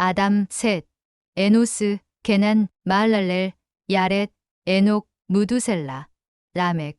아담, 셋, 에노스, 게난, 마할랄렐, 야렛, 에녹, 무두셀라, 라멕,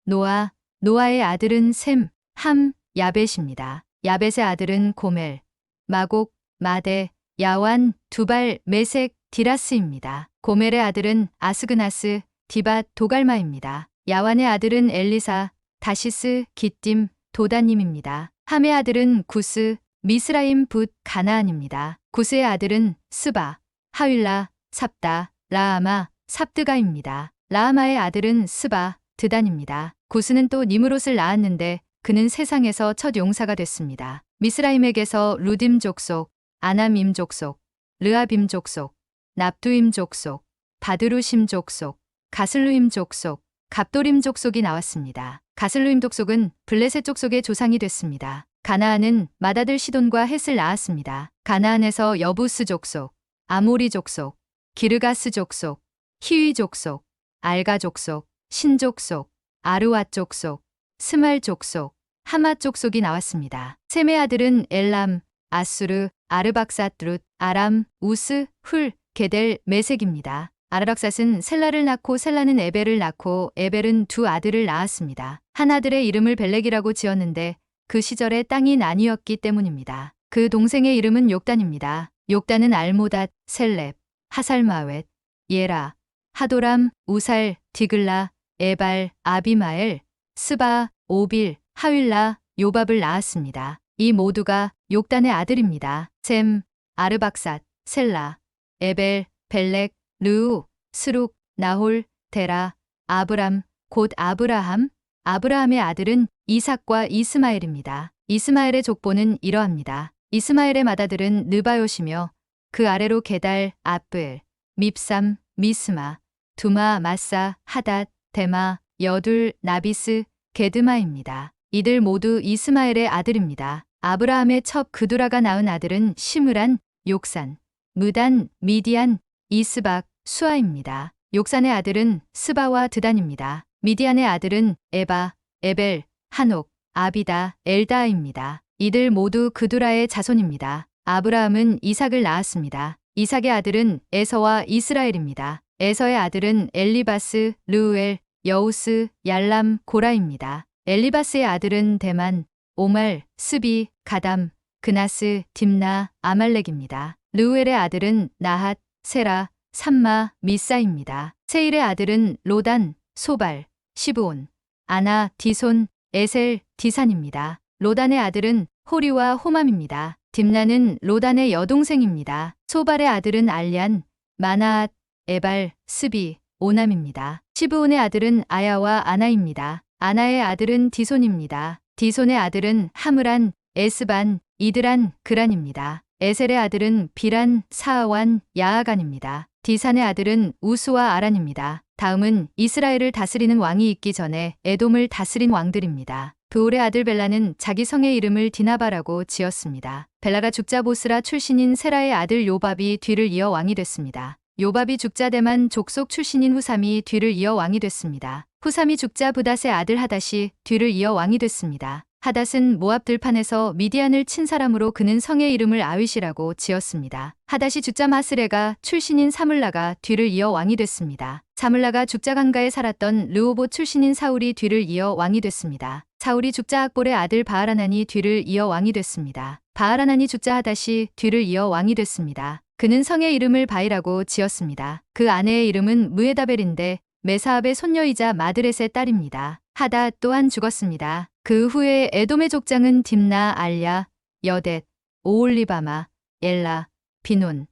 노아. 노아의 아들은 셈, 함, 야벳입니다. 야벳의 아들은 고멜, 마곡, 마대, 야완, 두발, 메색, 디라스입니다. 고멜의 아들은 아스그나스, 디밧, 도갈마입니다. 야완의 아들은 엘리사, 다시스, 기띔, 도다님입니다. 함의 아들은 구스, 미스라임, 붓, 가나안입니다. 구스의 아들은 스바, 하윌라, 삽다, 라아마, 삽드가입니다. 라아마의 아들은 스바, 드단입니다. 구스는 또 니므롯을 낳았는데 그는 세상에서 첫 용사가 됐습니다. 미스라임에게서 루딤 족속, 아나밈 족속, 르아빔 족속, 납두임 족속, 바드루심 족속, 가슬루임 족속, 갑도림 족속이 나왔습니다. 가슬루임 족속은 블레셋 족속의 조상이 됐습니다. 가나안은 맏아들 시돈과 헷을 낳았습니다. 가나안에서 여부스 족속, 아모리 족속, 기르가스 족속, 히위 족속, 알가 족속, 신 족속, 아르와 족속, 스말 족속, 하마 족속이 나왔습니다. 셈의 아들은 엘람, 아수르, 아르박삿룻, 아람, 우스, 훌, 게델, 메색입니다. 아르박삿은 셀라를 낳고 셀라는 에벨을 낳고 에벨은 두 아들을 낳았습니다. 한 아들의 이름을 벨렉이라고 지었는데 그 시절에 땅이 나뉘었기 때문입니다. 그 동생의 이름은 욕단입니다. 욕단은 알모닷, 셀렙, 하살마웻, 예라, 하도람, 우살, 디글라, 에발, 아비마엘, 스바, 오빌, 하윌라, 요밥을 낳았습니다. 이 모두가 욕단의 아들입니다. 셈, 아르박삿, 셀라, 에벨, 벨렉, 르우, 스룩, 나홀, 데라, 아브람, 곧 아브라함. 아브라함의 아들은 이삭과 이스마엘입니다. 이스마엘의 족보는 이러합니다. 이스마엘의 맏아들은 느바요시며 그 아래로 게달, 아뿔, 밉삼, 미스마, 두마, 마사, 하닷, 데마, 여둘, 나비스, 게드마입니다. 이들 모두 이스마엘의 아들입니다. 아브라함의 첩 그두라가 낳은 아들은 시므란, 욕산, 무단, 미디안, 이스박, 수아입니다. 욕산의 아들은 스바와 드단입니다. 미디안의 아들은 에바, 에벨, 한옥, 아비다, 엘다입니다. 이들 모두 그두라의 자손입니다. 아브라함은 이삭을 낳았습니다. 이삭의 아들은 에서와 이스라엘입니다. 에서의 아들은 엘리바스, 르우엘, 여우스, 얄람, 고라입니다. 엘리바스의 아들은 데만, 오말, 스비, 가담, 그나스, 딥나, 아말렉입니다. 르우엘의 아들은 나핫, 세라, 삼마, 미사입니다. 세일의 아들은 로단, 소발, 시브온, 아나, 디손, 에셀, 디산입니다. 로단의 아들은 호리와 호맘입니다. 딥나는 로단의 여동생입니다. 소발의 아들은 알리안, 마나앗, 에발, 스비, 오남입니다. 시브온의 아들은 아야와 아나입니다. 아나의 아들은 디손입니다. 디손의 아들은 하므란, 에스반, 이드란, 그란입니다. 에셀의 아들은 비란, 사아완, 야아간입니다. 디산의 아들은 우스와 아란입니다. 다음은 이스라엘을 다스리는 왕이 있기 전에 에돔을 다스린 왕들입니다. 브올의 아들 벨라는 자기 성의 이름을 디나바라고 지었습니다. 벨라가 죽자 보스라 출신인 세라의 아들 요밥이 뒤를 이어 왕이 됐습니다. 요밥이 죽자 대만 족속 출신인 후삼이 뒤를 이어 왕이 됐습니다. 후삼이 죽자 부닷의 아들 하닷이 뒤를 이어 왕이 됐습니다. 하닷은 모압 들판에서 미디안을 친 사람으로 그는 성의 이름을 아윗이라고 지었습니다. 하닷이 죽자 마스레가 출신인 사물라가 뒤를 이어 왕이 됐습니다. 사물라가 죽자 강가에 살았던 르호봇 출신인 사울이 뒤를 이어 왕이 됐습니다. 사울이 죽자 악볼의 아들 바알하난이 뒤를 이어 왕이 됐습니다. 바알하난이 죽자 하닷이 뒤를 이어 왕이 됐습니다. 그는 성의 이름을 바이라고 지었습니다. 그 아내의 이름은 무에다벨인데 메사압의 손녀이자 마드렛의 딸입니다. 하닷 또한 죽었습니다. 그 후에 에돔의 족장은 딥나, 알야, 여댓, 오올리바마, 엘라, 비논,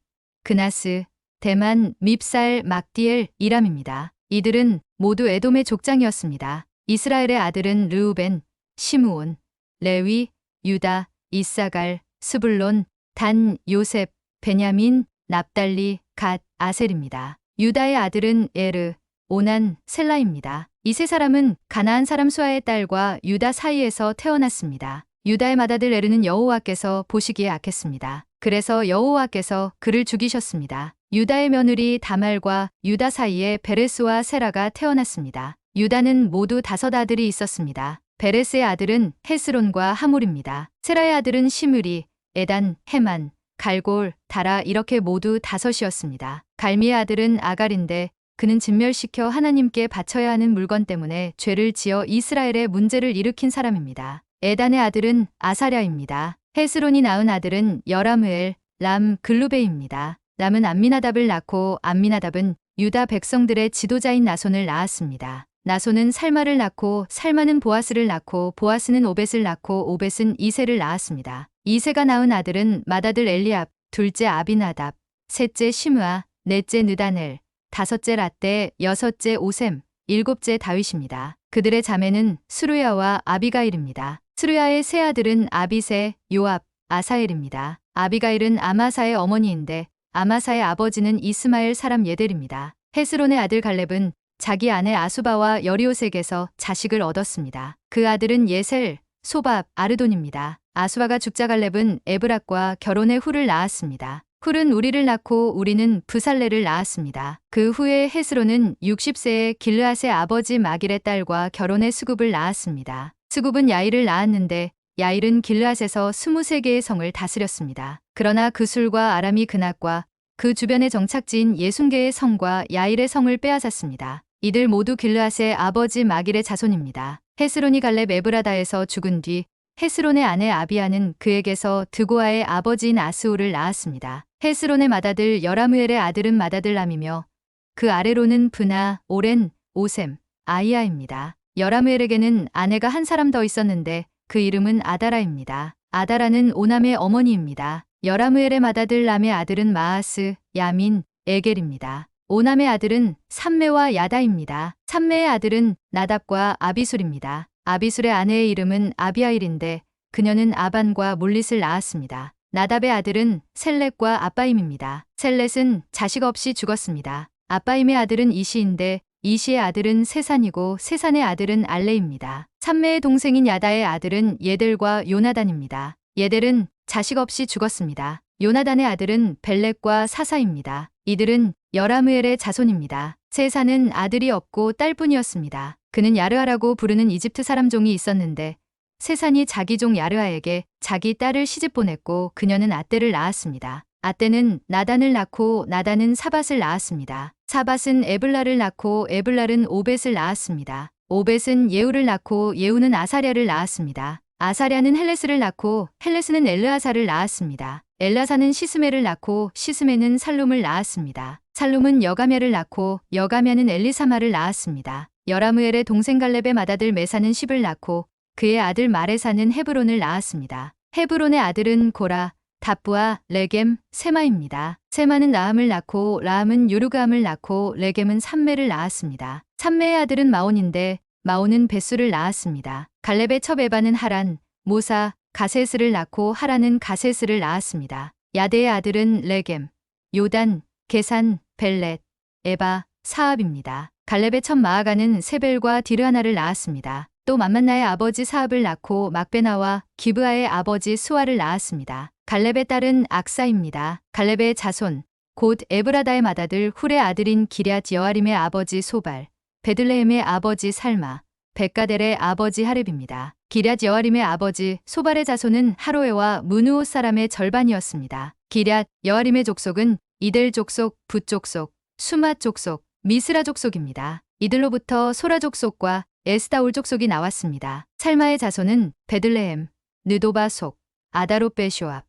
그나스, 대만, 밉살, 막디엘, 이람입니다. 이들은 모두 에돔의 족장이었습니다. 이스라엘의 아들은 르우벤, 시므온, 레위, 유다, 이사갈, 스불론, 단, 요셉, 베냐민, 납달리, 갓, 아셀입니다. 유다의 아들은 에르, 오난, 셀라입니다. 이 세 사람은 가나안 사람 수아의 딸과 유다 사이에서 태어났습니다. 유다의 맏아들 에르는 여호와께서 보시기에 악했습니다. 그래서 여호와께서 그를 죽이셨습니다. 유다의 며느리 다말과 유다 사이에 베레스와 세라가 태어났습니다. 유다는 모두 5 아들이 있었습니다. 베레스의 아들은 헤스론과 하몰입니다. 세라의 아들은 시므리, 에단, 헤만, 갈골, 다라 이렇게 모두 5이었습니다. 갈미의 아들은 아갈인데 그는 진멸시켜 하나님께 바쳐야 하는 물건 때문에 죄를 지어 이스라엘에 문제를 일으킨 사람입니다. 에단의 아들은 아사랴입니다. 헤스론이 낳은 아들은 여라무엘, 람, 글루베입니다. 람은 암미나답을 낳고 암미나답은 유다 백성들의 지도자인 나손을 낳았습니다. 나손은 살마를 낳고 살마는 보아스를 낳고 보아스는 오벳을 낳고 오벳은 이세를 낳았습니다. 이세가 낳은 아들은 맏아들 엘리압, 둘째 아비나답, 셋째 시므아, 넷째 느다넬, 다섯째 랏대, 여섯째 오셈, 일곱째 다윗입니다. 그들의 자매는 스루야와 아비가일입니다. 스루야의 세 아들은 아비세, 요압, 아사엘입니다. 아비가일은 아마사의 어머니인데 아마사의 아버지는 이스마엘 사람 예델입니다. 헤스론의 아들 갈렙은 자기 아내 아수바와 여리오색에서 자식을 얻었습니다. 그 아들은 예셀, 소밥, 아르돈입니다. 아수바가 죽자 갈렙은 에브락과 결혼해 훌을 낳았습니다. 훌은 우리를 낳고 우리는 브살레를 낳았습니다. 그 후에 헤스론은 60세에 길르앗의 아버지 마길의 딸과 결혼해 스굽을 낳았습니다. 스굽은 야일을 낳았는데 야일은 길르앗에서 23개의 성을 다스렸습니다. 그러나 그술과 아람이 그낫과 그 주변의 정착지인 60개의 성과 야일의 성을 빼앗았습니다. 이들 모두 길르앗의 아버지 마길의 자손입니다. 헤스론이 갈렙 에브라다에서 죽은 뒤 헤스론의 아내 아비아는 그에게서 드고아의 아버지인 아스우를 낳았습니다. 헤스론의 맏아들 여라무엘의 아들은 맏아들람이며 그 아래로는 브나, 오렌, 오셈, 아이야입니다. 여라무엘에게는 아내가 한 사람 더 있었는데 그 이름은 아다라입니다. 아다라는 오남의 어머니입니다. 여라무엘의 맏아들 람의 아들은 마아스, 야민, 에겔입니다. 오남의 아들은 삼메와 야다입니다. 삼메의 아들은 나답과 아비술입니다. 아비술의 아내의 이름은 아비아일인데 그녀는 아반과 물릿을 낳았습니다. 나답의 아들은 셀렛과 아빠임입니다. 셀렛은 자식 없이 죽었습니다. 아빠임의 아들은 이시인데 이시의 아들은 세산이고 세산의 아들은 알레입니다. 삼메의 동생인 야다의 아들은 예델과 요나단입니다. 예델은 자식 없이 죽었습니다. 요나단의 아들은 벨렉과 사사입니다. 이들은 여라무엘의 자손입니다. 세산은 아들이 없고 딸뿐이었습니다. 그는 야르아라고 부르는 이집트 사람 종이 있었는데 세산이 자기 종 야르아에게 자기 딸을 시집 보냈고 그녀는 아떼를 낳았습니다. 아떼는 나단을 낳고 나단은 사밧을 낳았습니다. 사밧은 에블라를 낳고 에블랄은 오벳을 낳았습니다. 오벳은 예후를 낳고 예후는 아사랴를 낳았습니다. 아사랴는 헬레스를 낳고 헬레스는 엘르아사를 낳았습니다. 엘라사는 시스메를 낳고 시스메는 살룸을 낳았습니다. 살룸은 여가랴를 낳고 여가랴는 엘리사마를 낳았습니다. 여라무엘의 동생 갈렙의 맏아들 메사는 십을 낳고 그의 아들 마레사는 헤브론을 낳았습니다. 헤브론의 아들은 고라, 답부아, 레겜, 세마입니다. 세마는 라함을 낳고 라함은 요르그함을 낳고 레겜은 삼메를 낳았습니다. 삼메의 아들은 마온인데 마온은 벳수를 낳았습니다. 갈렙의 첩 에바는 하란, 모사, 가세스를 낳고 하란은 가세스를 낳았습니다. 야데의 아들은 레겜, 요단, 게산, 벨렛, 에바, 사압입니다. 갈렙의 첩 마아가는 세벨과 디르하나를 낳았습니다. 또 맘만나의 아버지 사압을 낳고 막베나와 기브아의 아버지 수아를 낳았습니다. 갈렙의 딸은 악사입니다. 갈렙의 자손, 곧 에브라다의 맏아들 훌의 아들인 기럇 여아림의 아버지 소발, 베들레헴의 아버지 살마, 백가델의 아버지 하렙입니다. 기럇 여아림의 아버지 소발의 자손은 하로에와 무누옷 사람의 절반이었습니다. 기럇 여아림의 족속은 이델 족속, 붓 족속, 수맛 족속, 미스라 족속입니다. 이들로부터 소라 족속과 에스다올 족속이 나왔습니다. 살마의 자손은 베들레헴, 느도바 속, 아다롯 베쇼압,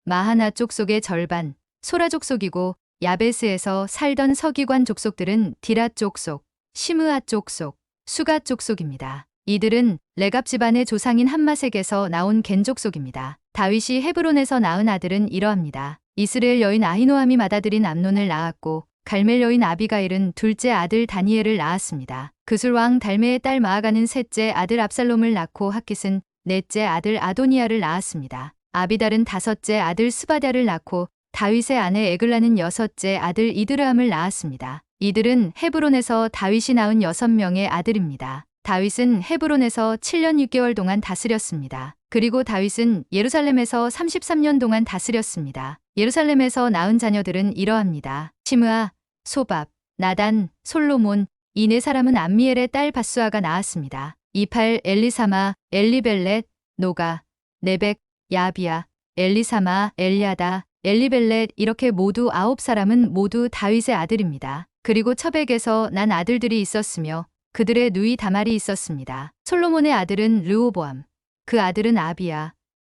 마하나 족속의 절반, 소라 족속이고 야베스에서 살던 서기관 족속들은 디랏 족속, 시므앗 족속, 수갓 족속입니다. 이들은 레갑 집안의 조상인 함마색에서 나온 겐 족속입니다. 다윗이 헤브론에서 낳은 아들은 이러합니다. 이스라엘 여인 아히노함이 맏아들인 암논을 낳았고 갈멜 여인 아비가일은 둘째 아들 다니엘을 낳았습니다. 그술 왕 달메의 딸 마아가는 셋째 아들 압살롬을 낳고 핫깃은 넷째 아들 아도니아를 낳았습니다. 아비달은 다섯째 아들 스바랴를 낳고 다윗의 아내 에글라는 여섯째 아들 이드르함을 낳았습니다. 이들은 헤브론에서 다윗이 낳은 6명의 아들입니다. 다윗은 헤브론에서 7년 6개월 동안 다스렸습니다. 그리고 다윗은 예루살렘에서 33년 동안 다스렸습니다. 예루살렘에서 낳은 자녀들은 이러합니다. 시므아, 소밥, 나단, 솔로몬, 이 네 사람은 암미엘의 딸 바수아가 낳았습니다. 이팔, 엘리사마, 엘리벨렛, 노가, 네벡, 야비야, 엘리사마, 엘리아다, 엘리벨렛 이렇게 모두 9사람은 모두 다윗의 아들입니다. 그리고 첩에게서 난 아들들이 있었으며 그들의 누이 다말이 있었습니다. 솔로몬의 아들은 르호보암, 그 아들은 아비야,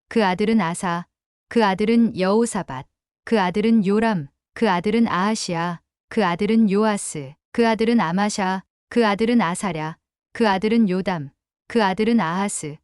그 아들은 아사, 그 아들은 여호사밧, 그 아들은 요람, 그 아들은 아하시야, 그 아들은 요아스, 그 아들은 아마샤, 그 아들은 아사랴, 그 아들은 요담, 그 아들은 아하스,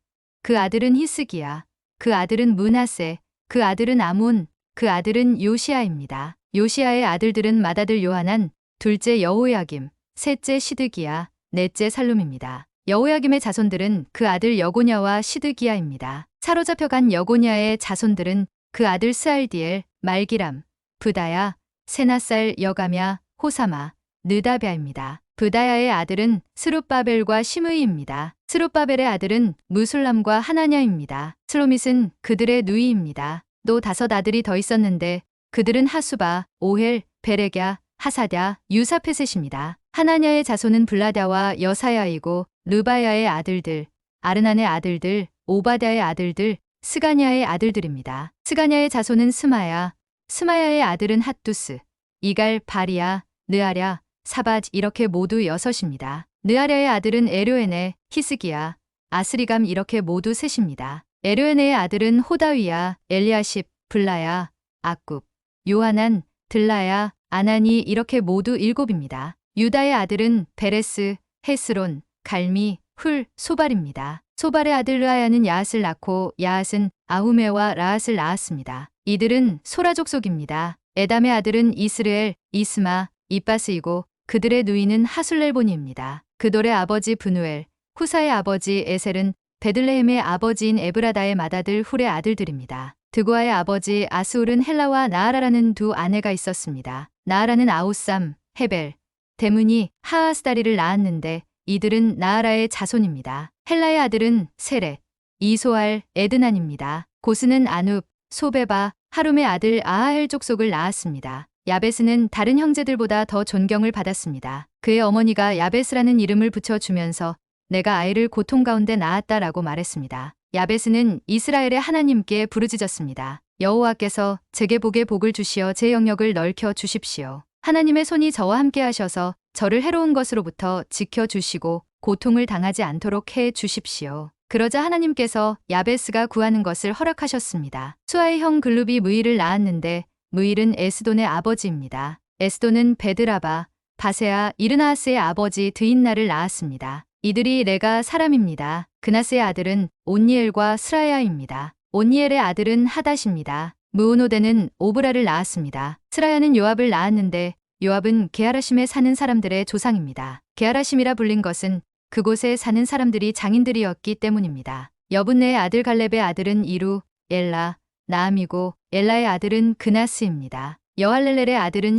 그 아들은 히스기야, 그 아들은 므낫세, 그 아들은 아몬, 그 아들은 요시아입니다. 요시아의 아들들은 맏아들 요하난, 둘째 여호야김, 셋째 시드기야, 넷째 살룸입니다. 여호야김의 자손들은 그 아들 여고냐와 시드기야입니다. 사로잡혀간 여고냐의 자손들은 그 아들 스알디엘, 말기람, 브다야, 세나살 여가랴, 호사마, 느다랴입니다. 브다야의 아들은 스룹바벨과 시므이입니다. 스룹바벨의 아들은 무술람과 하나냐입니다. 슬로밋은 그들의 누이입니다. 또 5 아들이 더 있었는데 그들은 하수바, 오헬, 베레갸, 하사랴, 유사페셋입니다. 하나냐의 자손은 블라다와 여사야이고 르바야의 아들들, 아르난의 아들들, 오바댜의 아들들, 스가냐의 아들들입니다. 스가냐의 자손은 스마야, 스마야의 아들은 핫두스, 이갈, 바리야, 느아랴, 사밧 이렇게 모두 6입니다. 느아랴의 아들은 에료에네, 히스기야, 아스리감 이렇게 모두 3입니다. 에료에네의 아들은 호다위야, 엘리아십, 블라야, 악굽, 요하난, 들라야, 아나니 이렇게 모두 7입니다. 유다의 아들은 베레스, 헤스론, 갈미, 훌, 소발입니다. 소발의 아들 르아야는 야앗을 낳고 야앗은 아후메와 라앗을 낳았습니다. 이들은 소라 족속입니다. 에담의 아들은 이스르엘, 이스마, 이빠스이고 그들의 누이는 하술렐본이입니다. 그돌의 아버지 브누엘, 후사의 아버지 에셀은 베들레헴의 아버지인 에브라다의 맏아들 훌의 아들들입니다. 드고아의 아버지 아스울은 헬라와 나아라라는 2 아내가 있었습니다. 나아라는 아우쌈, 헤벨, 데문이 하아스다리를 낳았는데 이들은 나아라의 자손입니다. 헬라의 아들은 세렛, 이소알, 에드난입니다. 고스는 아눕, 소베바, 하룸의 아들 아하헬 족속을 낳았습니다. 야베스는 다른 형제들보다 더 존경을 받았습니다. 그의 어머니가 야베스라는 이름을 붙여주면서 내가 아이를 고통 가운데 낳았다라고 말했습니다. 야베스는 이스라엘의 하나님께 부르짖었습니다. 여호와께서 제게 복에 복을 주시어 제 영역을 넓혀 주십시오. 하나님의 손이 저와 함께 하셔서 저를 해로운 것으로부터 지켜주시고 고통을 당하지 않도록 해 주십시오. 그러자 하나님께서 야베스가 구하는 것을 허락하셨습니다. 수아의 형 글룹이 무일을 낳았는데 무일은 에스돈의 아버지입니다. 에스돈은 베드라바, 바세아, 이르나하스의 아버지 드인나를 낳았습니다. 이들이 레가 사람입니다. 그나스의 아들은 온니엘과 스라야입니다. 온니엘의 아들은 하닷입니다. 무오노데는 오브라를 낳았습니다. 스라야는 요압을 낳았는데 요압은 게하라심에 사는 사람들의 조상입니다. 게하라심이라 불린 것은 그곳에 사는 사람들이 장인들이었기 때문입니다. 여분네의 아들 갈렙의 아들은 이루, 엘라, 나암이고 엘라의 아들은 그나스입니다. 여할렐렐의 아들은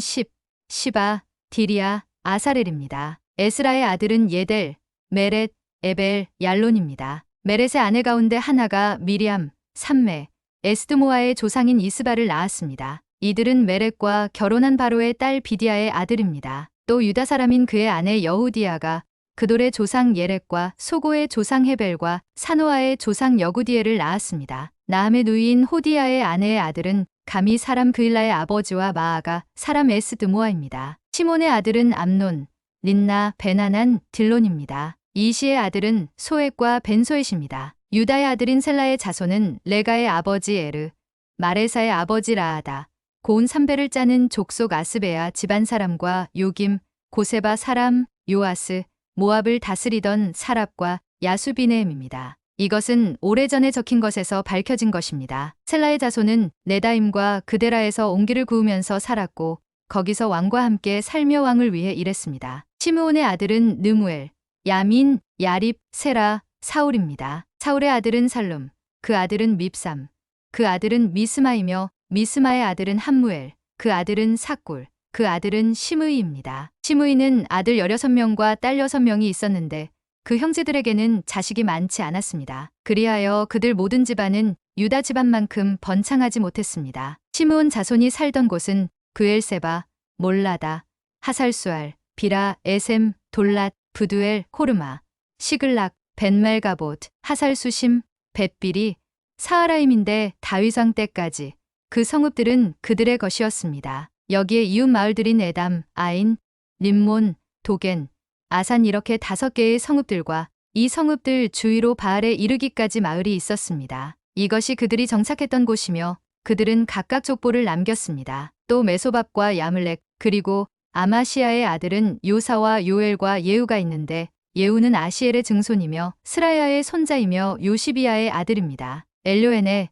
시바, 디리아, 아사렐입니다. 에스라의 아들은 예델, 메렛, 에벨, 얄론입니다. 메렛의 아내 가운데 하나가 미리암, 삼메, 에스드모아의 조상인 이스바를 낳았습니다. 이들은 메렛과 결혼한 바로의 딸 비디아의 아들입니다. 또 유다 사람인 그의 아내 여후디아가 그돌의 조상 예렛과 소고의 조상 헤벨과 사노아의 조상 여구디엘을 낳았습니다. 나함의 누이인 호디아의 아내의 아들은 감히 사람 그일라의 아버지와 마아가 사람 에스드모아입니다. 시몬의 아들은 암논, 린나, 베나난, 딜론입니다. 이시의 아들은 소엣과 벤소엣입니다. 유다의 아들인 셀라의 자손은 레가의 아버지 에르, 마레사의 아버지 라아다, 고운 삼배를 짜는 족속 아스베야 집안 사람과 요김, 고세바 사람, 요아스, 모압을 다스리던 사랍과 야수비네엠입니다. 이것은 오래전에 적힌 것에서 밝혀진 것입니다. 셀라의 자손은 네다임과 그데라에서 옹기를 구우면서 살았고 거기서 왕과 함께 살며 왕을 위해 일했습니다. 시므온의 아들은 느무엘, 야민, 야립, 세라, 사울입니다. 사울의 아들은 살룸, 그 아들은 밉삼, 그 아들은 미스마이며 미스마의 아들은 함무엘, 그 아들은 사꿀, 그 아들은 시므이입니다. 시므이는 아들 16명과 딸 6명이 있었는데 그 형제들에게는 자식이 많지 않았습니다. 그리하여 그들 모든 집안은 유다 집안만큼 번창하지 못했습니다. 시므온 자손이 살던 곳은 그엘세바, 몰라다, 하살수알, 비라, 에셈, 돌랏, 부두엘, 호르마, 시글락, 벤말가봇, 하살수심, 벳비리, 사하라임인데 다윗 왕 때까지 그 성읍들은 그들의 것이었습니다. 여기에 이웃 마을들인 에담, 아인, 림몬, 도겐, 아산 이렇게 5개의 성읍들과 이 성읍들 주위로 바알에 이르기까지 마을이 있었습니다. 이것이 그들이 정착했던 곳이며 그들은 각각 족보를 남겼습니다. 또 메소밥과 야물렉 그리고 아마시아의 아들은 요사와 요엘과 예후가 있는데 예후는 아시엘의 증손이며 스라야의 손자이며 요시비야의 아들입니다. 엘료에네,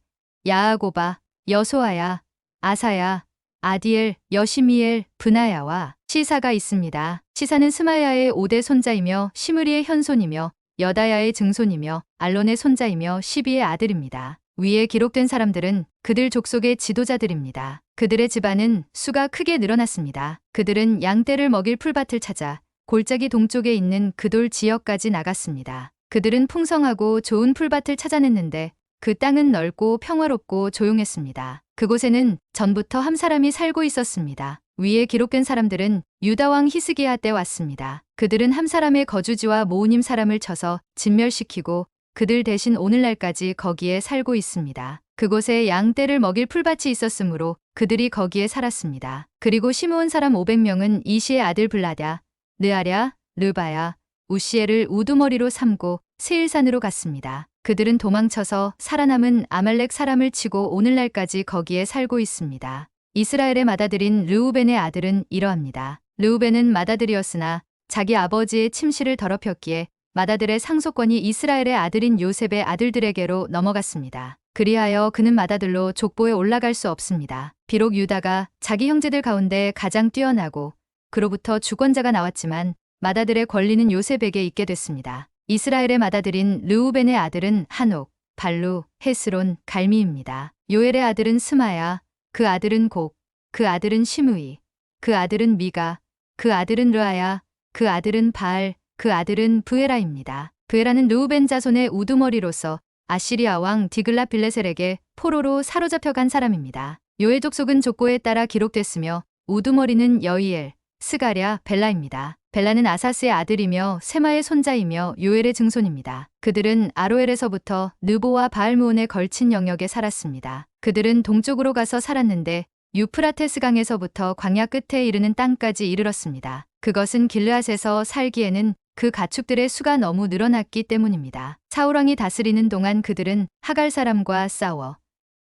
야아고바, 여소아야, 아사야, 아디엘, 여시미엘, 브나야와 시사가 있습니다. 시사는 스마야의 5대 손자이며 시므리의 현손이며 여다야의 증손이며 알론의 손자이며 시비의 아들입니다. 위에 기록된 사람들은 그들 족속의 지도자들입니다. 그들의 집안은 수가 크게 늘어났습니다. 그들은 양떼를 먹일 풀밭을 찾아 골짜기 동쪽에 있는 그돌 지역까지 나갔습니다. 그들은 풍성하고 좋은 풀밭을 찾아냈는데 그 땅은 넓고 평화롭고 조용했습니다. 그곳에는 전부터 한 사람이 살고 있었습니다. 위에 기록된 사람들은 유다 왕 히스기야 때 왔습니다. 그들은 한 사람의 거주지와 모우님 사람을 쳐서 진멸시키고 그들 대신 오늘날까지 거기에 살고 있습니다. 그곳에 양떼를 먹일 풀밭이 있었으므로 그들이 거기에 살았습니다. 그리고 시므온 사람 500명은 이시의 아들 블라랴, 느아랴, 르바야, 우시엘을 우두머리로 삼고 세일산으로 갔습니다. 그들은 도망쳐서 살아남은 아말렉 사람을 치고 오늘날까지 거기에 살고 있습니다. 이스라엘의 맏아들인 르우벤의 아들은 이러합니다. 르우벤은 맏아들이었으나 자기 아버지의 침실을 더럽혔기에 맏아들의 상속권이 이스라엘의 아들인 요셉의 아들들에게로 넘어갔습니다. 그리하여 그는 맏아들로 족보에 올라갈 수 없습니다. 비록 유다가 자기 형제들 가운데 가장 뛰어나고 그로부터 주권자가 나왔지만 맏아들의 권리는 요셉에게 있게 됐습니다. 이스라엘의 맏아들인 르우벤의 아들은 한옥, 발루, 헤스론, 갈미입니다. 요엘의 아들은 스마야, 그 아들은 곡, 그 아들은 시므이, 그 아들은 미가, 그 아들은 르아야, 그 아들은 바알, 그 아들은 브에라입니다. 브에라는 르우벤 자손의 우두머리로서 아시리아 왕 디글랏 빌레셀에게 포로로 사로잡혀간 사람입니다. 요엘 족속은 족보에 따라 기록됐으며 우두머리는 여이엘, 스가랴, 벨라입니다. 벨라는 아사스의 아들이며 세마의 손자이며 요엘의 증손입니다. 그들은 아로엘에서부터 느보와 바알무온에 걸친 영역에 살았습니다. 그들은 동쪽으로 가서 살았는데 유프라테스강에서부터 광야 끝에 이르는 땅까지 이르렀습니다. 그것은 길르앗에서 살기에는 그 가축들의 수가 너무 늘어났기 때문입니다. 사울왕이 다스리는 동안 그들은 하갈 사람과 싸워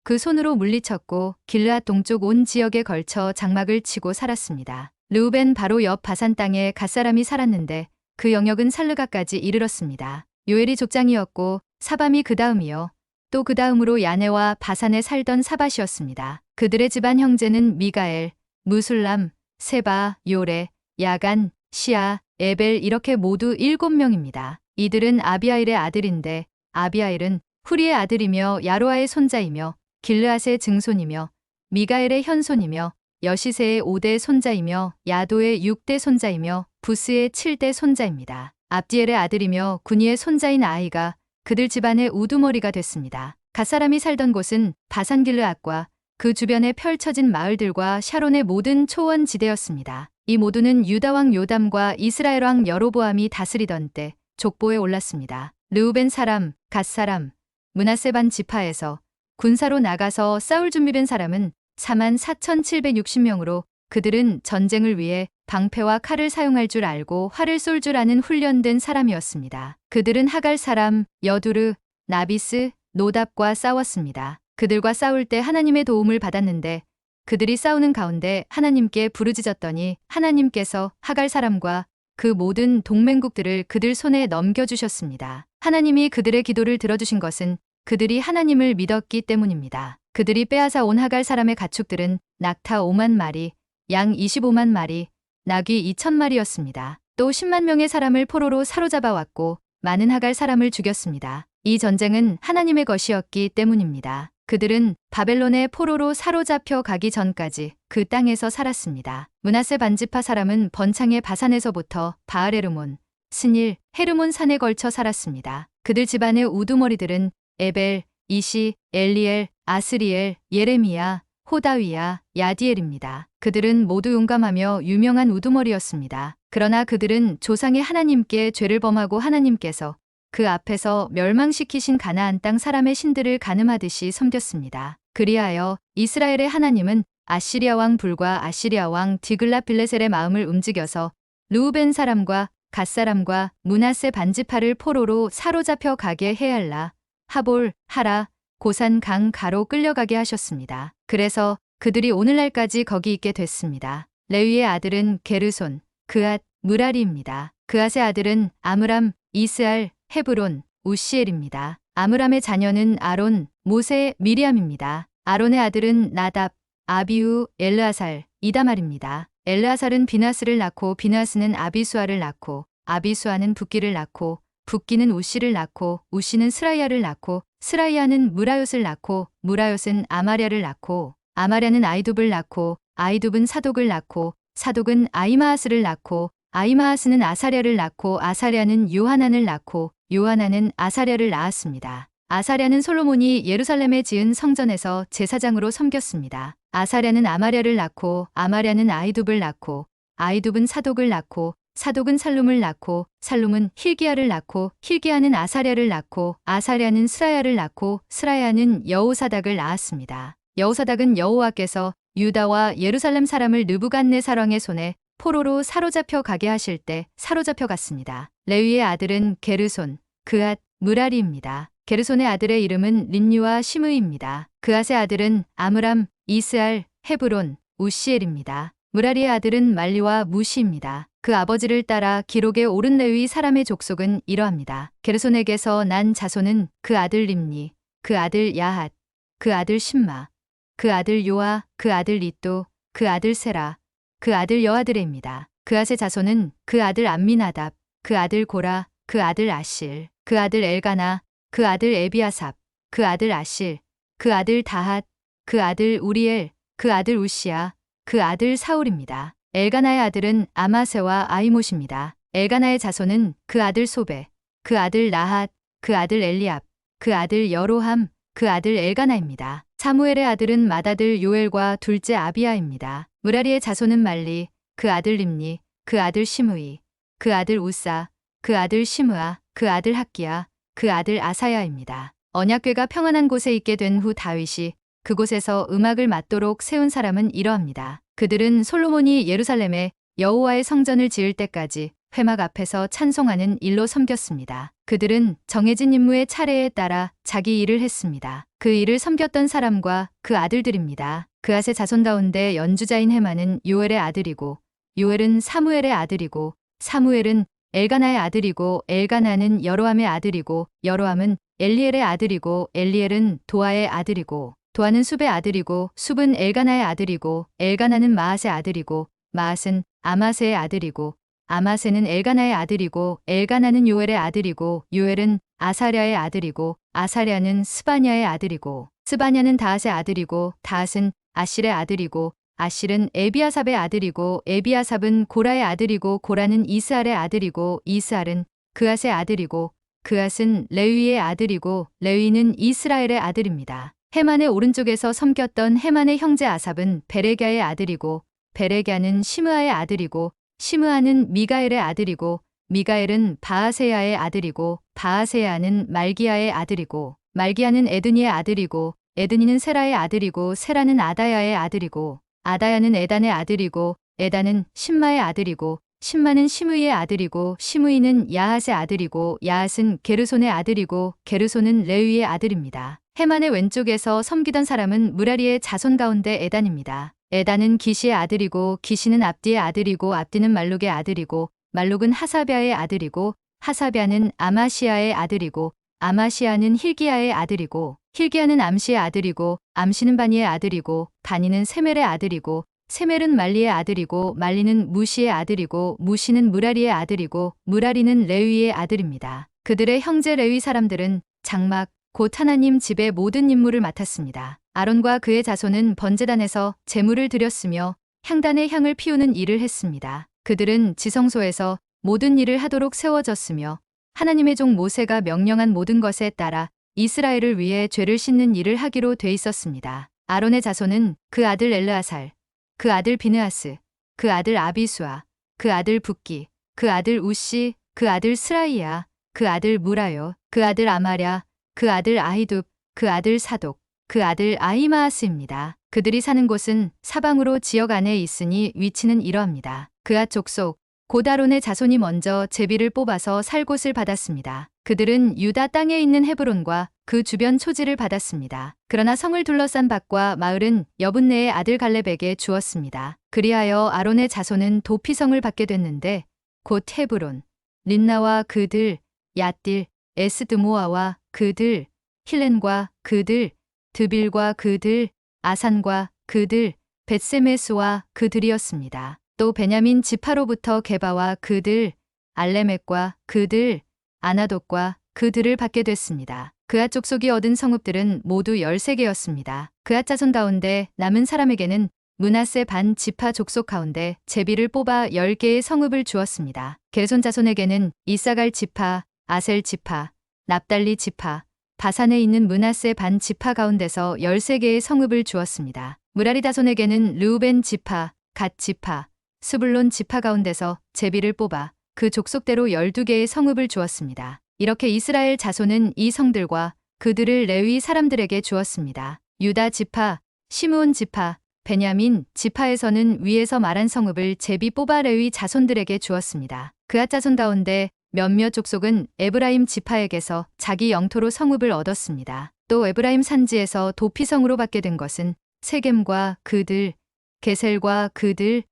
그 손으로 물리쳤고 길르앗 동쪽 온 지역에 걸쳐 장막을 치고 살았습니다. 르우벤 바로 옆 바산 땅에 갓사람이 살았는데 그 영역은 살르가까지 이르렀습니다. 요엘이 족장이었고 사밤이 그 다음이요. 또 그 다음으로 야네와 바산에 살던 사밧이었습니다. 그들의 집안 형제는 미가엘, 무술람, 세바, 요레, 야간, 시아, 에벨 이렇게 모두 7명입니다. 이들은 아비아일의 아들인데 아비아일은 후리의 아들이며 야로아의 손자이며 길르앗의 증손이며 미가엘의 현손이며 여시세의 5대 손자이며 야도의 6대 손자이며 부스의 7대 손자입니다. 압디엘의 아들이며 군이의 손자인 아이가 그들 집안의 우두머리가 됐습니다. 갓사람이 살던 곳은 바산 길르앗과 그 주변에 펼쳐진 마을들과 샤론의 모든 초원지대였습니다. 이 모두는 유다 왕 요담과 이스라엘 왕 여로보암이 다스리던 때 족보에 올랐습니다. 르우벤 사람, 갓 사람, 므낫세 반 지파에서 군사로 나가서 싸울 준비된 사람은 44,760명으로 그들은 전쟁을 위해 방패와 칼을 사용할 줄 알고 활을 쏠 줄 아는 훈련된 사람이었습니다. 그들은 하갈 사람, 여두르, 나비스, 노답과 싸웠습니다. 그들과 싸울 때 하나님의 도움을 받았는데 그들이 싸우는 가운데 하나님께 부르짖었더니 하나님께서 하갈 사람과 그 모든 동맹국들을 그들 손에 넘겨주셨습니다. 하나님이 그들의 기도를 들어주신 것은 그들이 하나님을 믿었기 때문입니다. 그들이 빼앗아 온 하갈 사람의 가축들은 낙타 5만 마리, 양 25만 마리, 나귀 2,000마리였습니다. 또 10만 명의 사람을 포로로 사로잡아 왔고 많은 하갈 사람을 죽였습니다. 이 전쟁은 하나님의 것이었기 때문입니다. 그들은 바벨론의 포로로 사로잡혀 가기 전까지 그 땅에서 살았습니다. 므낫세 반지파 사람은 번창의 바산에서부터 바알헤르몬, 스닐, 헤르몬 산에 걸쳐 살았습니다. 그들 집안의 우두머리들은 에벨, 이시, 엘리엘, 아스리엘, 예레미야, 호다위야, 야디엘입니다. 그들은 모두 용감하며 유명한 우두머리였습니다. 그러나 그들은 조상의 하나님께 죄를 범하고 하나님께서 그 앞에서 멸망시키신 가나안 땅 사람의 신들을 간음하듯이 섬겼습니다. 그리하여 이스라엘의 하나님은 아시리아 왕 불과 아시리아 왕 디글랏빌레셀의 마음을 움직여서 르우벤 사람과 갓 사람과 므낫세 반지파를 포로로 사로잡혀 가게 헤알라, 하볼, 하라, 고산 강 가로 끌려가게 하셨습니다. 그래서 그들이 오늘날까지 거기 있게 됐습니다. 레위의 아들은 게르손, 그앗, 무라리입니다. 그앗의 아들은 아므람, 이스알, 헤브론, 우시엘입니다. 아므람의 자녀는 아론, 모세, 미리암입니다. 아론의 아들은 나답, 아비후, 엘르아살, 이다말입니다. 엘르아살은 비나스를 낳고 비나스는 아비수아를 낳고 아비수아는 붓기를 낳고 붓기는 우시를 낳고 우시는 스라이아를 낳고 스라이아는 무라옅을 낳고 무라옅은 아마랴를 낳고 아마랴는 아이둡을 낳고 아이둡은 사독을 낳고 사독은 아이마아스를 낳고 아이마아스는 아사랴를 낳고 아사랴는 요하난을 낳고 요하난은 아사랴를 낳았습니다. 아사랴는 솔로몬이 예루살렘에 지은 성전에서 제사장으로 섬겼습니다. 아사랴는 아마랴를 낳고 아마랴는 아이둡을 낳고 아이둡은 사독을 낳고 사독은 살룸을 낳고 살룸은 힐기야를 낳고 힐기야는 아사랴를 낳고 아사랴는 스라야를 낳고 스라야는 여호사닥을 낳았습니다. 여호사닥은 여호와께서 유다와 예루살렘 사람을 느부갓네살 왕의 손에 포로로 사로잡혀 가게 하실 때 사로잡혀 갔습니다. 레위의 아들은 게르손, 그앗, 무라리입니다. 게르손의 아들의 이름은 린유와 시므이입니다. 그앗의 아들은 아므람, 이스알, 헤브론, 우시엘입니다. 무라리의 아들은 말리와 무시입니다. 그 아버지를 따라 기록에 오른 레위 사람의 족속은 이러합니다. 게르손에게서 난 자손은 그 아들 림니, 그 아들 야핫, 그 아들 심마, 그 아들 요아, 그 아들 리또, 그 아들 세라, 그 아들 여아드레입니다. 그앗의 자손은 그 아들 암미나답, 그 아들 고라, 그 아들 아실, 그 아들 엘가나, 그 아들 에비아삽, 그 아들 아실, 그 아들 다핫, 그 아들 우리엘, 그 아들 우시야, 그 아들 사울입니다. 엘가나의 아들은 아마세와 아이못입니다. 엘가나의 자손은 그 아들 소베, 그 아들 나핫, 그 아들 엘리압, 그 아들 여로함, 그 아들 엘가나입니다. 사무엘의 아들은 맏아들 요엘과 둘째 아비야입니다. 무라리의 자손은 말리, 그 아들 림니, 그 아들 시므이, 그 아들 우사, 그 아들 시므아, 그 아들 학기야, 그 아들 아사야입니다. 언약궤가 평안한 곳에 있게 된 후 다윗이 그곳에서 음악을 맡도록 세운 사람은 이러합니다. 그들은 솔로몬이 예루살렘에 여호와의 성전을 지을 때까지 회막 앞에서 찬송하는 일로 섬겼습니다. 그들은 정해진 임무의 차례에 따라 자기 일을 했습니다. 그 일을 섬겼던 사람과 그 아들들입니다. 그앗의 자손 가운데 연주자인 헤만은 요엘의 아들이고 요엘은 사무엘의 아들이고 사무엘은 엘가나의 아들이고 엘가나는 여로함의 아들이고 여로함은 엘리엘의 아들이고 엘리엘은 도아의 아들이고 도아는 숲의 아들이고 숲은 엘가나의 아들이고 엘가나는 마앗의 아들이고 마앗은 아마세의 아들이고 아마세는 엘가나의 아들이고 엘가나는 요엘의 아들이고 요엘은 아사랴의 아들이고 아사랴는 스바냐의 아들이고 스바냐는 다핫의 아들이고 다핫은 아실의 아들이고 아실은 에비아삽의 아들이고 에비아삽은 고라의 아들이고 고라는 이스알의 아들이고 이스알은 그앗의 아들이고 그앗은 레위의 아들이고 레위는 이스라엘의 아들입니다. 헤만의 오른쪽에서 섬겼던 헤만의 형제 아삽은 베레갸의 아들이고 베레갸는 시므아의 아들이고 시므아는 미가엘의 아들이고 미가엘은 바아세야의 아들이고 바아세야는 말기야의 아들이고 말기야는 에드니의 아들이고 에드니는 세라의 아들이고 세라는 아다야의 아들이고 아다야는 에단의 아들이고 에단은 심마의 아들이고 심마는 시므이의 아들이고 시므이는 야핫의 아들이고 야핫은 게르손의 아들이고 게르손은 레위의 아들입니다. 헤만의 왼쪽에서 섬기던 사람은 무라리의 자손 가운데 에단입니다. 에단은 기시의 아들이고 기시는 압디의 아들이고 압디는 말룩의 아들이고 말룩은 하사랴의 아들이고 하사랴는 아마시아의 아들이고 아마시아는 힐기야의 아들이고 힐기야는 암시의 아들이고 암시는 바니의 아들이고 바니는 세멜의 아들이고 세멜은 말리의 아들이고 말리는 무시의 아들이고 무시는 무라리의 아들이고 무라리는 레위의 아들입니다. 그들의 형제 레위 사람들은 장막 곧 하나님 집의 모든 임무를 맡았습니다. 아론과 그의 자손은 번제단에서 제물을 드렸으며 향단의 향을 피우는 일을 했습니다. 그들은 지성소에서 모든 일을 하도록 세워졌으며 하나님의 종 모세가 명령한 모든 것에 따라 이스라엘을 위해 죄를 씻는 일을 하기로 돼 있었습니다. 아론의 자손은 그 아들 엘르아살, 그 아들 비느하스, 그 아들 아비수아, 그 아들 붓기, 그 아들 우시, 그 아들 스라이야, 그 아들 무라요, 그 아들 아마랴, 그 아들 아히둡, 그 아들 사독, 그 아들 아히마아스입니다. 그들이 사는 곳은 사방으로 지역 안에 있으니 위치는 이러합니다. 그앗 족속 곧 아론의 자손이 먼저 제비를 뽑아서 살 곳을 받았습니다. 그들은 유다 땅에 있는 헤브론과 그 주변 초지를 받았습니다. 그러나 성을 둘러싼 밭과 마을은 여분네의 아들 갈렙에게 주었습니다. 그리하여 아론의 자손은 도피성을 받게 됐는데 곧 헤브론, 림나와 그들, 얏딜, 에스드모아와 그들, 힐렌과 그들, 드빌과 그들, 아산과 그들, 벳세메스와 그들이었습니다. 또 베냐민 지파로부터 게바와 그들, 알레멕과 그들, 아나돗과 그들을 받게 됐습니다. 그앗 족속이 얻은 성읍들은 모두 13개였습니다. 그앗 자손 가운데 남은 사람에게는 므낫세 반 지파 족속 가운데 제비를 뽑아 10개의 성읍을 주었습니다. 게르손 자손에게는 이사갈 지파, 아셀 지파, 납달리 지파, 바산에 있는 므낫세 반 지파 가운데서 13개의 성읍을 주었습니다. 무라리 자손에게는 르우벤 지파, 갓 지파, 스불론 지파 가운데서 제비를 뽑아 그 족속대로 12개의 성읍을 주었습니다. 이렇게 이스라엘 자손은 이 성들과 그들을 레위 사람들에게 주었습니다. 유다 지파, 시므온 지파, 베냐민 지파에서는 위에서 말한 성읍을 제비 뽑아 레위 자손들에게 주었습니다. 그앗 자손 가운데 몇몇 족속은 에브라임 지파에게서 자기 영토로 성읍을 얻었습니다. 또 에브라임 산지에서 도피성으로 받게 된 것은 세겜과 그들, 게셀과 그들,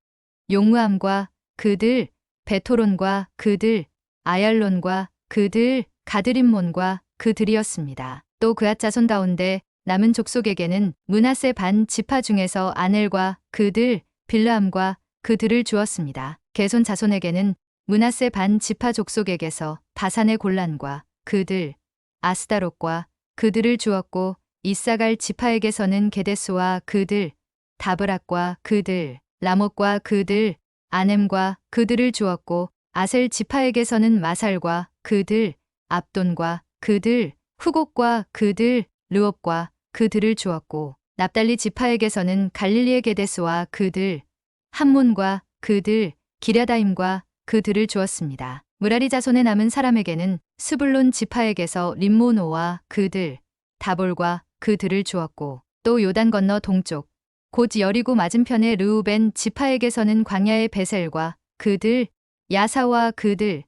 용므암과 그들, 베토론과 그들, 아얄론과 그들, 가드림몬과 그들이었습니다. 또 그앗 자손 가운데 남은 족속에게는 므낫세 반 지파 중에서 아넬과 그들, 빌르암과 그들을 주었습니다. 게손 자손에게는 므낫세 반 지파 족속에게서 바산의 골란과 그들, 아스다롯과 그들을 주었고 이사갈 지파에게서는 게데스와 그들, 다브락과 그들, 라못과 그들, 아넴과 그들을 주었고 아셀 지파에게서는 마살과 그들, 압돈과 그들, 후곡과 그들, 르옵과 그들을 주었고 납달리 지파에게서는 갈릴리의 게데스와 그들, 함몬과 그들, 기랴다임과 그들을 주었습니다. 무라리 자손의 남은 사람에게는 스불론 지파에게서 림모노와 그들, 다볼과 그들을 주었고 또 요단 건너 동쪽 곧 여리고 맞은편의 르우벤 지파에게서는 광야의 베셀과 그들, 야사와 그들,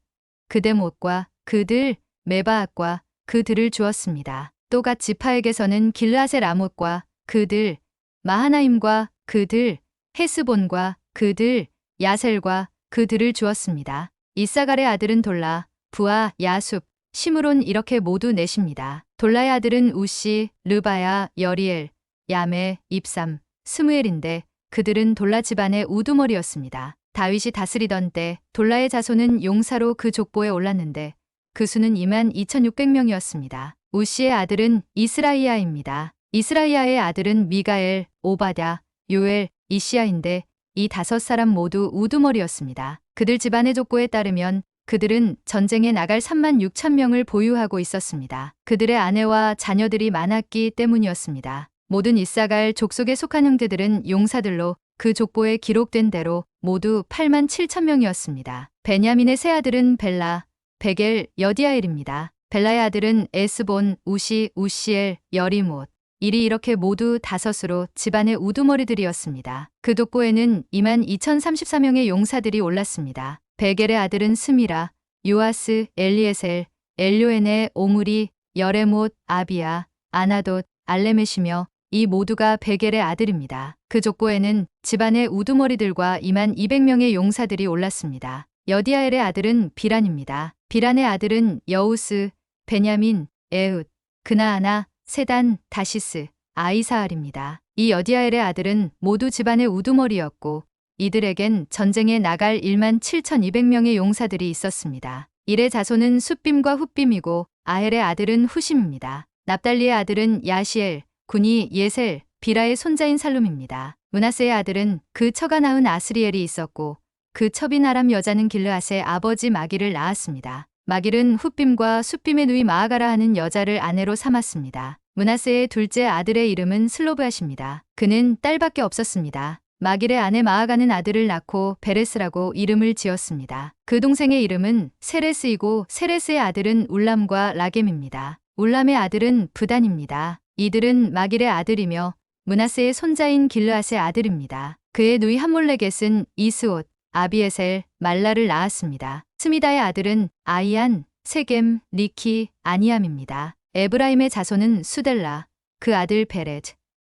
그데못과 그들, 메바앗과 그들을 주었습니다. 또 갓 지파에게서는 길르앗의 라못과 그들, 마하나임과 그들, 헤스본과 그들, 야셀과 그들을 주었습니다. 이사갈의 아들은 돌라, 부아, 야숲, 시므론 이렇게 모두 넷입니다. 돌라의 아들은 우시, 르바야, 여리엘, 야메, 입삼, 스무엘인데 그들은 돌라 집안의 우두머리였습니다. 다윗이 다스리던 때 돌라의 자손은 용사로 그 족보에 올랐는데 그 수는 22,600명이었습니다. 우시의 아들은 이스라이야입니다. 이스라이야의 아들은 미가엘, 오바댜, 요엘, 이시야인데 이 5사람 모두 우두머리였습니다. 그들 집안의 족보에 따르면 그들은 전쟁에 나갈 36,000명을 보유하고 있었습니다. 그들의 아내와 자녀들이 많았기 때문이었습니다. 모든 이사갈 족속에 속한 형제들은 용사들로 그 족보에 기록된 대로 모두 87,000명이었습니다. 베냐민의 세 아들은 벨라, 베겔, 여디아엘입니다. 벨라의 아들은 에스본, 우시, 우시엘, 여리못. 일이 이렇게 모두 5으로 집안의 우두머리들이었습니다. 그 족보에는 22,034명의 용사들이 올랐습니다. 베겔의 아들은 스미라, 요아스, 엘리에셀, 엘료에네, 오므리, 여레못, 아비야, 아나돗, 알레메시며 이 모두가 베겔의 아들입니다. 그 족보에는 집안의 우두머리들과 22,000명의 용사들이 올랐습니다. 여디아엘의 아들은 비란입니다. 비란의 아들은 여우스, 베냐민, 에훗, 그나아나, 세단, 다시스, 아이사알입니다. 이 여디아엘의 아들은 모두 집안의 우두머리였고 이들에겐 전쟁에 나갈 17,200명의 용사들이 있었습니다. 일의 자손은 숫빔과 훗빔이고 아헬의 아들은 후심입니다. 납달리의 아들은 야시엘, 군이 예셀, 비라의 손자인 살룸입니다. 므낫세의 아들은 그 처가 낳은 아스리엘이 있었고 그 첩인 아람 여자는 길르앗의 아버지 마길을 낳았습니다. 마길은 훗빔과 숫빔의 누이 마아가라 하는 여자를 아내로 삼았습니다. 므낫세의 둘째 아들의 이름은 슬로브앗입니다. 그는 딸밖에 없었습니다. 마길의 아내 마아가는 아들을 낳고 베레스라고 이름을 지었습니다. 그 동생의 이름은 세레스이고 세레스의 아들은 울람과 라겜입니다. 울람의 아들은 브단입니다. 이들은 마길의 아들이며 므낫세의 손자인 길르앗의 아들입니다. 그의 누이 함몰레겟은 이스옷, 아비에셀, 말라를 낳았습니다. 스미다의 아들은 아이안, 세겜, 리키, 아니암입니다. 에브라임의 자손은 수델라, 그 아들 베렛,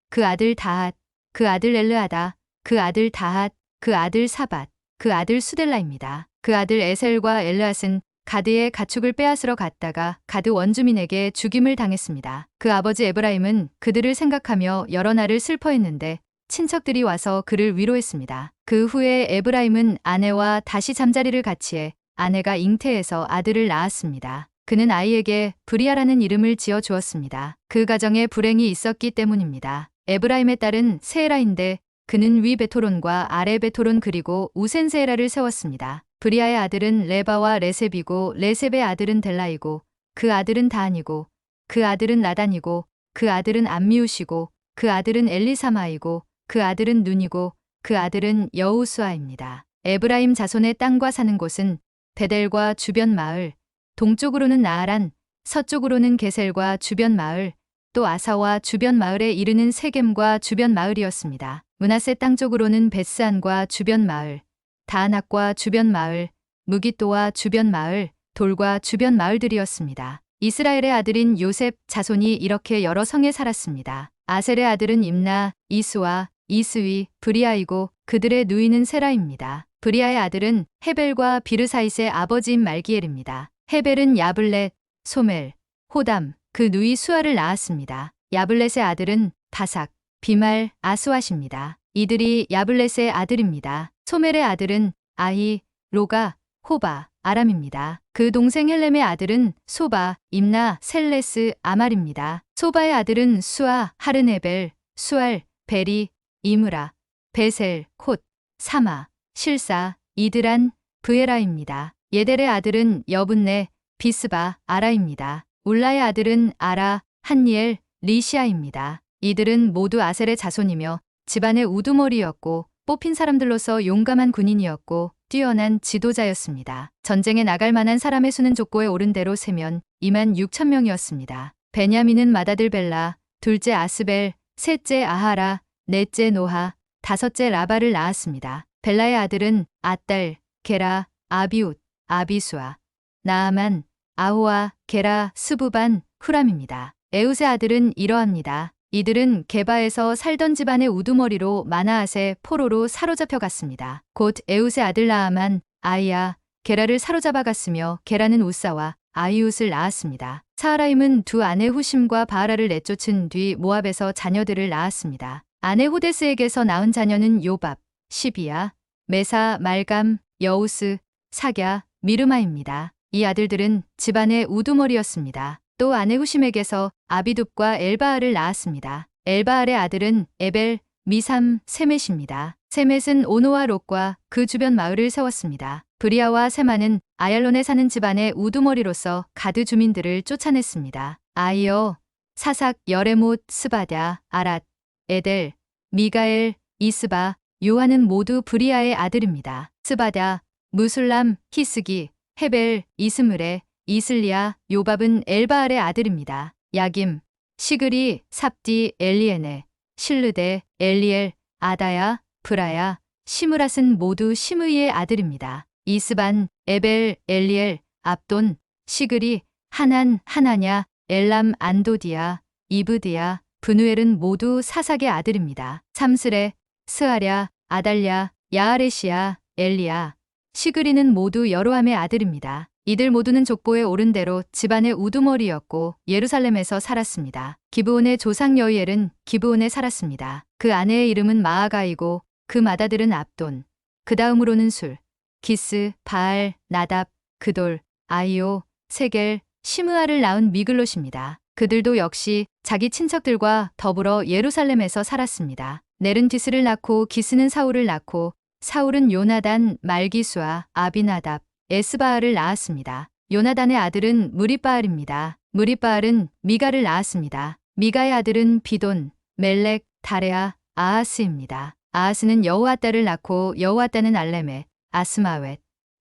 그 아들 다핫, 그 아들 엘르아다, 그 아들 다핫, 그 아들 사밧, 그 아들 수델라입니다. 그 아들 에셀과 엘르앗은 가드의 가축을 빼앗으러 갔다가 가드 원주민에게 죽임을 당했습니다. 그 아버지 에브라임은 그들을 생각하며 여러 날을 슬퍼했는데 친척들이 와서 그를 위로했습니다. 그 후에 에브라임은 아내와 다시 잠자리를 같이 해 아내가 잉태해서 아들을 낳았습니다. 그는 아이에게 브리아라는 이름을 지어 주었습니다. 그 가정에 불행이 있었기 때문입니다. 에브라임의 딸은 세에라인데 그는 위 베토론과 아래 베토론 그리고 우센 세에라를 세웠습니다. 브리아의 아들은 레바와 레셉이고 레셉의 아들은 델라이고 그 아들은 다한이고 그 아들은 라단이고 그 아들은 암미우시고 그 아들은 엘리사마이고 그 아들은 눈이고 그 아들은 여우수아입니다. 에브라임 자손의 땅과 사는 곳은 베델과 주변 마을, 동쪽으로는 나아란, 서쪽으로는 게셀과 주변 마을, 또 아사와 주변 마을에 이르는 세겜과 주변 마을이었습니다. 므낫세 땅 쪽으로는 베스안과 주변 마을, 다안악과 주변 마을, 무깃도와 주변 마을, 돌과 주변 마을들이었습니다. 이스라엘의 아들인 요셉 자손이 이렇게 여러 성에 살았습니다. 아셀의 아들은 임나, 이스와, 이스위, 브리아이고 그들의 누이는 세라입니다. 브리아의 아들은 헤벨과 비르사잇의 아버지인 말기엘입니다. 헤벨은 야블렛, 소멜, 호담, 그 누이 수아를 낳았습니다. 야블렛의 아들은 바삭, 비말, 아스왓입니다. 이들이 야블렛의 아들입니다. 소멜의 아들은 아히, 로가, 호바, 아람입니다. 그 동생 헬렘의 아들은 소바, 임나, 셀레스, 아말입니다. 소바의 아들은 수아, 하르네벨, 수알, 베리, 이므라, 베셀, 콧, 사마, 실사, 이드란, 브에라입니다. 예델의 아들은 여분네, 비스바, 아라입니다. 울라의 아들은 아라, 한니엘, 리시아입니다. 이들은 모두 아셀의 자손이며 집안의 우두머리였고 뽑힌 사람들로서 용감한 군인이었고 뛰어난 지도자였습니다. 전쟁에 나갈 만한 사람의 수는 족보에 오른 대로 세면 2만 6천 명이었습니다. 베냐민은 맏아들 벨라, 둘째 아스벨, 셋째 아하라, 넷째 노하, 다섯째 라바를 낳았습니다. 벨라의 아들은 아딸, 게라, 아비웃, 아비수아, 나아만, 아호아, 게라, 스부반, 후람입니다. 에웃의 아들은 이러합니다. 이들은 게바에서 살던 집안의 우두머리로 마나앗의 포로로 사로잡혀 갔습니다. 곧 에웃의 아들 나아만, 아이야, 게라를 사로잡아 갔으며 게라는 우사와 아이웃을 낳았습니다. 사하라임은 두 아내 후심과 바하라를 내쫓은 뒤 모압에서 자녀들을 낳았습니다. 아내 호데스에게서 낳은 자녀는 요밥, 시비야, 메사, 말감, 여우스, 사갸, 미르마입니다. 이 아들들은 집안의 우두머리였습니다. 또 아내 후심에게서 아비둡과 엘바알을 낳았습니다. 엘바알의 아들은 에벨, 미삼, 세멧입니다. 세멧은 오노와 롯과 그 주변 마을을 세웠습니다. 브리아와 세마는 아얄론에 사는 집안의 우두머리로서 가드 주민들을 쫓아냈습니다. 아이어, 사삭, 여레못, 스바랴, 아랏, 에델, 미가엘, 이스바, 요한은 모두 브리아의 아들입니다. 스바랴, 무술람, 히스기, 헤벨, 이스므레, 이슬리아, 요밥은 엘바알의 아들입니다. 야김, 시그리, 삽디, 엘리에네, 실르데, 엘리엘, 아다야, 브라야, 시므랏은 모두 시므이의 아들입니다. 이스반, 에벨, 엘리엘, 압돈, 시그리, 하난, 하나냐, 엘람, 안도디아, 이브디아, 브누엘은 모두 사삭의 아들입니다. 참스레, 스아랴, 아달랴, 야아레시아, 엘리야, 시그리는 모두 여로함의 아들입니다. 이들 모두는 족보에 오른 대로 집안의 우두머리였고 예루살렘에서 살았습니다. 기브온의 조상 여이엘은 기브온에 살았습니다. 그 아내의 이름은 마아가이고 그 맏아들은 압돈, 그 다음으로는 술, 기스, 바알, 나답, 그돌, 아이오, 세겔, 시므아를 낳은 미글롯입니다. 그들도 역시 자기 친척들과 더불어 예루살렘에서 살았습니다. 넬은 디스를 낳고 기스는 사울을 낳고 사울은 요나단, 말기수아, 아비나답, 에스바알을 낳았습니다. 요나단의 아들은 무리바알입니다. 무리바알은 미가를 낳았습니다. 미가의 아들은 비돈, 멜렉, 다레아, 아하스입니다. 아하스는 여호아따를 낳고 여호아따는 알레메, 아스마웻,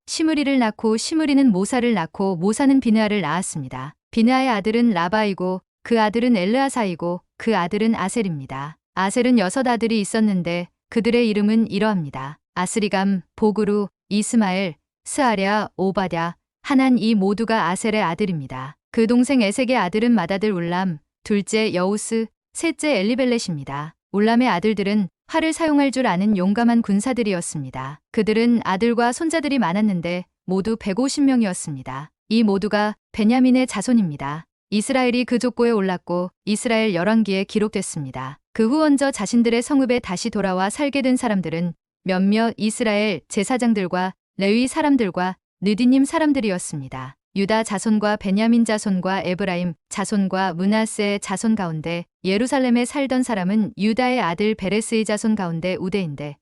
시므리를 낳고 시므리는 모사를 낳고 모사는 비느아를 낳았습니다. 비느아의 아들은 라바이고 그 아들은 엘르아사이고 그 아들은 아셀입니다. 아셀은 6 아들이 있었는데 그들의 이름은 이러합니다. 아스리감, 보그루, 이스마엘, 스아랴, 오바댜, 하난 이 모두가 아셀의 아들입니다. 그 동생 에색의 아들은 맏아들 울람, 둘째 여우스, 셋째 엘리벨렛입니다. 울람의 아들들은 활을 사용할 줄 아는 용감한 군사들이었습니다. 그들은 아들과 손자들이 많았는데 모두 150명이었습니다. 이 모두가 베냐민의 자손입니다. 이스라엘이 그 족보에 올랐고 이스라엘 열왕기에 기록됐습니다. 그 후 언저 자신들의 성읍에 다시 돌아와 살게 된 사람들은 몇몇 이스라엘 제사장들과 레위 사람들과 느디님 사람들이었습니다. 유다 자손과 베냐민 자손과 에브라임 자손과 므낫세의 자손 가운데 예루살렘에 살던 사람은 유다의 아들 베레스의 자손 가운데 우대인데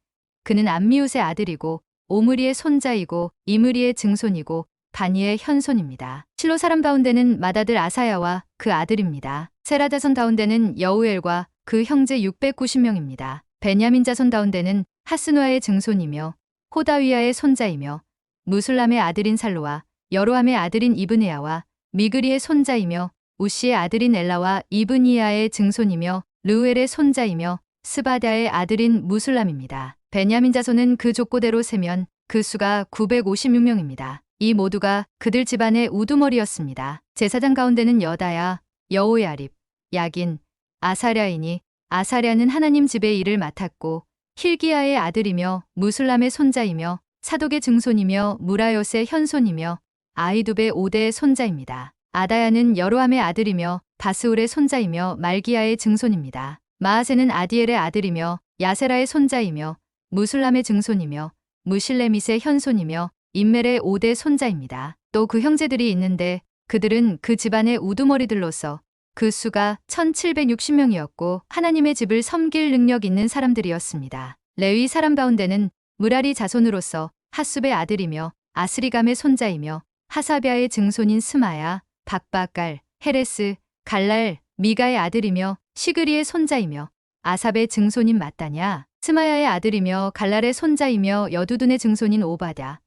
그는 암미웃의 아들이고 오므리의 손자이고 이므리의 증손이고 바니의 현손입니다. 실로 사람 가운데는 맏아들 아사야와 그 아들입니다. 세라 자손 가운데는 여우엘과 그 형제 690명입니다. 베냐민 자손 가운데는 하스누아의 증손이며 호다위아의 손자이며 무술람의 아들인 살로와 여로함의 아들인 이브네아와 미그리의 손자이며 우시의 아들인 엘라와 이브니아의 증손이며 르우엘의 손자이며 스바다의 아들인 무술람입니다. 베냐민 자손은 그 족보대로 세면 그 수가 956명입니다. 이 모두가 그들 집안의 우두머리였습니다. 제사장 가운데는 여다야, 여호야립, 야긴, 아사랴이니 아사랴는 하나님 집의 일을 맡았고 힐기야의 아들이며 무술람의 손자이며 사독의 증손이며 무라요스의 현손이며 아이두베 5대의 손자입니다. 아다야는 여로함의 아들이며 바스울의 손자이며 말기야의 증손입니다. 마하세는 아디엘의 아들이며 야세라의 손자이며 무술람의 증손이며 무실레밋의 현손이며 인멜의 5대 손자입니다. 또 그 형제들이 있는데 그들은 그 집안의 우두머리들로서 그 수가 1760명이었고 하나님의 집을 섬길 능력 있는 사람들이었습니다. 레위 사람 가운데는 무라리 자손으로서 하숲의 아들이며 아스리감의 손자이며 하사비아의 증손인 스마야, 박바깔, 헤레스, 갈랄, 미가의 아들이며 시그리의 손자이며 아삽의 증손인 마따냐, 스마야의 아들이며 갈랄의 손자이며 여두둔의 증손인 오바댜,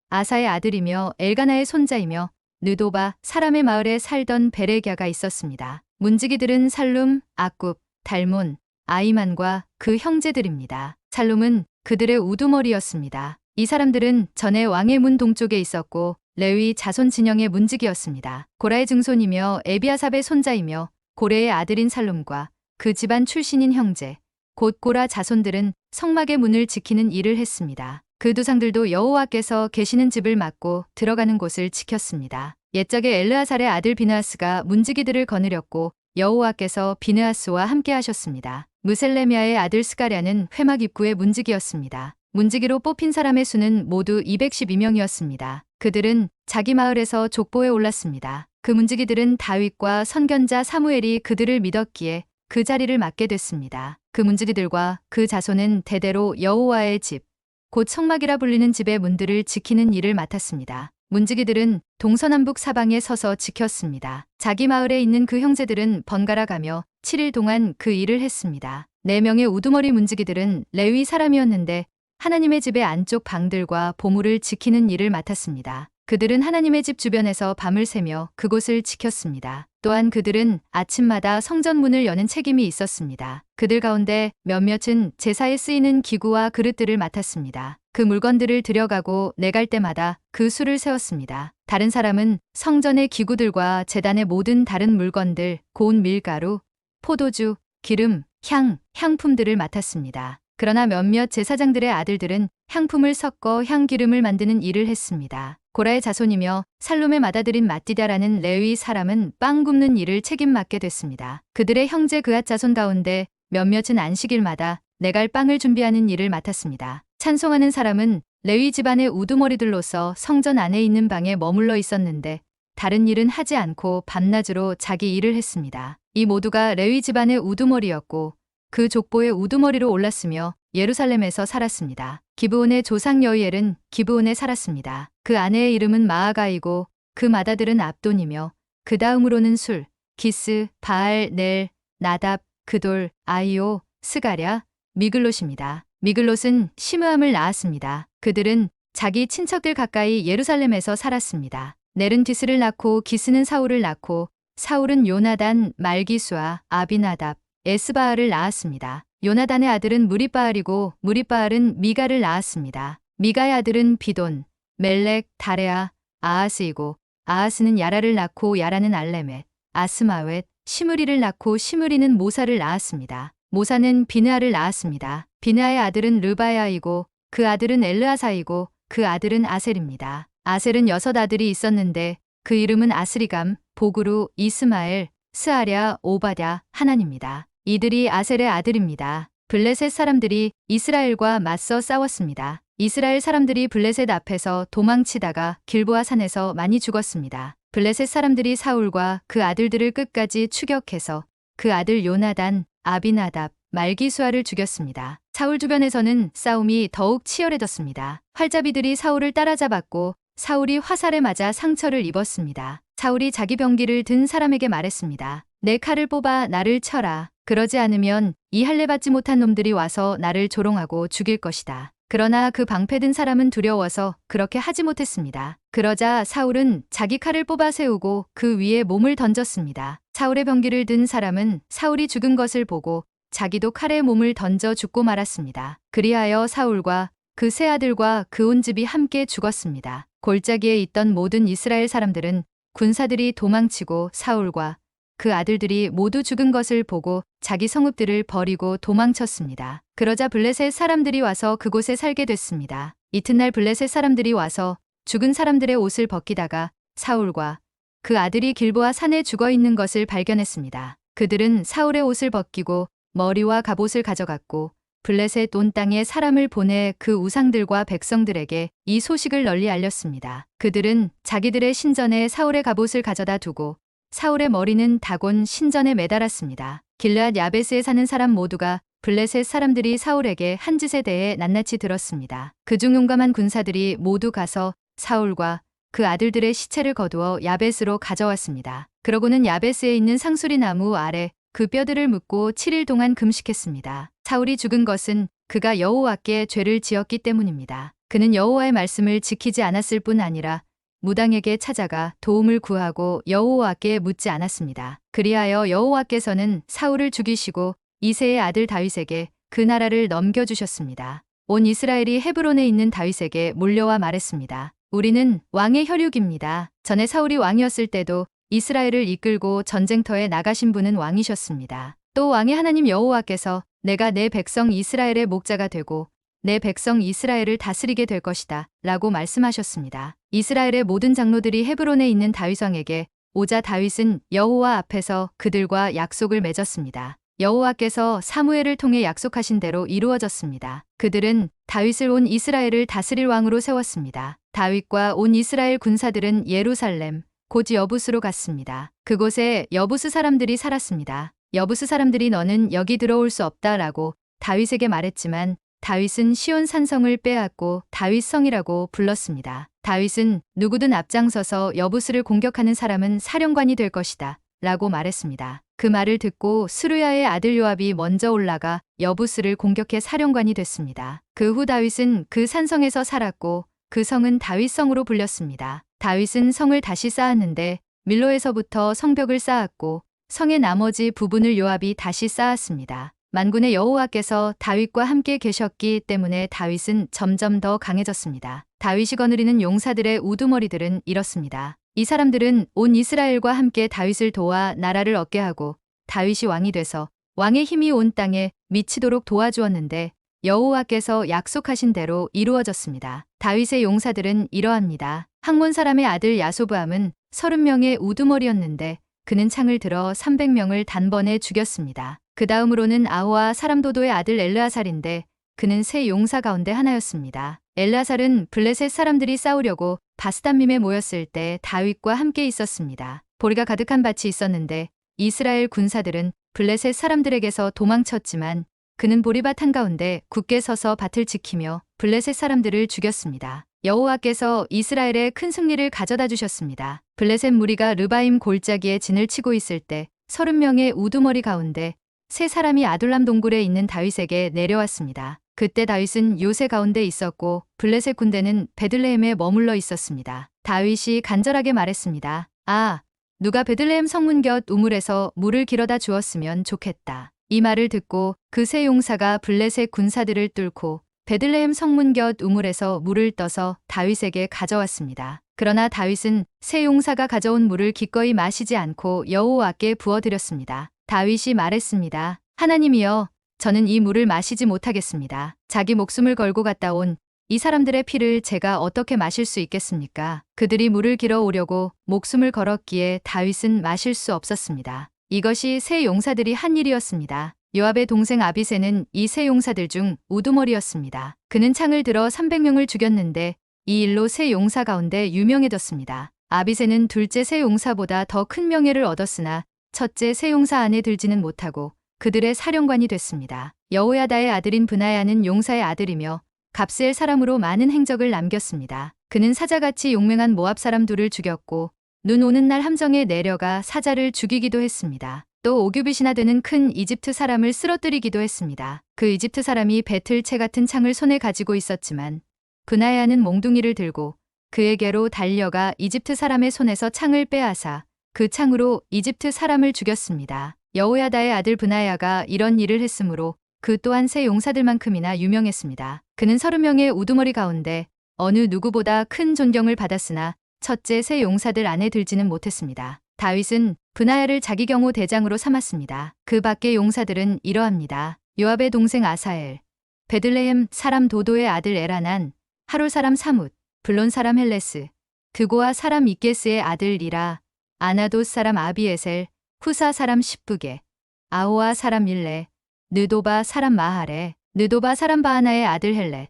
아사의 아들이며 엘가나의 손자이며 느도바 사람의 마을에 살던 베레갸가 있었습니다. 문지기들은 살룸, 아굽, 달몬, 아이만과 그 형제들입니다. 살룸은 그들의 우두머리였습니다. 이 사람들은 전에 왕의 문 동쪽에 있었고 레위 자손 진영의 문지기였습니다. 고라의 증손이며 에비아삽의 손자이며 고레의 아들인 살룸과 그 집안 출신인 형제 곧 고라 자손들은 성막의 문을 지키는 일을 했습니다. 그 두상들도 여호와께서 계시는 집을 막고 들어가는 곳을 지켰습니다. 옛적에 엘르아살의 아들 비느하스가 문지기들을 거느렸고 여호와께서 비느하스와 함께 하셨습니다. 무셀레미아의 아들 스가랴는 회막 입구의 문지기였습니다. 문지기로 뽑힌 사람의 수는 모두 212명이었습니다. 그들은 자기 마을에서 족보에 올랐습니다. 그 문지기들은 다윗과 선견자 사무엘이 그들을 믿었기에 그 자리를 맡게 됐습니다. 그 문지기들과 그 자손은 대대로 여호와의 집, 곧 성막이라 불리는 집의 문들을 지키는 일을 맡았습니다. 문지기들은 동서남북 사방에 서서 지켰습니다. 자기 마을에 있는 그 형제들은 번갈아 가며 7일 동안 그 일을 했습니다. 4명의 우두머리 문지기들은 레위 사람이었는데 하나님의 집의 안쪽 방들과 보물을 지키는 일을 맡았습니다. 그들은 하나님의 집 주변에서 밤을 새며 그곳을 지켰습니다. 또한 그들은 아침마다 성전 문을 여는 책임이 있었습니다. 그들 가운데 몇몇은 제사에 쓰이는 기구와 그릇들을 맡았습니다. 그 물건들을 들여가고 내갈 때마다 그 수를 세웠습니다. 다른 사람은 성전의 기구들과 제단의 모든 다른 물건들, 고운 밀가루, 포도주, 기름, 향품들을 맡았습니다. 그러나 몇몇 제사장들의 아들들은 향품을 섞어 향기름을 만드는 일을 했습니다. 고라의 자손이며 살룸의 맏아들인 마띠다라는 레위 사람은 빵 굽는 일을 책임 맡게 됐습니다. 그들의 형제 그앗 자손 가운데 몇몇은 안식일마다 내갈 빵을 준비하는 일을 맡았습니다. 찬송하는 사람은 레위 집안의 우두머리들로서 성전 안에 있는 방에 머물러 있었는데 다른 일은 하지 않고 밤낮으로 자기 일을 했습니다. 이 모두가 레위 집안의 우두머리였고 그 족보의 우두머리로 올랐으며 예루살렘에서 살았습니다. 기브온의 조상 여이엘은 기브온에 살았습니다. 그 아내의 이름은 마아가이고 그 맏아들은 압돈이며 그 다음으로는 술, 기스, 바알, 넬, 나답, 그돌, 아이오, 스가랴, 미글롯입니다. 미글롯은 시므함을 낳았습니다. 그들은 자기 친척들 가까이 예루살렘에서 살았습니다. 넬은 디스를 낳고 기스는 사울을 낳고 사울은 요나단, 말기수아, 아비나답, 에스바알을 낳았습니다. 요나단의 아들은 무리바알이고 무리바알은 미가를 낳았습니다. 미가의 아들은 비돈, 멜렉, 다레아, 아하스이고 아하스는 야라를 낳고 야라는 알레멧, 아스마웻, 시므리를 낳고 시므리는 모사를 낳았습니다. 모사는 비느아를 낳았습니다. 비느아의 아들은 르바야이고 그 아들은 엘르아사이고 그 아들은 아셀입니다. 아셀은 6 아들이 있었는데 그 이름은 아스리감, 보그루, 이스마엘, 스아랴, 오바댜, 하난입니다. 이들이 아셀의 아들입니다. 블레셋 사람들이 이스라엘과 맞서 싸웠습니다. 이스라엘 사람들이 블레셋 앞에서 도망치다가 길보아 산에서 많이 죽었습니다. 블레셋 사람들이 사울과 그 아들들을 끝까지 추격해서 그 아들 요나단, 아비나답, 말기수아를 죽였습니다. 사울 주변에서는 싸움이 더욱 치열해졌습니다. 활자비들이 사울을 따라잡았고 사울이 화살에 맞아 상처를 입었습니다. 사울이 자기 병기를 든 사람에게 말했습니다. 내 칼을 뽑아 나를 쳐라. 그러지 않으면 이 할례 받지 못한 놈들이 와서 나를 조롱하고 죽일 것이다. 그러나 그 방패든 사람은 두려워서 그렇게 하지 못했습니다. 그러자 사울은 자기 칼을 뽑아 세우고 그 위에 몸을 던졌습니다. 사울의 병기를 든 사람은 사울이 죽은 것을 보고 자기도 칼에 몸을 던져 죽고 말았습니다. 그리하여 사울과 그 세 아들과 그 온 집이 함께 죽었습니다. 골짜기에 있던 모든 이스라엘 사람들은 군사들이 도망치고 사울과 그 아들들이 모두 죽은 것을 보고 자기 성읍들을 버리고 도망쳤습니다. 그러자 블레셋 사람들이 와서 그곳에 살게 됐습니다. 이튿날 블레셋 사람들이 와서 죽은 사람들의 옷을 벗기다가 사울과 그 아들이 길보아 산에 죽어 있는 것을 발견했습니다. 그들은 사울의 옷을 벗기고 머리와 갑옷을 가져갔고 블레셋 온 땅에 사람을 보내 그 우상들과 백성들에게 이 소식을 널리 알렸습니다. 그들은 자기들의 신전에 사울의 갑옷을 가져다 두고 사울의 머리는 다곤 신전에 매달았습니다. 길르앗 야베스에 사는 사람 모두가 블레셋 사람들이 사울에게 한 짓에 대해 낱낱이 들었습니다. 그중 용감한 군사들이 모두 가서 사울과 그 아들들의 시체를 거두어 야베스로 가져왔습니다. 그러고는 야베스에 있는 상수리 나무 아래 그 뼈들을 묻고 7일 동안 금식했습니다. 사울이 죽은 것은 그가 여호와께 죄를 지었기 때문입니다. 그는 여호와의 말씀을 지키지 않았을 뿐 아니라 무당에게 찾아가 도움을 구하고 여호와께 묻지 않았습니다. 그리하여 여호와께서는 사울을 죽이시고 이새의 아들 다윗에게 그 나라를 넘겨주셨습니다. 온 이스라엘이 헤브론에 있는 다윗에게 몰려와 말했습니다. 우리는 왕의 혈육입니다. 전에 사울이 왕이었을 때도 이스라엘을 이끌고 전쟁터에 나가신 분은 왕이셨습니다. 또 왕의 하나님 여호와께서 내가 내 백성 이스라엘의 목자가 되고 내 백성 이스라엘을 다스리게 될 것이다 라고 말씀하셨습니다. 이스라엘의 모든 장로들이 헤브론에 있는 다윗 왕에게 오자 다윗은 여호와 앞에서 그들과 약속을 맺었습니다. 여호와께서 사무엘을 통해 약속하신 대로 이루어졌습니다. 그들은 다윗을 온 이스라엘을 다스릴 왕으로 세웠습니다. 다윗과 온 이스라엘 군사들은 예루살렘, 곧 여부스로 갔습니다. 그곳에 여부스 사람들이 살았습니다. 여부스 사람들이 너는 여기 들어올 수 없다라고 다윗에게 말했지만 다윗은 시온 산성을 빼앗고 다윗성이라고 불렀습니다. 다윗은 누구든 앞장서서 여부스를 공격하는 사람은 사령관이 될 것이다 라고 말했습니다. 그 말을 듣고 스루야의 아들 요압이 먼저 올라가 여부스를 공격해 사령관이 됐습니다. 그 후 다윗은 그 산성에서 살았고 그 성은 다윗성으로 불렸습니다. 다윗은 성을 다시 쌓았는데 밀로에서부터 성벽을 쌓았고 성의 나머지 부분을 요압이 다시 쌓았습니다. 만군의 여호와께서 다윗과 함께 계셨기 때문에 다윗은 점점 더 강해졌습니다. 다윗이 거느리는 용사들의 우두머리들은 이렇습니다. 이 사람들은 온 이스라엘과 함께 다윗을 도와 나라를 얻게 하고 다윗이 왕이 돼서 왕의 힘이 온 땅에 미치도록 도와주었는데 여호와께서 약속하신 대로 이루어졌습니다. 다윗의 용사들은 이러합니다. 학몬 사람의 아들 야소브암은 30명의 우두머리였는데 그는 창을 들어 300명을 단번에 죽였습니다. 그 다음으로는 아호와 사람도도의 아들 엘르아살인데 그는 세 용사 가운데 하나였습니다. 엘르아살은 블레셋 사람들이 싸우려고 바스담밈에 모였을 때 다윗과 함께 있었습니다. 보리가 가득한 밭이 있었는데 이스라엘 군사들은 블레셋 사람들에게서 도망쳤지만 그는 보리밭 한가운데 굳게 서서 밭을 지키며 블레셋 사람들을 죽였습니다. 여호와께서 이스라엘에 큰 승리를 가져다 주셨습니다. 블레셋 무리가 르바임 골짜기에 진을 치고 있을 때 30명의 우두머리 가운데 세 사람이 아둘람 동굴에 있는 다윗에게 내려왔습니다. 그때 다윗은 요새 가운데 있었고 블레셋 군대는 베들레헴에 머물러 있었습니다. 다윗이 간절하게 말했습니다. 아, 누가 베들레헴 성문 곁 우물에서 물을 길어다 주었으면 좋겠다. 이 말을 듣고 그 세 용사가 블레셋 군사들을 뚫고 베들레헴 성문 곁 우물에서 물을 떠서 다윗에게 가져왔습니다. 그러나 다윗은 세 용사가 가져온 물을 기꺼이 마시지 않고 여호와께 부어드렸습니다. 다윗이 말했습니다. 하나님이여, 저는 이 물을 마시지 못하겠습니다. 자기 목숨을 걸고 갔다 온 이 사람들의 피를 제가 어떻게 마실 수 있겠습니까? 그들이 물을 길어 오려고 목숨을 걸었기에 다윗은 마실 수 없었습니다. 이것이 세 용사들이 한 일이었습니다. 요압의 동생 아비새는 이 세 용사들 중 우두머리였습니다. 그는 창을 들어 300명을 죽였는데 이 일로 세 용사 가운데 유명해졌습니다. 아비새는 둘째 세 용사보다 더 큰 명예를 얻었으나 첫째 세 용사 안에 들지는 못하고 그들의 사령관이 됐습니다. 여호야다의 아들인 브나야는 용사의 아들이며 갑스엘 사람으로 많은 행적을 남겼습니다. 그는 사자같이 용맹한 모압 사람 둘을 죽였고 눈 오는 날 함정에 내려가 사자를 죽이기도 했습니다. 또 5규빗이나 되는 큰 이집트 사람을 쓰러뜨리기도 했습니다. 그 이집트 사람이 배틀채 같은 창을 손에 가지고 있었지만 브나야는 몽둥이를 들고 그에게로 달려가 이집트 사람의 손에서 창을 빼앗아 그 창으로 이집트 사람을 죽였습니다. 여호야다의 아들 브나야가 이런 일을 했으므로 그 또한 세 용사들만큼이나 유명했습니다. 그는 30명의 우두머리 가운데 어느 누구보다 큰 존경을 받았으나 첫째 세 용사들 안에 들지는 못했습니다. 다윗은 브나야를 자기 경호 대장으로 삼았습니다. 그 밖의 용사들은 이러합니다. 요압의 동생 아사엘, 베들레헴 사람 도도의 아들 에라난, 하롤 사람 사뭇, 블론 사람 헬레스, 드고아 사람 이게스의 아들 이라, 아나돗 사람 아비에셀, 후사 사람 십부게, 아호아 사람 일레, 느도바 사람 마하레, 느도바 사람 바하나의 아들 헬렛,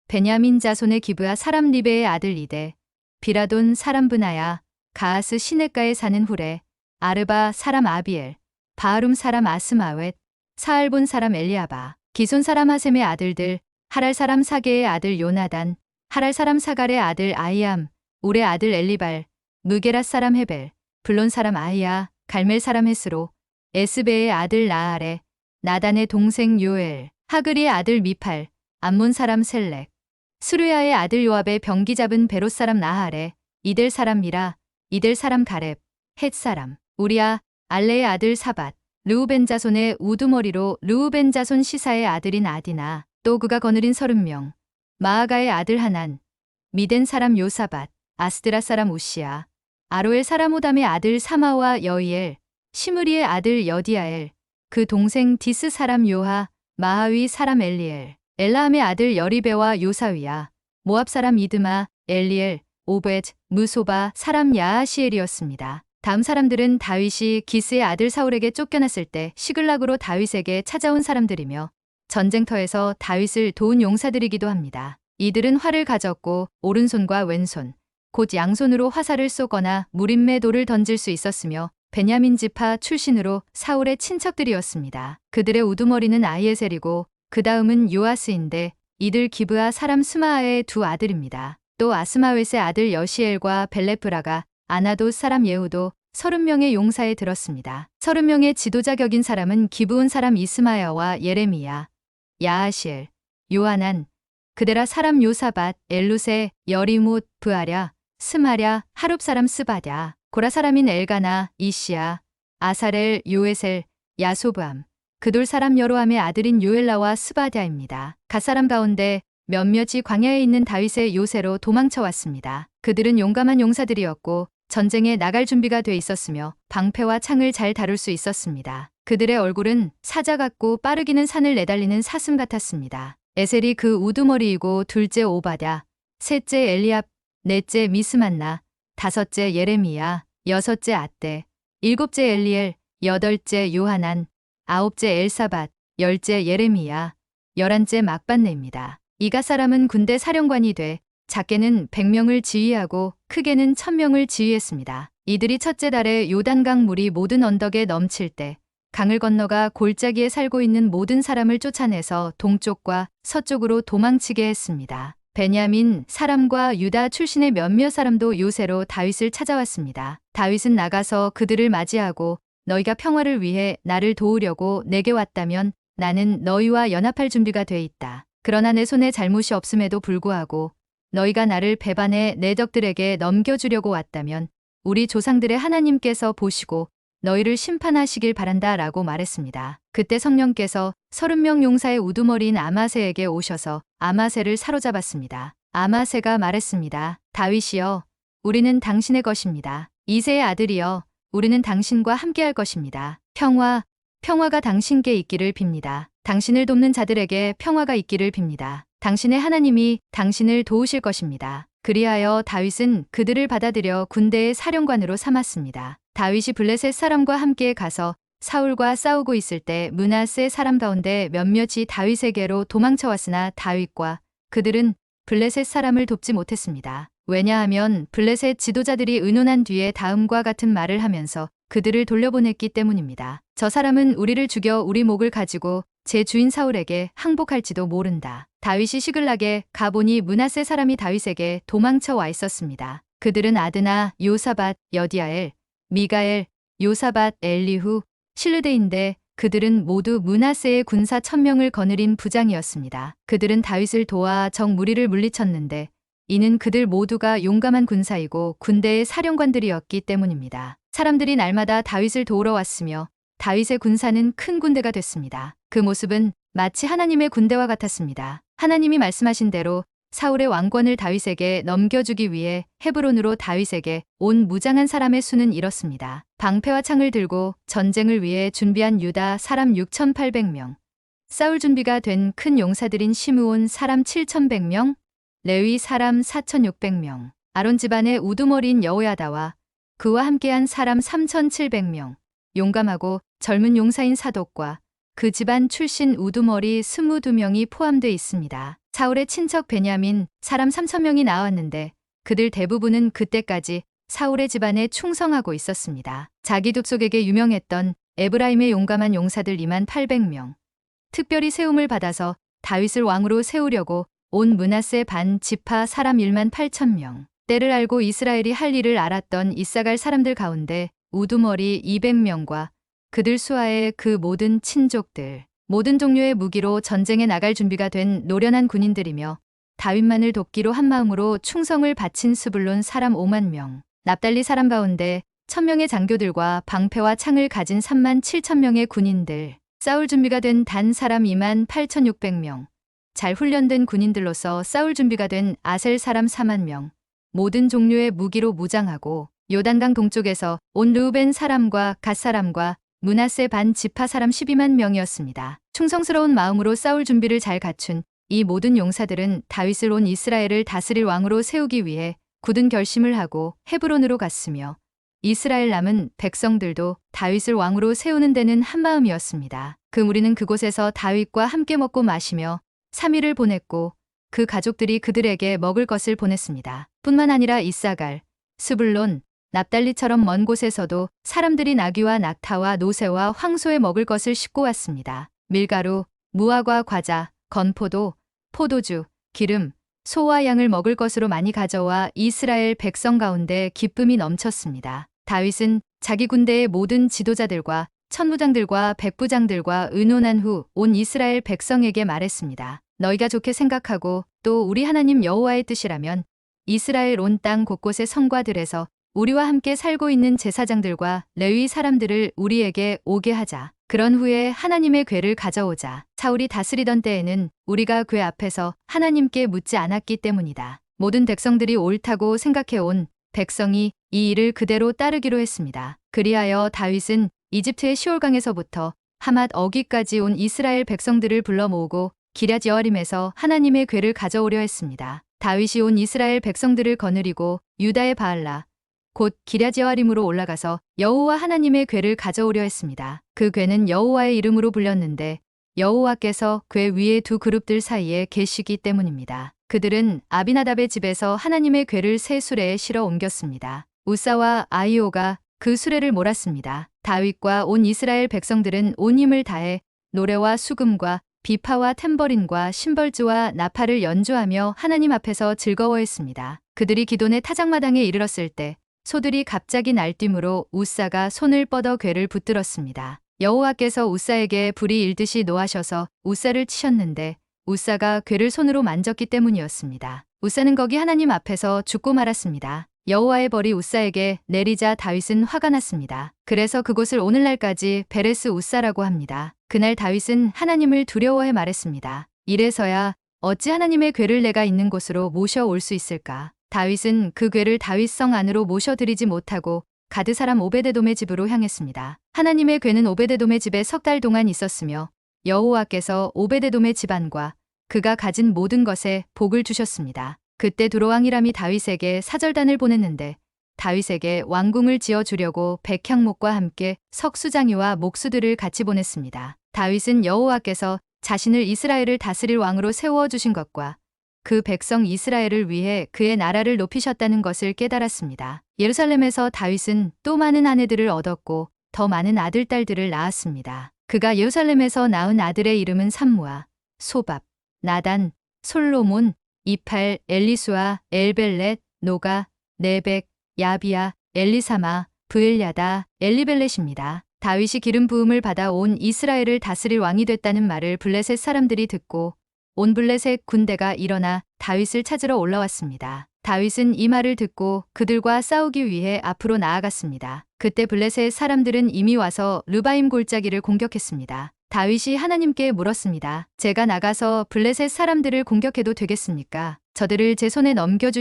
베냐민 자손의 기브아 사람 리베의 아들 이데, 비라돈 사람 브나야, 가하스 시냇가에 사는 후레, 아르바 사람 아비엘, 바하룸 사람 아스마웻, 사알본 사람 엘리아바, 기손 사람 하셈의 아들들, 하랄 사람 사게의 아들 요나단, 하랄 사람 사갈의 아들 아이암, 울의 아들 엘리발, 무게라 사람 헤벨, 블론 사람 아이야, 갈멜 사람 헤스로, 에스베의 아들 나아레, 나단의 동생 요엘, 하글이의 아들 미팔, 암몬 사람 셀렉, 수르야의 아들 요압의 병기 잡은 베롯 사람 나하레, 이델 사람 미라, 이델 사람 가렙, 헷 사람, 우리야, 알레의 아들 사밧, 르우벤 자손의 우두머리로 르우벤 자손 시사의 아들인 아디나, 또 그가 거느린 30명, 마아가의 아들 하난, 미덴 사람 요사밧, 아스드라 사람 우시야, 아로엘 사람 호담의 아들 사마와 여이엘, 시므리의 아들 여디아엘, 그 동생 디스 사람 요하, 마하위 사람 엘리엘, 엘라함의 아들 여리베와 요사위야, 모압 사람 이드마, 엘리엘, 오벳, 무소바 사람 야하시엘이었습니다. 다음 사람들은 다윗이 기스의 아들 사울에게 쫓겨났을 때 시글락으로 다윗에게 찾아온 사람들이며 전쟁터에서 다윗을 도운 용사들이기도 합니다. 이들은 활을 가졌고 오른손과 왼손, 곧 양손으로 화살을 쏘거나 무림매 돌을 던질 수 있었으며 베냐민 지파 출신으로 사울의 친척들이었습니다. 그들의 우두머리는 아이에셀이고 그 다음은 요아스인데 이들 기브아 사람 스마아의 두 아들입니다. 또 아스마웻의 아들 여시엘과 벨레프라가 아나돗 사람 예후도 30명의 용사에 들었습니다. 30명의 지도자 격인 사람은 기브온 사람 이스마야와 예레미야, 야하시엘, 요하난, 그데라 사람 요사밧, 엘루세, 여리못, 브아랴, 스마랴, 하룹 사람 스바랴, 고라 사람인 엘가나, 이시야, 아사렐, 요에셀, 야소브암, 그돌 사람 여로함의 아들인 요엘라와 스바랴입니다. 갓 사람 가운데 몇몇이 광야에 있는 다윗의 요새로 도망쳐 왔습니다. 그들은 용감한 용사들이었고 전쟁에 나갈 준비가 돼 있었으며 방패와 창을 잘 다룰 수 있었습니다. 그들의 얼굴은 사자 같고 빠르기는 산을 내달리는 사슴 같았습니다. 에셀이 그 우두머리이고 둘째 오바댜, 셋째 엘리압, 넷째 미스만나, 다섯째 예레미야, 여섯째 아떼, 일곱째 엘리엘, 여덟째 요하난, 아홉째 엘사밧, 열째 예레미야, 열한째 막반네입니다. 이가 사람은 군대 사령관이 돼 작게는 100명을 지휘하고 크게는 1000명을 지휘했습니다. 이들이 첫째 달에 요단강 물이 모든 언덕에 넘칠 때 강을 건너가 골짜기에 살고 있는 모든 사람을 쫓아내서 동쪽과 서쪽으로 도망치게 했습니다. 베냐민 사람과 유다 출신의 몇몇 사람도 요새로 다윗을 찾아왔습니다. 다윗은 나가서 그들을 맞이하고 너희가 평화를 위해 나를 도우려고 내게 왔다면 나는 너희와 연합할 준비가 돼 있다. 그러나 내 손에 잘못이 없음에도 불구하고 너희가 나를 배반해 내 적들에게 넘겨주려고 왔다면 우리 조상들의 하나님께서 보시고 너희를 심판하시길 바란다 라고 말했습니다. 그때 성령께서 30명 용사의 우두머리인 아마세에게 오셔서 아마세를 사로잡았습니다. 아마세가 말했습니다. 다윗이여, 우리는 당신의 것입니다. 이새의 아들이여, 우리는 당신과 함께할 것입니다. 평화가 당신께 있기를 빕니다. 당신을 돕는 자들에게 평화가 있기를 빕니다. 당신의 하나님이 당신을 도우실 것입니다. 그리하여 다윗은 그들을 받아들여 군대의 사령관으로 삼았습니다. 다윗이 블레셋 사람과 함께 가서 사울과 싸우고 있을 때 므낫세 사람 가운데 몇몇이 다윗에게로 도망쳐왔으나 다윗과 그들은 블레셋 사람을 돕지 못했습니다. 왜냐하면 블레셋 지도자들이 의논한 뒤에 다음과 같은 말을 하면서 그들을 돌려보냈기 때문입니다. 저 사람은 우리를 죽여 우리 목을 가지고 제 주인 사울에게 항복할지도 모른다. 다윗이 시글락에 가보니 므낫세 사람이 다윗에게 도망쳐 와 있었습니다. 그들은 아드나, 요사밧, 여디아엘, 미가엘, 요사밧, 엘리후, 실르데인데 그들은 모두 므낫세의 군사 1000명을 거느린 부장이었습니다. 그들은 다윗을 도와 적 무리를 물리쳤는데 이는 그들 모두가 용감한 군사이고 군대의 사령관들이었기 때문입니다. 사람들이 날마다 다윗을 도우러 왔으며 다윗의 군사는 큰 군대가 됐습니다. 그 모습은 마치 하나님의 군대와 같았습니다. 하나님이 말씀하신 대로 사울의 왕권을 다윗에게 넘겨주기 위해 헤브론으로 다윗에게 온 무장한 사람의 수는 이렇습니다. 방패와 창을 들고 전쟁을 위해 준비한 유다 사람 6800명, 싸울 준비가 된 큰 용사들인 시므온 사람 7100명, 레위 사람 4600명, 아론 집안의 우두머리인 여호야다와 그와 함께한 사람 3700명, 용감하고 젊은 용사인 사독과 그 집안 출신 우두머리 22명이 포함되어 있습니다. 사울의 친척 베냐민 사람 3000명이 나왔는데 그들 대부분은 그때까지 사울의 집안에 충성하고 있었습니다. 자기 족속에게 유명했던 에브라임의 용감한 용사들 2800명, 특별히 세움을 받아서 다윗을 왕으로 세우려고 온 므낫세 반 지파 사람 18000명, 때를 알고 이스라엘이 할 일을 알았던 이사갈 사람들 가운데 우두머리 200명과 그들 수하의 그 모든 친족들, 모든 종류의 무기로 전쟁에 나갈 준비가 된 노련한 군인들이며 다윗만을 돕기로 한 마음으로 충성을 바친 스불론 사람 5만 명, 납달리 사람 가운데 1000명의 장교들과 방패와 창을 가진 37,000명의 군인들, 싸울 준비가 된 단 사람 28,600명, 잘 훈련된 군인들로서 싸울 준비가 된 아셀 사람 4만 명, 모든 종류의 무기로 무장하고 요단강 동쪽에서 온 르우벤 사람과 갓 사람과 므낫세 반 지파 사람 12만 명이었습니다. 충성스러운 마음으로 싸울 준비를 잘 갖춘 이 모든 용사들은 다윗을 온 이스라엘을 다스릴 왕으로 세우기 위해 굳은 결심을 하고 헤브론으로 갔으며 이스라엘 남은 백성들도 다윗을 왕으로 세우는 데는 한마음이었습니다. 그 무리는 그곳에서 다윗과 함께 먹고 마시며 3일을 보냈고 그 가족들이 그들에게 먹을 것을 보냈습니다. 뿐만 아니라 이사갈, 스불론, 납달리처럼 먼 곳에서도 사람들이 나귀와 낙타와 노새와 황소에 먹을 것을 싣고 왔습니다. 밀가루, 무화과 과자, 건포도, 포도주, 기름, 소와 양을 먹을 것으로 많이 가져와 이스라엘 백성 가운데 기쁨이 넘쳤습니다. 다윗은 자기 군대의 모든 지도자들과 천부장들과 백부장들과 의논한 후 온 이스라엘 백성에게 말했습니다. 너희가 좋게 생각하고 또 우리 하나님 여호와의 뜻이라면 이스라엘 온 땅 곳곳의 성과들에서 우리와 함께 살고 있는 제사장들과 레위 사람들을 우리에게 오게 하자. 그런 후에 하나님의 궤를 가져오자. 사울이 다스리던 때에는 우리가 궤 앞에서 하나님께 묻지 않았기 때문이다. 모든 백성들이 옳다고 생각해온 백성이 이 일을 그대로 따르기로 했습니다. 그리하여 다윗은 이집트의 시올강에서부터 하맛 어기까지 온 이스라엘 백성들을 불러 모으고 기럇 여아림에서 하나님의 궤를 가져오려 했습니다. 다윗이 온 이스라엘 백성들을 거느리고 유다의 바알라 곧 기럇 여아림으로 올라가서 여호와 하나님의 궤를 가져오려 했습니다. 그 궤는 여호와의 이름으로 불렸는데 여호와께서 궤 위에 두 그룹들 사이에 계시기 때문입니다. 그들은 아비나답의 집에서 하나님의 궤를 새 수레에 실어 옮겼습니다. 우사와 아히오가 그 수레를 몰았습니다. 다윗과 온 이스라엘 백성들은 온 힘을 다해 노래와 수금과 비파와 탬버린과 심벌주와 나팔을 연주하며 하나님 앞에서 즐거워했습니다. 그들이 기돈의 타작마당에 이르렀을 때 소들이 갑자기 날뛰므로 우사가 손을 뻗어 궤를 붙들었습니다. 여호와께서 우사에게 불이 일듯이 노하셔서 우사를 치셨는데 우사가 궤를 손으로 만졌기 때문이었습니다. 우사는 거기 하나님 앞에서 죽고 말았습니다. 여호와의 벌이 우사에게 내리자 다윗은 화가 났습니다. 그래서 그곳을 오늘날까지 베레스 우사라고 합니다. 그날 다윗은 하나님을 두려워해 말했습니다. 이래서야 어찌 하나님의 궤를 내가 있는 곳으로 모셔올 수 있을까? 다윗은 그 궤를 다윗성 안으로 모셔드리지 못하고 가드 사람 오베데돔의 집으로 향했습니다. 하나님의 궤는 오베데돔의 집에 석 달 동안 있었으며 여호와께서 오베데돔의 집안과 그가 가진 모든 것에 복을 주셨습니다. 그때 두로왕 히람이 다윗에게 사절단을 보냈는데 다윗에게 왕궁을 지어주려고 백향목과 함께 석수장이와 목수들을 같이 보냈습니다. 다윗은 여호와께서 자신을 이스라엘을 다스릴 왕으로 세워주신 것과 그 백성 이스라엘을 위해 그의 나라를 높이셨다는 것을 깨달았습니다. 예루살렘에서 다윗은 또 많은 아내들을 얻었고 더 많은 아들, 딸들을 낳았습니다. 그가 예루살렘에서 낳은 아들의 이름은 삼무아, 소밥, 나단, 솔로몬, 이팔, 엘리수아, 엘벨렛, 노가, 네벡, 야비야, 엘리사마, 브엘야다, 엘리벨렛입니다. 다윗이 기름 부음을 받아 온 이스라엘을 다스릴 왕이 됐다는 말을 블레셋 사람들이 듣고 온 블레셋 군대가 일어나 다윗을 찾으러 올라왔습니다. 다윗은 이 말을 듣고 그들과 싸우기 위해 앞으로 나아갔습니다. 그때 블레셋 사람들은 이미 와서 르바임 골짜기를 공격했습니다. 다윗이 하나님께 물었습니다. 제가 나가서 블레셋 사람들을 공격해도 되겠습니까? 저들을 제 손에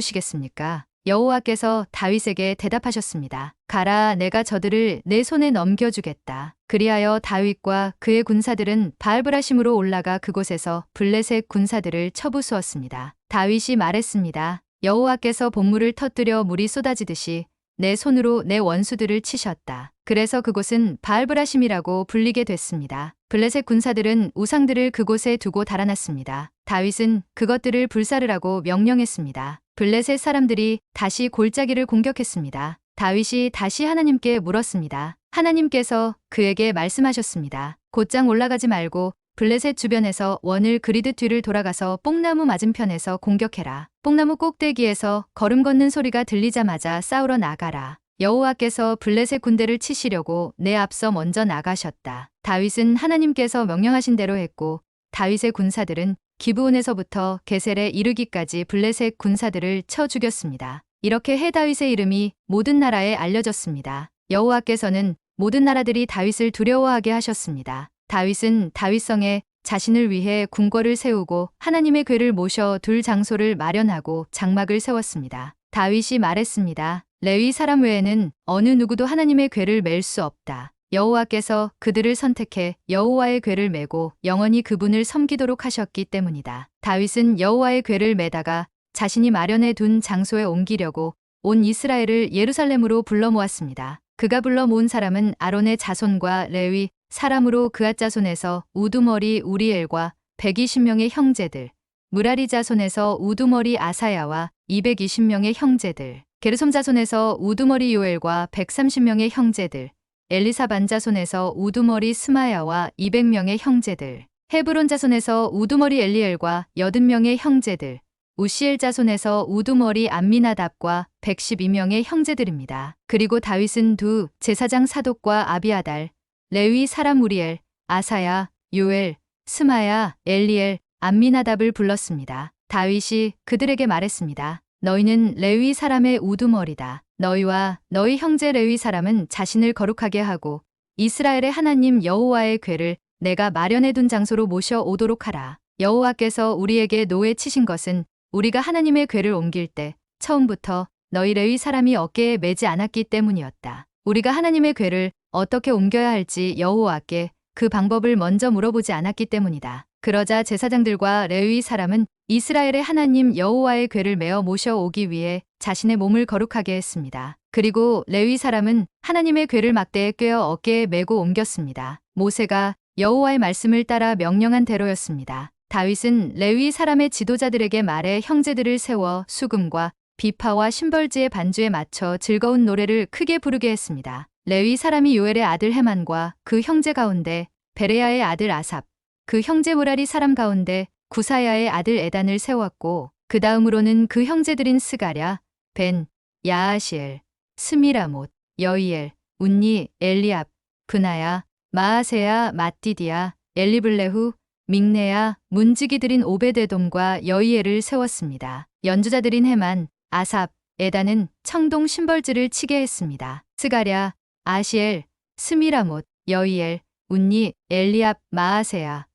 넘겨주시겠습니까? 여호와께서 다윗에게 대답하셨습니다. 가라, 내가 저들을 내 손에 넘겨주겠다. 그리하여 다윗과 그의 군사들은 바알브라심으로 올라가 그곳에서 블레셋 군사들을 쳐부수었습니다. 다윗이 말했습니다. 여호와께서 본물을 터뜨려 물이 쏟아지듯이 내 손으로 내 원수들을 치셨다. 그래서 그곳은 바알브라심이라고 불리게 됐습니다. 블레셋 군사들은 우상들을 그곳에 두고 달아났습니다. 다윗은 그것들을 불사르라고 명령했습니다. 블레셋 사람들이 다시 골짜기를 공격했습니다. 다윗이 다시 하나님께 물었습니다. 하나님께서 그에게 말씀하셨습니다. 곧장 올라가지 말고 블레셋 주변에서 원을 그리듯 뒤를 돌아가서 뽕나무 맞은편에서 공격해라. 뽕나무 꼭대기에서 걸음 걷는 소리가 들리자마자 싸우러 나가라. 여호와께서 블레셋 군대를 치시려고 내 앞서 먼저 나가셨다. 다윗은 하나님께서 명령하신 대로 했고 다윗의 군사들은 기브온에서부터 게셀에 이르기까지 블레셋 군사들을 쳐 죽였습니다. 이렇게 해 다윗의 이름이 모든 나라에 알려졌습니다. 여호와께서는 모든 나라들이 다윗을 두려워하게 하셨습니다. 다윗은 다윗성에 자신을 위해 궁궐을 세우고 하나님의 궤를 모셔 둘 장소를 마련하고 장막을 세웠습니다. 다윗이 말했습니다. 레위 사람 외에는 어느 누구도 하나님의 궤를 맬 수 없다. 여호와께서 그들을 선택해 여호와의 궤를 메고 영원히 그분을 섬기도록 하셨기 때문이다. 다윗은 여호와의 궤를 메다가 자신이 마련해 둔 장소에 옮기려고 온 이스라엘을 예루살렘으로 불러 모았습니다. 그가 불러 모은 사람은 아론의 자손과 레위 사람으로 그앗 자손에서 우두머리 우리엘과 120명의 형제들, 무라리 자손에서 우두머리 아사야와 220명의 형제들, 게르솜 자손에서 우두머리 요엘과 130명의 형제들, 엘리사반 자손에서 우두머리 스마야와 200명의 형제들, 헤브론 자손에서 우두머리 엘리엘과 80명의 형제들, 우시엘 자손에서 우두머리 암미나답과 112명의 형제들입니다. 그리고 다윗은 두 제사장 사독과 아비아달, 레위 사람 우리엘, 아사야, 요엘, 스마야, 엘리엘, 암미나답을 불렀습니다. 다윗이 그들에게 말했습니다. 너희는 레위 사람의 우두머리다. 너희와 너희 형제 레위 사람은 자신을 거룩하게 하고 이스라엘의 하나님 여호와의 궤를 내가 마련해둔 장소로 모셔오도록 하라. 여호와께서 우리에게 노에 치신 것은 우리가 하나님의 궤를 옮길 때 처음부터 너희 레위 사람이 어깨에 매지 않았기 때문이었다. 우리가 하나님의 궤를 어떻게 옮겨야 할지 여호와께 그 방법을 먼저 물어보지 않았기 때문이다. 그러자 제사장들과 레위 사람은 이스라엘의 하나님 여호와의 궤를 메어 모셔오기 위해 자신의 몸을 거룩하게 했습니다. 그리고 레위 사람은 하나님의 궤를 막대에 꿰어 어깨에 메고 옮겼습니다. 모세가 여호와의 말씀을 따라 명령한 대로였습니다. 다윗은 레위 사람의 지도자들에게 말해 형제들을 세워 수금과 비파와 심벌지의 반주에 맞춰 즐거운 노래를 크게 부르게 했습니다. 레위 사람이 요엘의 아들 헤만과 그 형제 가운데 베레야의 아들 아삽, 그 형제 무라리 사람 가운데 구사야의 아들 에단을 세웠고 그 다음으로는 그 형제들인 스가랴, 벤, 야아시엘, 스미라못, 여이엘, 운니, 엘리압, 브나야, 마아세야, 마띠디야, 엘리블레후, 믹네야, 문지기들인 오베데돔과 여이엘을 세웠습니다. 연주자들인 헤만, 아삽, 에다는 청동 심벌즈를 치게 했습니다. 스가랴, 아시엘, 스미라못, 여이엘, 운니, 엘리압, 마아세야,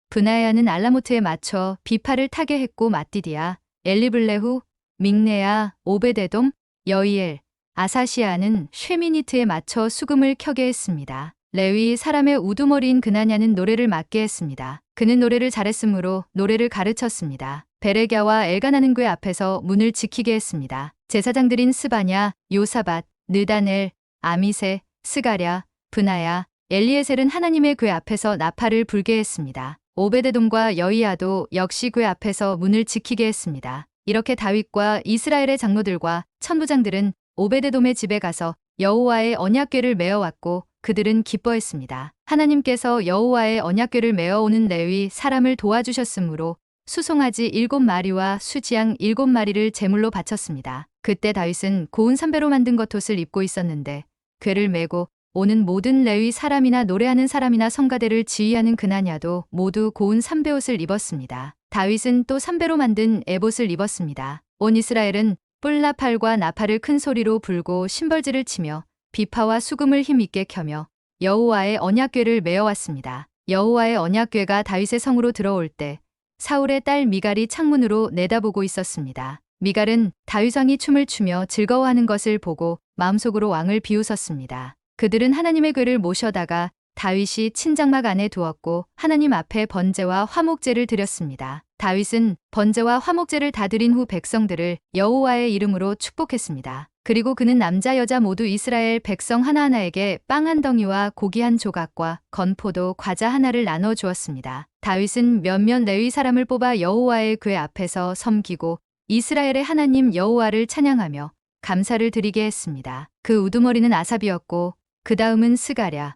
브나야는 알라모트에 맞춰 비파를 타게 했고 마띠디아, 엘리블레후, 믹네야, 오베데돔, 여이엘, 아사시아는 쉐미니트에 맞춰 수금을 켜게 했습니다. 레위 사람의 우두머리인 그나냐는 노래를 맡게 했습니다. 그는 노래를 잘했으므로 노래를 가르쳤습니다. 베레갸와 엘가나는 궤 앞에서 문을 지키게 했습니다. 제사장들인 스바냐, 요사밧, 느다넬, 아미세, 스가랴, 브나야, 엘리에셀은 하나님의 궤 앞에서 나팔을 불게 했습니다. 오베데돔과 여이야도 역시 궤 앞에서 문을 지키게 했습니다. 이렇게 다윗과 이스라엘의 장로들과 천부장들은 오베데돔의 집에 가서 여호와의 언약궤를 메어왔고 그들은 기뻐했습니다. 하나님께서 여호와의 언약궤를 메어오는 레위 사람을 도와주셨으므로 수송아지 7마리와 수지양 7마리를 제물로 바쳤습니다. 그때 다윗은 고운 삼배로 만든 겉옷을 입고 있었는데 궤를 메고 오는 모든 레위 사람이나 노래하는 사람이나 성가대를 지휘하는 그나냐도 모두 고운 삼배옷을 입었습니다. 다윗은 또 삼배로 만든 에봇을 입었습니다. 온 이스라엘은 뿔나팔과 나팔을 큰 소리로 불고 심벌지를 치며 비파와 수금을 힘있게 켜며 여호와의 언약궤를 메어왔습니다. 여호와의 언약궤가 다윗의 성으로 들어올 때 사울의 딸 미갈이 창문으로 내다보고 있었습니다. 미갈은 다윗 왕이 춤을 추며 즐거워하는 것을 보고 마음속으로 왕을 비웃었습니다. 그들은 하나님의 궤를 모셔다가 다윗이 친장막 안에 두었고 하나님 앞에 번제와 화목제를 드렸습니다. 다윗은 번제와 화목제를 다 드린 후 백성들을 여호와의 이름으로 축복했습니다. 그리고 그는 남자 여자 모두 이스라엘 백성 하나하나에게 빵 한 덩이와 고기 한 조각과 건포도 과자 하나를 나눠 주었습니다. 다윗은 몇몇 레위 사람을 뽑아 여호와의 궤 앞에서 섬기고 이스라엘의 하나님 여호와를 찬양하며 감사를 드리게 했습니다. 그 우두머리는 아삽이었고 그 다음은 스가랴,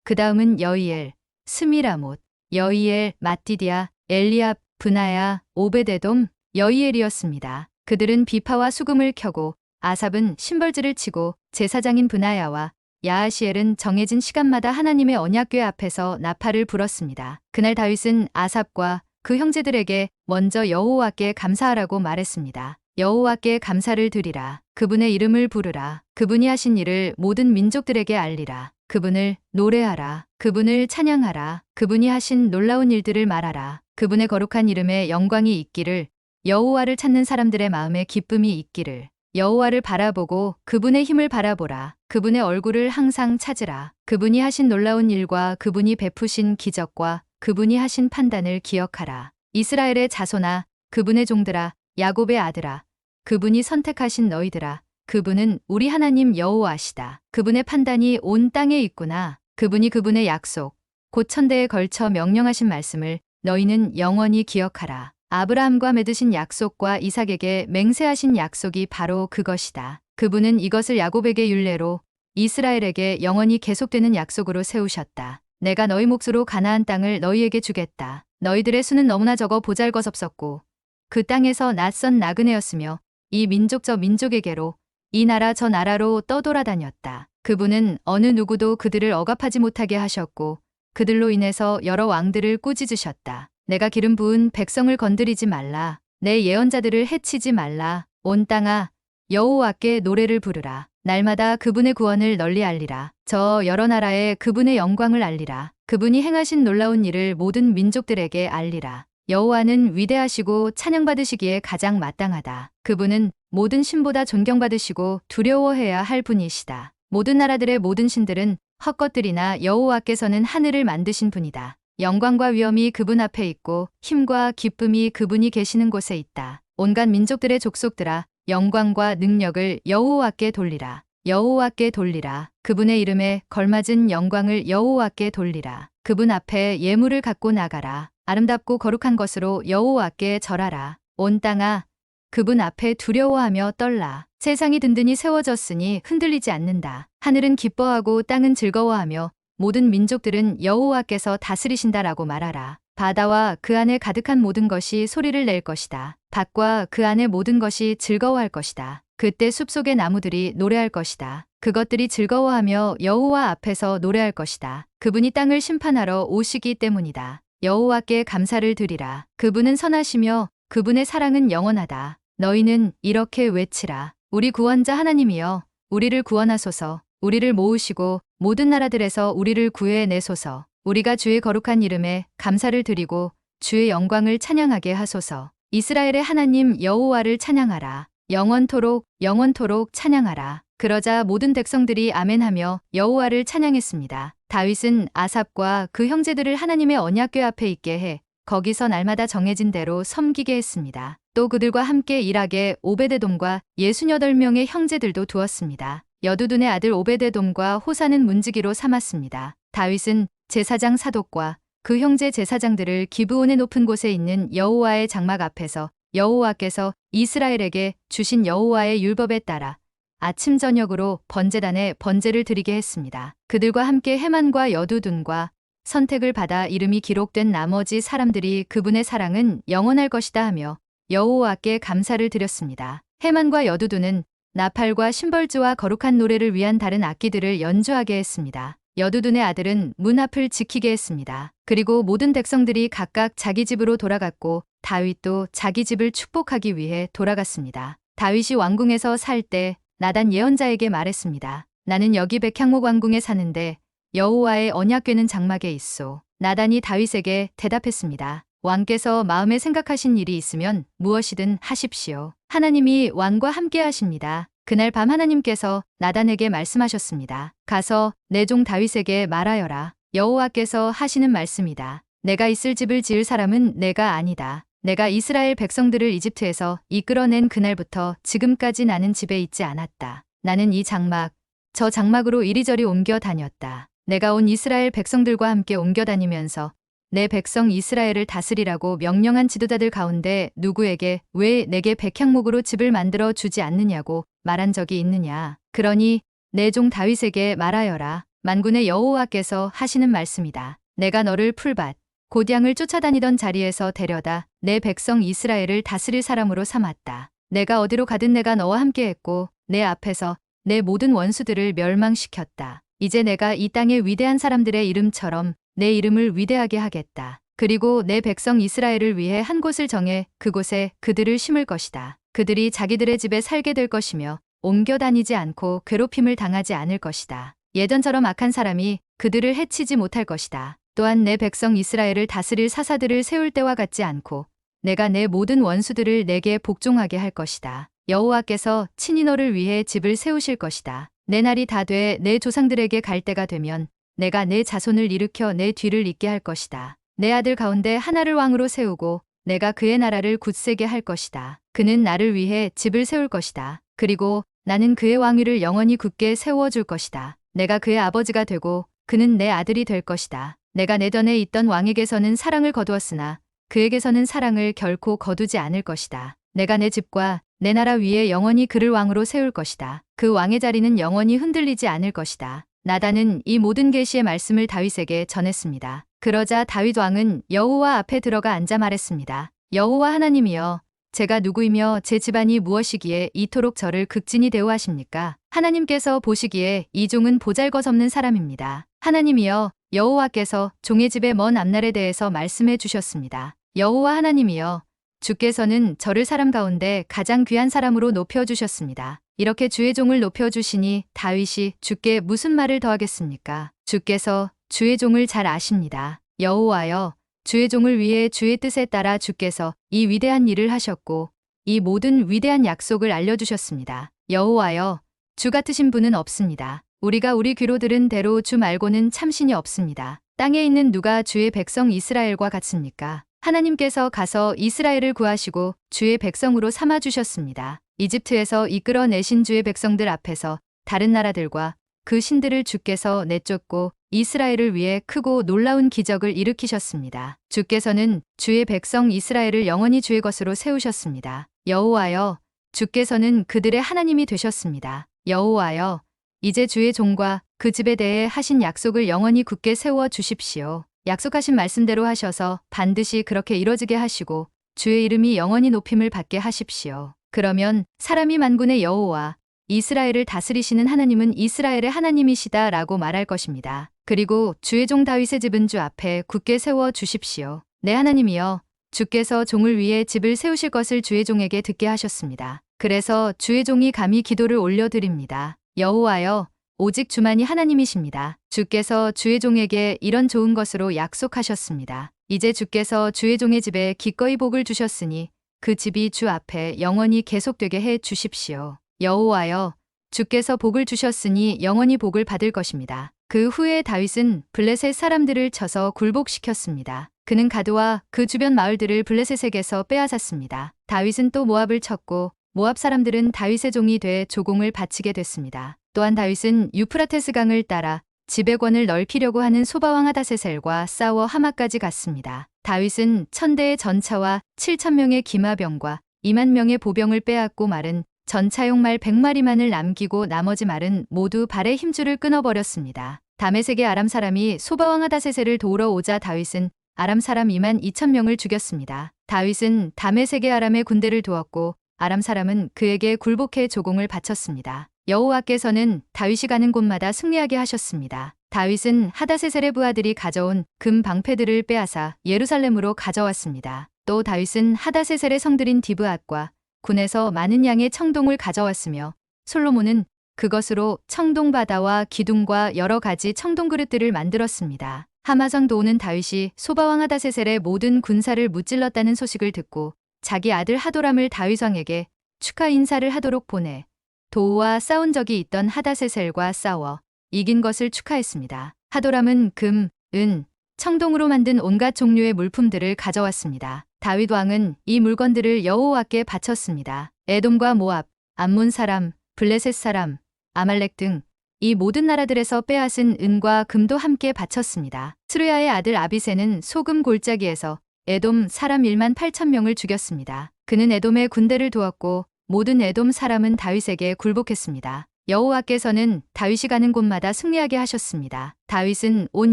그 다음은 여이엘, 스미라못, 여이엘, 마띠디아, 엘리압, 브나야, 오베데돔, 여이엘이었습니다. 그들은 비파와 수금을 켜고 아삽은 심벌지를 치고 제사장인 브나야와 야하시엘은 정해진 시간마다 하나님의 언약궤 앞에서 나팔을 불었습니다. 그날 다윗은 아삽과 그 형제들에게 먼저 여호와께 감사하라고 말했습니다. 여호와께 감사를 드리라. 그분의 이름을 부르라. 그분이 하신 일을 모든 민족들에게 알리라. 그분을 노래하라. 그분을 찬양하라. 그분이 하신 놀라운 일들을 말하라. 그분의 거룩한 이름에 영광이 있기를, 여호와를 찾는 사람들의 마음에 기쁨이 있기를. 여호와를 바라보고 그분의 힘을 바라보라. 그분의 얼굴을 항상 찾으라. 그분이 하신 놀라운 일과 그분이 베푸신 기적과 그분이 하신 판단을 기억하라. 이스라엘의 자손아, 그분의 종들아, 야곱의 아들아, 그분이 선택하신 너희들아, 그분은 우리 하나님 여호와시다. 그분의 판단이 온 땅에 있구나. 그분이 그분의 약속, 곧 천대에 걸쳐 명령하신 말씀을 너희는 영원히 기억하라. 아브라함과 맺으신 약속과 이삭에게 맹세하신 약속이 바로 그것이다. 그분은 이것을 야곱에게 율례로, 이스라엘에게 영원히 계속되는 약속으로 세우셨다. 내가 너희 몫으로 가나안 땅을 너희에게 주겠다. 너희들의 수는 너무나 적어 보잘것없었고 그 땅에서 낯선 나그네였으며 이 민족 저 민족에게로 이 나라 저 나라로 떠돌아다녔다. 그분은 어느 누구도 그들을 억압하지 못하게 하셨고 그들로 인해서 여러 왕들을 꾸짖으셨다. 내가 기름 부은 백성을 건드리지 말라. 내 예언자들을 해치지 말라. 온 땅아, 여호와께 노래를 부르라. 날마다 그분의 구원을 널리 알리라. 저 여러 나라에 그분의 영광을 알리라. 그분이 행하신 놀라운 일을 모든 민족들에게 알리라. 여호와는 위대하시고 찬양받으시기에 가장 마땅하다. 그분은 모든 신보다 존경받으시고 두려워해야 할 분이시다. 모든 나라들의 모든 신들은 헛것들이나 여호와께서는 하늘을 만드신 분이다. 영광과 위엄이 그분 앞에 있고 힘과 기쁨이 그분이 계시는 곳에 있다. 온갖 민족들의 족속들아, 영광과 능력을 여호와께 돌리라. 여호와께 돌리라. 그분의 이름에 걸맞은 영광을 여호와께 돌리라. 그분 앞에 예물을 갖고 나가라. 아름답고 거룩한 것으로 여호와께 절하라. 온 땅아, 그분 앞에 두려워하며 떨라. 세상이 든든히 세워졌으니 흔들리지 않는다. 하늘은 기뻐하고 땅은 즐거워하며 모든 민족들은 여호와께서 다스리신다라고 말하라. 바다와 그 안에 가득한 모든 것이 소리를 낼 것이다. 밭과 그 안에 모든 것이 즐거워할 것이다. 그때 숲속의 나무들이 노래할 것이다. 그것들이 즐거워하며 여호와 앞에서 노래할 것이다. 그분이 땅을 심판하러 오시기 때문이다. 여호와께 감사를 드리라. 그분은 선하시며 그분의 사랑은 영원하다. 너희는 이렇게 외치라. 우리 구원자 하나님이여, 우리를 구원하소서. 우리를 모으시고 모든 나라들에서 우리를 구해내소서. 우리가 주의 거룩한 이름에 감사를 드리고 주의 영광을 찬양하게 하소서. 이스라엘의 하나님 여호와를 찬양하라. 영원토록 영원토록 찬양하라. 그러자 모든 백성들이 아멘하며 여호와를 찬양했습니다. 다윗은 아삽과 그 형제들을 하나님의 언약궤 앞에 있게 해 거기서 날마다 정해진 대로 섬기게 했습니다. 또 그들과 함께 일하게 오베데돔과 68명의 형제들도 두었습니다. 여두둔의 아들 오베데돔과 호사는 문지기로 삼았습니다. 다윗은 제사장 사독과 그 형제 제사장들을 기브온의 높은 곳에 있는 여호와의 장막 앞에서 여호와께서 이스라엘에게 주신 여호와의 율법에 따라 아침 저녁으로 번제단에 번제를 드리게 했습니다. 그들과 함께 헤만과 여두둔과 선택을 받아 이름이 기록된 나머지 사람들이 그분의 사랑은 영원할 것이다 하며 여호와께 감사를 드렸습니다. 헤만과 여두둔은 나팔과 심벌주와 거룩한 노래를 위한 다른 악기들을 연주하게 했습니다. 여두둔의 아들은 문 앞을 지키게 했습니다. 그리고 모든 백성들이 각각 자기 집으로 돌아갔고 다윗도 자기 집을 축복하기 위해 돌아갔습니다. 다윗이 왕궁에서 살 때 나단 예언자에게 말했습니다. 나는 여기 백향목 왕궁에 사는데 여호와의 언약궤는 장막에 있소. 나단이 다윗에게 대답했습니다. 왕께서 마음에 생각하신 일이 있으면 무엇이든 하십시오. 하나님이 왕과 함께 하십니다. 그날 밤 하나님께서 나단에게 말씀하셨습니다. 가서 내 종 다윗에게 말하여라. 여호와께서 하시는 말씀이다. 내가 있을 집을 지을 사람은 내가 아니다. 내가 이스라엘 백성들을 이집트에서 이끌어낸 그날부터 지금까지 나는 집에 있지 않았다. 나는 이 장막, 저 장막으로 이리저리 옮겨 다녔다. 내가 온 이스라엘 백성들과 함께 옮겨 다니면서 내 백성 이스라엘을 다스리라고 명령한 지도자들 가운데 누구에게 왜 내게 백향목으로 집을 만들어 주지 않느냐고 말한 적이 있느냐. 그러니 내 종 다윗에게 말하여라. 만군의 여호와께서 하시는 말씀이다. 내가 너를 풀밭, 곧양을 쫓아다니던 자리에서 데려다 내 백성 이스라엘을 다스릴 사람으로 삼았다. 내가 어디로 가든 내가 너와 함께했고 내 앞에서 내 모든 원수들을 멸망시켰다. 이제 내가 이 땅의 위대한 사람들의 이름처럼 내 이름을 위대하게 하겠다. 그리고 내 백성 이스라엘을 위해 한 곳을 정해 그곳에 그들을 심을 것이다. 그들이 자기들의 집에 살게 될 것이며 옮겨 다니지 않고 괴롭힘을 당하지 않을 것이다. 예전처럼 악한 사람이 그들을 해치지 못할 것이다. 또한 내 백성 이스라엘을 다스릴 사사들을 세울 때와 같지 않고 내가 내 모든 원수들을 내게 복종하게 할 것이다. 여호와께서 친히 너를 위해 집을 세우실 것이다. 내 날이 다 돼 내 조상들에게 갈 때가 되면 내가 내 자손을 일으켜 내 뒤를 잇게 할 것이다. 내 아들 가운데 하나를 왕으로 세우고 내가 그의 나라를 굳세게 할 것이다. 그는 나를 위해 집을 세울 것이다. 그리고 나는 그의 왕위를 영원히 굳게 세워줄 것이다. 내가 그의 아버지가 되고 그는 내 아들이 될 것이다. 내가 내전에 있던 왕에게서는 사랑을 거두었으나 그에게서는 사랑을 결코 거두지 않을 것이다. 내가 내 집과 내 나라 위에 영원히 그를 왕으로 세울 것이다. 그 왕의 자리는 영원히 흔들리지 않을 것이다. 나단은 이 모든 계시의 말씀을 다윗에게 전했습니다. 그러자 다윗 왕은 여호와 앞에 들어가 앉아 말했습니다. 여호와 하나님이여, 제가 누구이며 제 집안이 무엇이기에 이토록 저를 극진히 대우하십니까? 하나님께서 보시기에 이 종은 보잘것없는 사람입니다. 하나님이여, 여호와께서 종의 집의 먼 앞날에 대해서 말씀해 주셨습니다. 여호와 하나님이여, 주께서는 저를 사람 가운데 가장 귀한 사람으로 높여주셨습니다. 이렇게 주의 종을 높여주시니 다윗이 주께 무슨 말을 더하겠습니까? 주께서 주의 종을 잘 아십니다. 여호와여, 주의 종을 위해 주의 뜻에 따라 주께서 이 위대한 일을 하셨고 이 모든 위대한 약속을 알려주셨습니다. 여호와여, 주 같으신 분은 없습니다. 우리가 우리 귀로 들은 대로 주 말고는 참신이 없습니다. 땅에 있는 누가 주의 백성 이스라엘과 같습니까? 하나님께서 가서 이스라엘을 구하시고 주의 백성으로 삼아주셨습니다. 이집트에서 이끌어내신 주의 백성들 앞에서 다른 나라들과 그 신들을 주께서 내쫓고 이스라엘을 위해 크고 놀라운 기적을 일으키셨습니다. 주께서는 주의 백성 이스라엘을 영원히 주의 것으로 세우셨습니다. 여호와여, 주께서는 그들의 하나님이 되셨습니다. 여호와여, 이제 주의 종과 그 집에 대해 하신 약속을 영원히 굳게 세워 주십시오. 약속하신 말씀대로 하셔서 반드시 그렇게 이뤄지게 하시고 주의 이름이 영원히 높임을 받게 하십시오. 그러면 사람이 만군의 여호와, 이스라엘을 다스리시는 하나님은 이스라엘의 하나님이시다 라고 말할 것입니다. 그리고 주의 종 다윗의 집은 주 앞에 굳게 세워 주십시오. 내 하나님이여, 주께서 종을 위해 집을 세우실 것을 주의 종에게 듣게 하셨습니다. 그래서 주의 종이 감히 기도를 올려드립니다. 여호와여, 오직 주만이 하나님이십니다. 주께서 주의 종에게 이런 좋은 것으로 약속하셨습니다. 이제 주께서 주의 종의 집에 기꺼이 복을 주셨으니 그 집이 주 앞에 영원히 계속되게 해 주십시오. 여호와여, 주께서 복을 주셨으니 영원히 복을 받을 것입니다. 그 후에 다윗은 블레셋 사람들을 쳐서 굴복시켰습니다. 그는 가드와 그 주변 마을들을 블레셋에게서 빼앗았습니다. 다윗은 또 모압을 쳤고 모압 사람들은 다윗의 종이 돼 조공을 바치게 됐습니다. 또한 다윗은 유프라테스 강을 따라 지배권을 넓히려고 하는 소바왕 하닷세셀과 싸워 하마까지 갔습니다. 다윗은 1000대의 전차와 7000명의 기마병과 2만 명의 보병을 빼앗고 말은 전차용 말 100마리만을 남기고 나머지 말은 모두 발의 힘줄을 끊어버렸습니다. 다메섹의 아람 사람이 소바왕 하닷세셀을 도우러 오자 다윗은 아람 사람 2만 2천 명을 죽였습니다. 다윗은 다메섹의 아람의 군대를 두었고 아람 사람은 그에게 굴복해 조공을 바쳤습니다. 여호와께서는 다윗이 가는 곳마다 승리하게 하셨습니다. 다윗은 하닷세셀의 부하들이 가져온 금 방패들을 빼앗아 예루살렘으로 가져왔습니다. 또 다윗은 하닷세셀의 성들인 디브앗과 군에서 많은 양의 청동을 가져왔으며 솔로몬은 그것으로 청동바다와 기둥과 여러 가지 청동 그릇들을 만들었습니다. 하마성 도우는 다윗이 소바왕 하닷세셀의 모든 군사를 무찔렀다는 소식을 듣고 자기 아들 하도람을 다윗 왕에게 축하 인사를 하도록 보내 도우와 싸운 적이 있던 하닷세셀과 싸워 이긴 것을 축하했습니다. 하도람은 금, 은, 청동으로 만든 온갖 종류의 물품들을 가져왔습니다. 다윗 왕은 이 물건들을 여호와께 바쳤습니다. 에돔과 모압, 암몬 사람, 블레셋 사람, 아말렉 등 이 모든 나라들에서 빼앗은 은과 금도 함께 바쳤습니다. 스루야의 아들 아비새는 소금 골짜기에서 에돔 사람 1만 8천 명을 죽였습니다. 그는 에돔에 군대를 두었고 모든 에돔 사람은 다윗에게 굴복했습니다. 여호와께서는 다윗이 가는 곳마다 승리하게 하셨습니다. 다윗은 온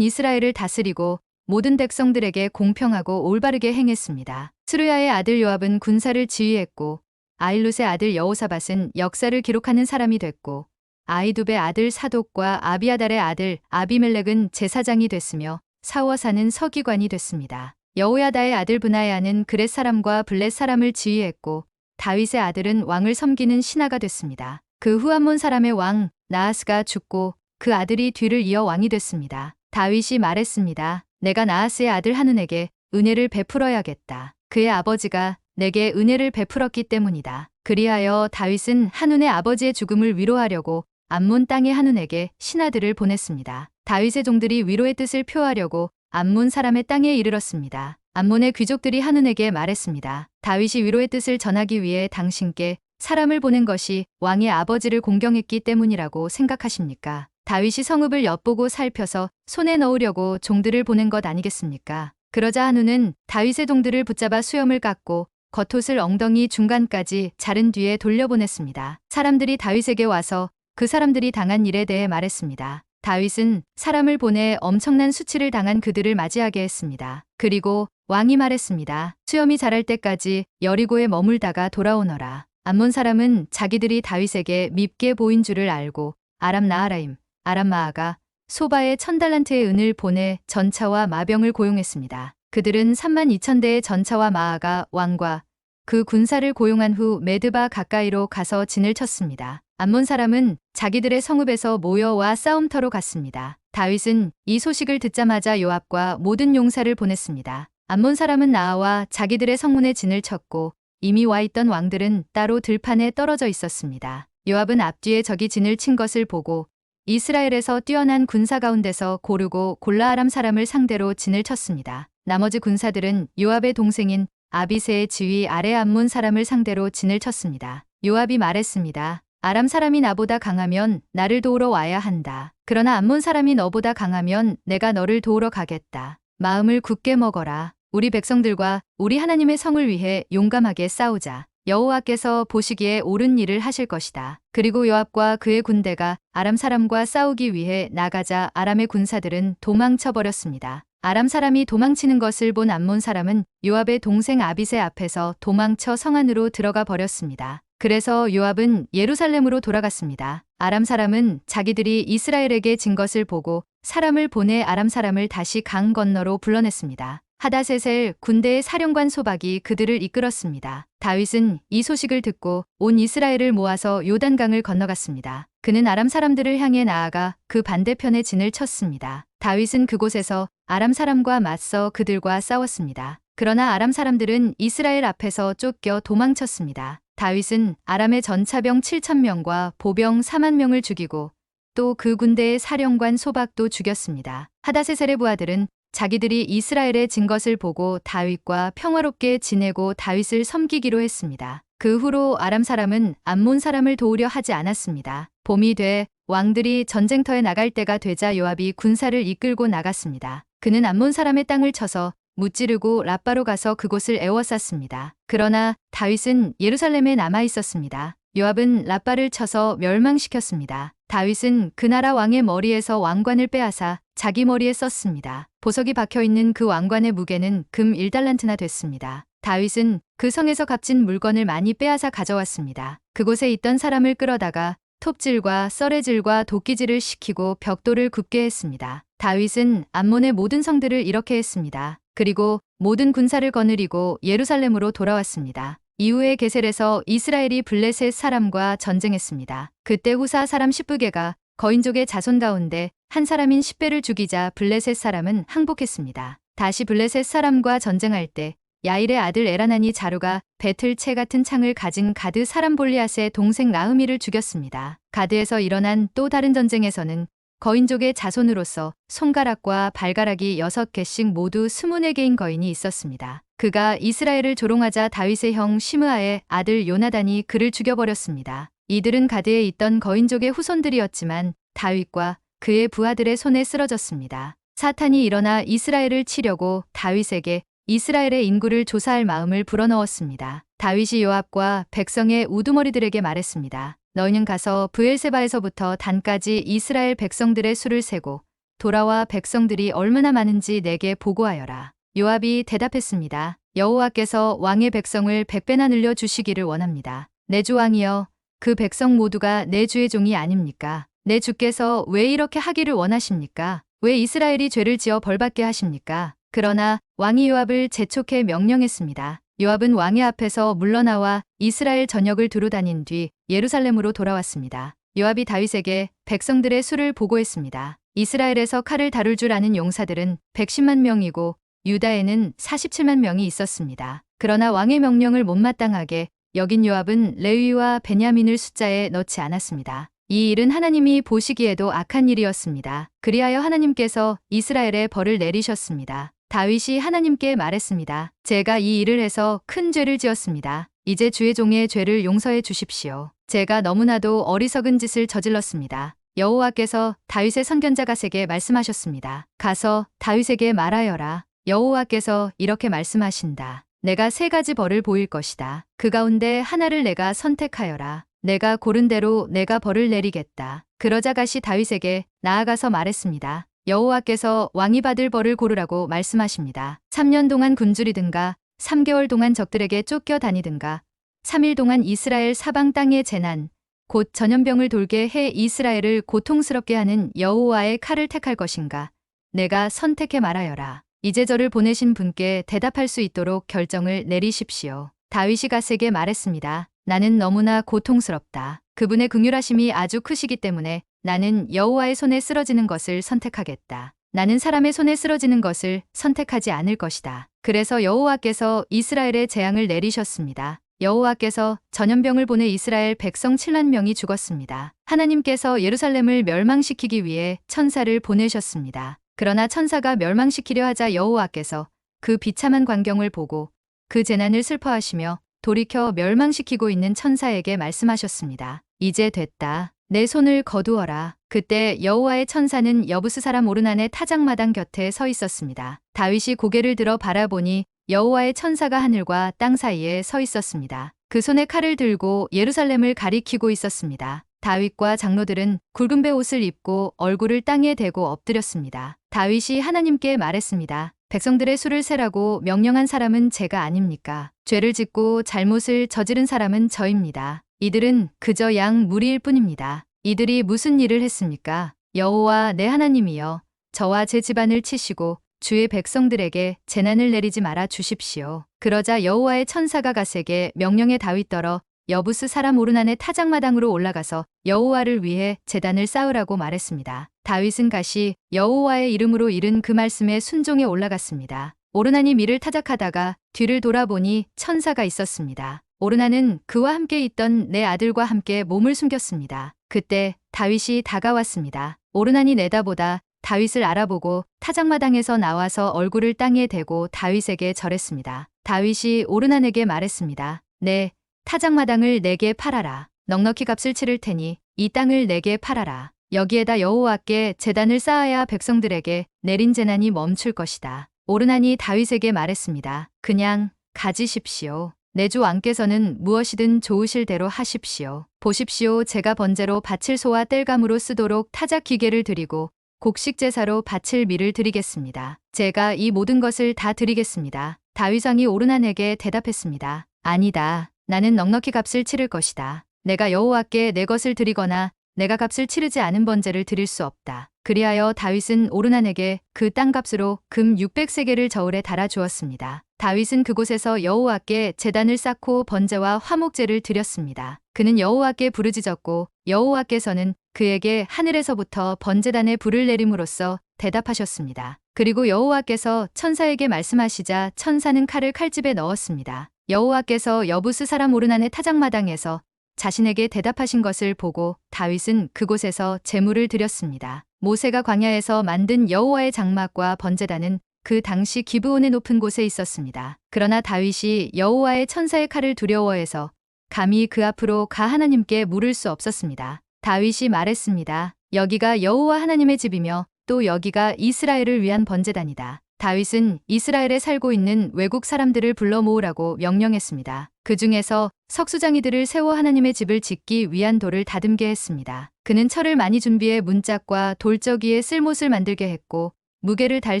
이스라엘을 다스리고 모든 백성들에게 공평하고 올바르게 행했습니다. 스루야의 아들 요압은 군사를 지휘했고 아일룻의 아들 여호사밧은 역사를 기록하는 사람이 됐고 아이두베의 아들 사독과 아비아달의 아들 아비멜렉은 제사장이 됐으며 사워사는 서기관이 됐습니다. 여호야다의 아들 브나야는 그렛 사람과 블렛 사람을 지휘했고 다윗의 아들은 왕을 섬기는 신하가 됐습니다. 그 후 암몬 사람의 왕 나하스가 죽고 그 아들이 뒤를 이어 왕이 됐습니다. 다윗이 말했습니다. 내가 나하스의 아들 하눈에게 은혜를 베풀어야겠다. 그의 아버지가 내게 은혜를 베풀었기 때문이다. 그리하여 다윗은 하눈의 아버지의 죽음을 위로하려고 암몬 땅의 하눈에게 신하들을 보냈습니다. 다윗의 종들이 위로의 뜻을 표하려고 암몬 사람의 땅에 이르렀습니다. 암몬의 귀족들이 하눈에게 말했습니다. 다윗이 위로의 뜻을 전하기 위해 당신께 사람을 보낸 것이 왕의 아버지를 공경했기 때문이라고 생각하십니까? 다윗이 성읍을 엿보고 살펴서 손에 넣으려고 종들을 보낸 것 아니겠습니까? 그러자 하눈은 다윗의 종들을 붙잡아 수염을 깎고 겉옷을 엉덩이 중간까지 자른 뒤에 돌려보냈습니다. 사람들이 다윗에게 와서 그 사람들이 당한 일에 대해 말했습니다. 다윗은 사람을 보내 엄청난 수치를 당한 그들을 맞이하게 했습니다. 그리고 왕이 말했습니다. 수염이 자랄 때까지 여리고에 머물다가 돌아오너라. 암몬 사람은 자기들이 다윗에게 밉게 보인 줄을 알고 아람 나하라임, 아람 마아가 소바에 1000달란트의 은을 보내 전차와 마병을 고용했습니다. 그들은 32,000대의 전차와 마아가 왕과 그 군사를 고용한 후 메드바 가까이로 가서 진을 쳤습니다. 암몬 사람은 자기들의 성읍에서 모여와 싸움터로 갔습니다. 다윗은 이 소식을 듣자마자 요압과 모든 용사를 보냈습니다. 암몬 사람은 나아와 자기들의 성문에 진을 쳤고 이미 와 있던 왕들은 따로 들판에 떨어져 있었습니다. 요압은 앞뒤에 적이 진을 친 것을 보고 이스라엘에서 뛰어난 군사 가운데서 고르고 골라 아람 사람을 상대로 진을 쳤습니다. 나머지 군사들은 요압의 동생인 아비새의 지휘 아래 암몬 사람을 상대로 진을 쳤습니다. 요압이 말했습니다. 아람 사람이 나보다 강하면 나를 도우러 와야 한다. 그러나 암몬 사람이 너보다 강하면 내가 너를 도우러 가겠다. 마음을 굳게 먹어라. 우리 백성들과 우리 하나님의 성을 위해 용감하게 싸우자. 여호와께서 보시기에 옳은 일을 하실 것이다. 그리고 요압과 그의 군대가 아람 사람과 싸우기 위해 나가자 아람의 군사들은 도망쳐 버렸습니다. 아람 사람이 도망치는 것을 본 암몬 사람은 요압의 동생 아비새 앞에서 도망쳐 성 안으로 들어가 버렸습니다. 그래서 요압은 예루살렘으로 돌아갔습니다. 아람 사람은 자기들이 이스라엘에게 진 것을 보고 사람을 보내 아람 사람을 다시 강 건너로 불러냈습니다. 하다세셀 군대의 사령관 소박이 그들을 이끌었습니다. 다윗은 이 소식을 듣고 온 이스라엘을 모아서 요단강을 건너갔습니다. 그는 아람 사람들을 향해 나아가 그 반대편에 진을 쳤습니다. 다윗은 그곳에서 아람 사람과 맞서 그들과 싸웠습니다. 그러나 아람 사람들은 이스라엘 앞에서 쫓겨 도망쳤습니다. 다윗은 아람의 전차병 7,000명과 보병 4만 명을 죽이고 또 그 군대의 사령관 소박도 죽였습니다. 하다세셀의 부하들은 자기들이 이스라엘에 진 것을 보고 다윗과 평화롭게 지내고 다윗을 섬기기로 했습니다. 그 후로 아람 사람은 암몬 사람을 도우려 하지 않았습니다. 봄이 돼 왕들이 전쟁터에 나갈 때가 되자 요압이 군사를 이끌고 나갔습니다. 그는 암몬 사람의 땅을 쳐서 무찌르고 라빠로 가서 그곳을 에워쌌습니다. 그러나 다윗은 예루살렘에 남아 있었습니다. 요압은 라빠를 쳐서 멸망시켰습니다. 다윗은 그 나라 왕의 머리에서 왕관을 빼앗아 자기 머리에 썼습니다. 보석이 박혀있는 그 왕관의 무게는 금 1달란트나 됐습니다. 다윗은 그 성에서 값진 물건을 많이 빼앗아 가져왔습니다. 그곳에 있던 사람을 끌어다가 톱질과 썰애질과 도끼질을 시키고 벽돌을 굽게 했습니다. 다윗은 암몬의 모든 성들을 이렇게 했습니다. 그리고 모든 군사를 거느리고 예루살렘으로 돌아왔습니다. 이후에 게셀에서 이스라엘이 블레셋 사람과 전쟁했습니다. 그때 후사 사람 십부게가 거인족의 자손 가운데 한 사람인 십배를 죽이자 블레셋 사람은 항복했습니다. 다시 블레셋 사람과 전쟁할 때 야일의 아들 에라난이 자루가 배틀채 같은 창을 가진 가드 사람 볼리앗의 동생 나흐미를 죽였습니다. 가드에서 일어난 또 다른 전쟁에서는 거인족의 자손으로서 손가락과 발가락이 6개씩 모두 24개인 거인이 있었습니다. 그가 이스라엘을 조롱하자 다윗의 형 시므아의 아들 요나단이 그를 죽여버렸습니다. 이들은 가드에 있던 거인족의 후손들이었지만 다윗과 그의 부하들의 손에 쓰러졌습니다. 사탄이 일어나 이스라엘을 치려고 다윗에게 이스라엘의 인구를 조사할 마음을 불어넣었습니다. 다윗이 요압과 백성의 우두머리들에게 말했습니다. 너희는 가서 브엘세바에서부터 단까지 이스라엘 백성들의 수를 세고 돌아와 백성들이 얼마나 많은지 내게 보고하여라. 요압이 대답했습니다. 여호와께서 왕의 백성을 100배나 늘려 주시기를 원합니다. 내 주 왕이여, 그 백성 모두가 내 주의 종이 아닙니까? 내 주께서 왜 이렇게 하기를 원하십니까? 왜 이스라엘이 죄를 지어 벌받게 하십니까? 그러나 왕이 요압을 재촉해 명령했습니다. 요압은 왕의 앞에서 물러나와 이스라엘 전역을 두루다닌 뒤 예루살렘으로 돌아왔습니다. 요압이 다윗에게 백성들의 수를 보고했습니다. 이스라엘에서 칼을 다룰 줄 아는 용사들은 110만 명이고 유다에는 47만 명이 있었습니다. 그러나 왕의 명령을 못마땅하게 여긴 요압은 레위와 베냐민을 숫자에 넣지 않았습니다. 이 일은 하나님이 보시기에도 악한 일이었습니다. 그리하여 하나님께서 이스라엘에 벌을 내리셨습니다. 다윗이 하나님께 말했습니다. 제가 이 일을 해서 큰 죄를 지었습니다. 이제 주의 종의 죄를 용서해 주십시오. 제가 너무나도 어리석은 짓을 저질렀습니다. 여호와께서 다윗의 선견자 갓에게 말씀하셨습니다. 가서 다윗에게 말하여라. 여호와께서 이렇게 말씀하신다. 내가 3가지 벌을 보일 것이다. 그 가운데 하나를 내가 선택하여라. 내가 고른 대로 내가 벌을 내리겠다. 그러자 갓이 다윗에게 나아가서 말했습니다. 여호와께서 왕이 받을 벌을 고르라고 말씀하십니다. 3년 동안 굶주리든가 3개월 동안 적들에게 쫓겨다니든가 3일 동안 이스라엘 사방 땅의 재난 곧 전염병을 돌게 해 이스라엘을 고통스럽게 하는 여호와의 칼을 택할 것인가? 내가 선택해 말하여라. 이제 저를 보내신 분께 대답할 수 있도록 결정을 내리십시오. 다윗이 갓에게 말했습니다. 나는 너무나 고통스럽다. 그분의 긍휼하심이 아주 크시기 때문에 나는 여호와의 손에 쓰러지는 것을 선택하겠다. 나는 사람의 손에 쓰러지는 것을 선택하지 않을 것이다. 그래서 여호와께서 이스라엘에 재앙을 내리셨습니다. 여호와께서 전염병을 보내 이스라엘 백성 7만 명이 죽었습니다. 하나님께서 예루살렘을 멸망시키기 위해 천사를 보내셨습니다. 그러나 천사가 멸망시키려 하자 여호와께서 그 비참한 광경을 보고 그 재난을 슬퍼하시며 돌이켜 멸망시키고 있는 천사에게 말씀하셨습니다. 이제 됐다. 내 손을 거두어라. 그때 여호와의 천사는 여부스 사람 오르난의 타작마당 곁에 서 있었습니다. 다윗이 고개를 들어 바라보니 여호와의 천사가 하늘과 땅 사이에 서 있었습니다. 그 손에 칼을 들고 예루살렘을 가리키고 있었습니다. 다윗과 장로들은 굵은 배 옷을 입고 얼굴을 땅에 대고 엎드렸습니다. 다윗이 하나님께 말했습니다. 백성들의 수를 세라고 명령한 사람은 제가 아닙니까? 죄를 짓고 잘못을 저지른 사람은 저입니다. 이들은 그저 양 무리일 뿐입니다. 이들이 무슨 일을 했습니까? 여호와 내 하나님이여, 저와 제 집안을 치시고 주의 백성들에게 재난을 내리지 말아 주십시오. 그러자 여호와의 천사가 갓에게 명령해 다윗더러 여부스 사람 오르난의 타작마당으로 올라가서 여호와를 위해 제단을 쌓으라고 말했습니다. 다윗은 갓이 여호와의 이름으로 이른 그 말씀에 순종해 올라갔습니다. 오르난이 밀을 타작하다가 뒤를 돌아보니 천사가 있었습니다. 오르난은 그와 함께 있던 네 아들과 함께 몸을 숨겼습니다. 그때 다윗이 다가왔습니다. 오르난이 내다보다 다윗을 알아보고 타작마당에서 나와서 얼굴을 땅에 대고 다윗에게 절했습니다. 다윗이 오르난에게 말했습니다. 네, 타작마당을 내게 팔아라. 넉넉히 값을 치를 테니 이 땅을 내게 팔아라. 여기에다 여호와께 제단을 쌓아야 백성들에게 내린 재난이 멈출 것이다. 오르난이 다윗에게 말했습니다. 그냥 가지십시오. 내 주 왕께서는 무엇이든 좋으실 대로 하십시오. 보십시오. 제가 번제로 바칠 소와 땔감으로 쓰도록 타작 기계를 드리고 곡식 제사로 바칠 밀을 드리겠습니다. 제가 이 모든 것을 다 드리겠습니다. 다윗 왕이 오르난에게 대답했습니다. 아니다. 나는 넉넉히 값을 치를 것이다. 내가 여호와께 내 것을 드리거나 내가 값을 치르지 않은 번제를 드릴 수 없다. 그리하여 다윗은 오르난에게 그 땅값으로 금 600세겔을 저울에 달아 주었습니다. 다윗은 그곳에서 여호와께 제단을 쌓고 번제와 화목제를 드렸습니다. 그는 여호와께 부르짖었고 여호와께서는 그에게 하늘에서부터 번제단에 불을 내림으로써 대답하셨습니다. 그리고 여호와께서 천사에게 말씀하시자 천사는 칼을 칼집에 넣었습니다. 여호와께서 여부스 사람 오르난의 타작마당에서 자신에게 대답하신 것을 보고 다윗은 그곳에서 제물을 드렸습니다. 모세가 광야에서 만든 여호와의 장막과 번제단은 그 당시 기브온의 높은 곳에 있었습니다. 그러나 다윗이 여호와의 천사의 칼을 두려워해서 감히 그 앞으로 가 하나님께 물을 수 없었습니다. 다윗이 말했습니다. 여기가 여호와 하나님의 집이며 또 여기가 이스라엘을 위한 번제단이다. 다윗은 이스라엘에 살고 있는 외국 사람들을 불러 모으라고 명령했습니다. 그 중에서 석수장이들을 세워 하나님의 집을 짓기 위한 돌을 다듬게 했습니다. 그는 철을 많이 준비해 문짝과 돌저기에 쓸못을 만들게 했고 무게를 달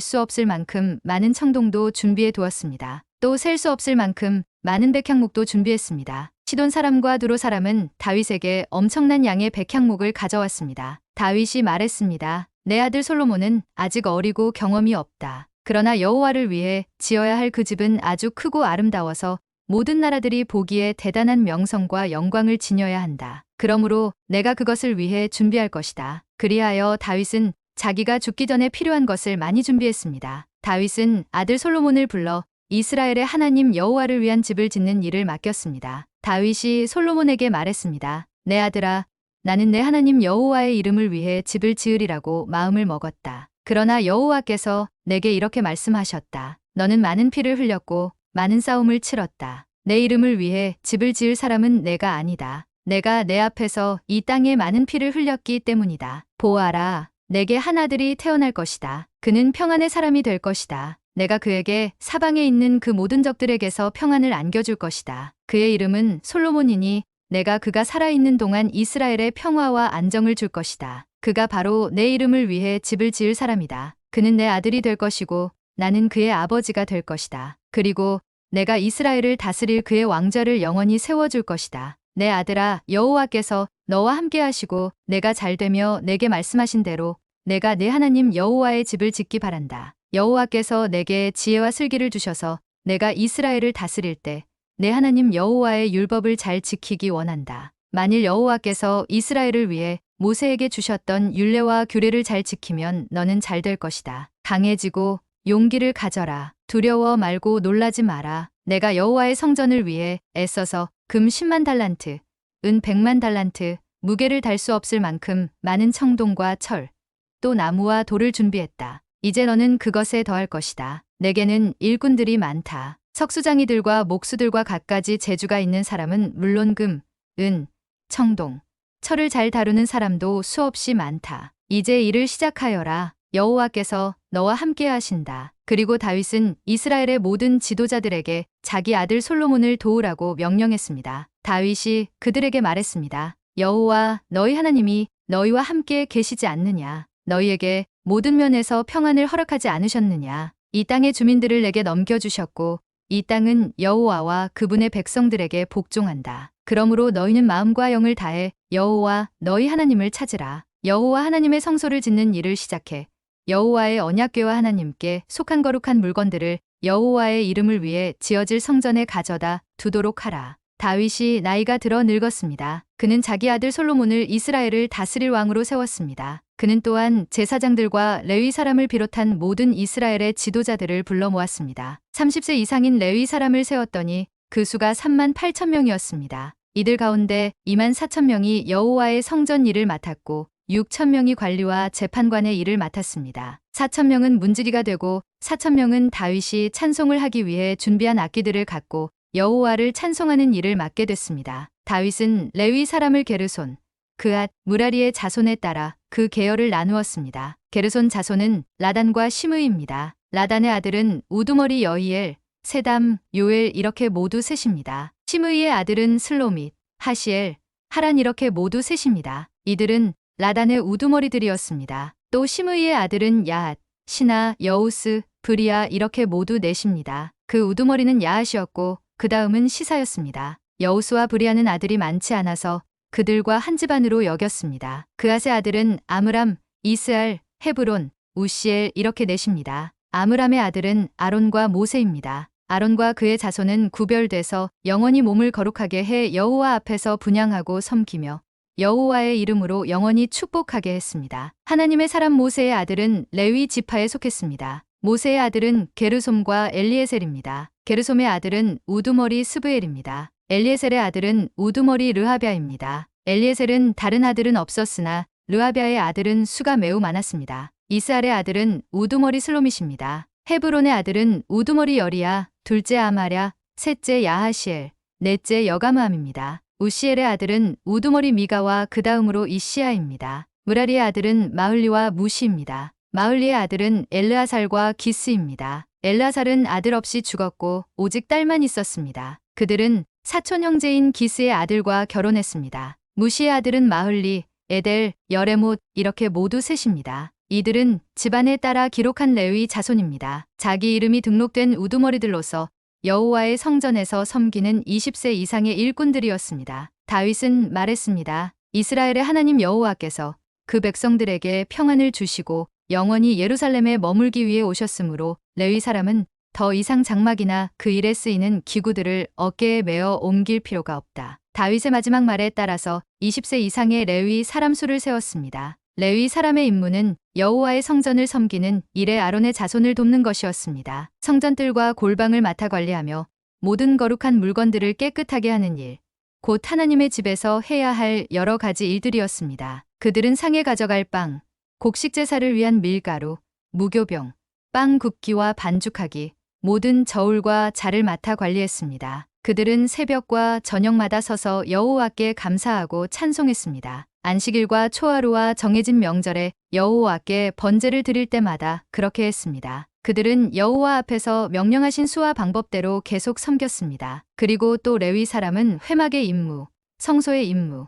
수 없을 만큼 많은 청동도 준비해 두었습니다. 또 셀 수 없을 만큼 많은 백향목도 준비했습니다. 시돈 사람과 두로 사람은 다윗에게 엄청난 양의 백향목을 가져왔습니다. 다윗이 말했습니다. 내 아들 솔로몬은 아직 어리고 경험이 없다. 그러나 여호와를 위해 지어야 할 그 집은 아주 크고 아름다워서 모든 나라들이 보기에 대단한 명성과 영광을 지녀야 한다. 그러므로 내가 그것을 위해 준비할 것이다. 그리하여 다윗은 자기가 죽기 전에 필요한 것을 많이 준비했습니다. 다윗은 아들 솔로몬을 불러 이스라엘의 하나님 여호와를 위한 집을 짓는 일을 맡겼습니다. 다윗이 솔로몬에게 말했습니다. 내 아들아, 나는 내 하나님 여호와의 이름을 위해 집을 지으리라고 마음을 먹었다. 그러나 여호와께서 내게 이렇게 말씀하셨다. 너는 많은 피를 흘렸고 많은 싸움을 치렀다. 내 이름을 위해 집을 지을 사람은 내가 아니다. 내가 내 앞에서 이 땅에 많은 피를 흘렸기 때문이다. 보아라, 내게 한 아들이 태어날 것이다. 그는 평안의 사람이 될 것이다. 내가 그에게 사방에 있는 그 모든 적들에게서 평안을 안겨줄 것이다. 그의 이름은 솔로몬이니 내가 그가 살아있는 동안 이스라엘에 평화와 안정을 줄 것이다. 그가 바로 내 이름을 위해 집을 지을 사람이다. 그는 내 아들이 될 것이고 나는 그의 아버지가 될 것이다. 그리고 내가 이스라엘을 다스릴 그의 왕좌를 영원히 세워줄 것이다. 내 아들아, 여호와께서 너와 함께 하시고 내가 잘되며 내게 말씀하신 대로 내가 내 하나님 여호와의 집을 짓기 바란다. 여호와께서 내게 지혜와 슬기를 주셔서 내가 이스라엘을 다스릴 때 내 하나님 여호와의 율법을 잘 지키기 원한다. 만일 여호와께서 이스라엘을 위해 모세에게 주셨던 율례와 규례를 잘 지키면 너는 잘 될 것이다. 강해지고 용기를 가져라. 두려워 말고 놀라지 마라. 내가 여호와의 성전을 위해 애써서 금 10만 달란트, 은 100만 달란트, 무게를 달 수 없을 만큼 많은 청동과 철, 또 나무와 돌을 준비했다. 이제 너는 그것에 더할 것이다. 내게는 일꾼들이 많다. 석수장이들과 목수들과 갖가지 재주가 있는 사람은 물론 금, 은, 청동, 철을 잘 다루는 사람도 수없이 많다. 이제 일을 시작하여라. 여호와께서 너와 함께 하신다. 그리고 다윗은 이스라엘의 모든 지도자들에게 자기 아들 솔로몬을 도우라고 명령했습니다. 다윗이 그들에게 말했습니다. 여호와 너희 하나님이 너희와 함께 계시지 않느냐. 너희에게 모든 면에서 평안을 허락하지 않으셨느냐. 이 땅의 주민들을 내게 넘겨주셨고 이 땅은 여호와와 그분의 백성들에게 복종한다. 그러므로 너희는 마음과 영을 다해 여호와 너희 하나님을 찾으라. 여호와 하나님의 성소를 짓는 일을 시작해 여호와의 언약궤와 하나님께 속한 거룩한 물건들을 여호와의 이름을 위해 지어질 성전에 가져다 두도록 하라. 다윗이 나이가 들어 늙었습니다. 그는 자기 아들 솔로몬을 이스라엘을 다스릴 왕으로 세웠습니다. 그는 또한 제사장들과 레위 사람을 비롯한 모든 이스라엘의 지도자들을 불러 모았습니다. 30세 이상인 레위 사람을 세웠더니 그 수가 3만 8천 명이었습니다. 이들 가운데 2만 4천 명이 여호와의 성전 일을 맡았고 6천 명이 관리와 재판관의 일을 맡았습니다. 4천 명은 문지기가 되고 4천 명은 다윗이 찬송을 하기 위해 준비한 악기들을 갖고 여호와를 찬송하는 일을 맡게 됐습니다. 다윗은 레위 사람을 게르손, 그앗, 무라리의 자손에 따라 그 계열을 나누었습니다. 게르손 자손은 라단과 시므이입니다. 라단의 아들은 우두머리 여히엘, 세담, 요엘 이렇게 모두 셋입니다. 시므이의 아들은 슬로밋, 하시엘, 하란 이렇게 모두 셋입니다. 이들은 라단의 우두머리들이었습니다. 또 시므이의 아들은 야핫, 시나, 여우스, 브리아 이렇게 모두 넷입니다. 그 우두머리는 야핫이었고 그 다음은 시사였습니다. 여우스와 브리아는 아들이 많지 않아서 그들과 한 집안으로 여겼습니다. 그앗의 아들은 아므람, 이스알, 헤브론, 우시엘 이렇게 넷입니다. 아므람의 아들은 아론과 모세입니다. 아론과 그의 자손은 구별돼서 영원히 몸을 거룩하게 해 여호와 앞에서 분향하고 섬기며 여호와의 이름으로 영원히 축복하게 했습니다. 하나님의 사람 모세의 아들은 레위 지파에 속했습니다. 모세의 아들은 게르솜과 엘리에셀입니다. 게르솜의 아들은 우두머리 스브엘입니다. 엘리에셀의 아들은 우두머리 르하비아입니다. 엘리에셀은 다른 아들은 없었으나 르하비아의 아들은 수가 매우 많았습니다. 이스알의 아들은 우두머리 슬로밋입니다. 헤브론의 아들은 우두머리 여리야, 둘째 아마랴, 셋째 야하시엘, 넷째 여가므암입니다. 우시엘의 아들은 우두머리 미가와 그 다음으로 이시야입니다. 무라리의 아들은 마흘리와 무시입니다. 마흘리의 아들은 엘르아살과 기스입니다. 엘르아살은 아들 없이 죽었고 오직 딸만 있었습니다. 그들은 사촌 형제인 기스의 아들과 결혼했습니다. 무시의 아들은 마흘리, 에델, 여레못 이렇게 모두 셋입니다. 이들은 집안에 따라 기록한 레위 자손입니다. 자기 이름이 등록된 우두머리들로서 여호와의 성전에서 섬기는 20세 이상의 일꾼들이었습니다. 다윗은 말했습니다. 이스라엘의 하나님 여호와께서 그 백성들에게 평안을 주시고 영원히 예루살렘에 머물기 위해 오셨으므로 레위 사람은 더 이상 장막이나 그 일에 쓰이는 기구들을 어깨에 메어 옮길 필요가 없다. 다윗의 마지막 말에 따라서 20세 이상의 레위 사람 수를 세웠습니다. 레위 사람의 임무는 여호와의 성전을 섬기는 일에 아론의 자손을 돕는 것이었습니다. 성전들과 골방을 맡아 관리하며 모든 거룩한 물건들을 깨끗하게 하는 일, 곧 하나님의 집에서 해야 할 여러 가지 일들이었습니다. 그들은 상에 가져갈 빵, 곡식 제사를 위한 밀가루, 무교병, 빵 굽기와 반죽하기, 모든 저울과 자를 맡아 관리했습니다. 그들은 새벽과 저녁마다 서서 여호와께 감사하고 찬송했습니다. 안식일과 초하루와 정해진 명절에 여호와께 번제를 드릴 때마다 그렇게 했습니다. 그들은 여호와 앞에서 명령하신 수와 방법대로 계속 섬겼습니다. 그리고 또 레위 사람은 회막의 임무, 성소의 임무,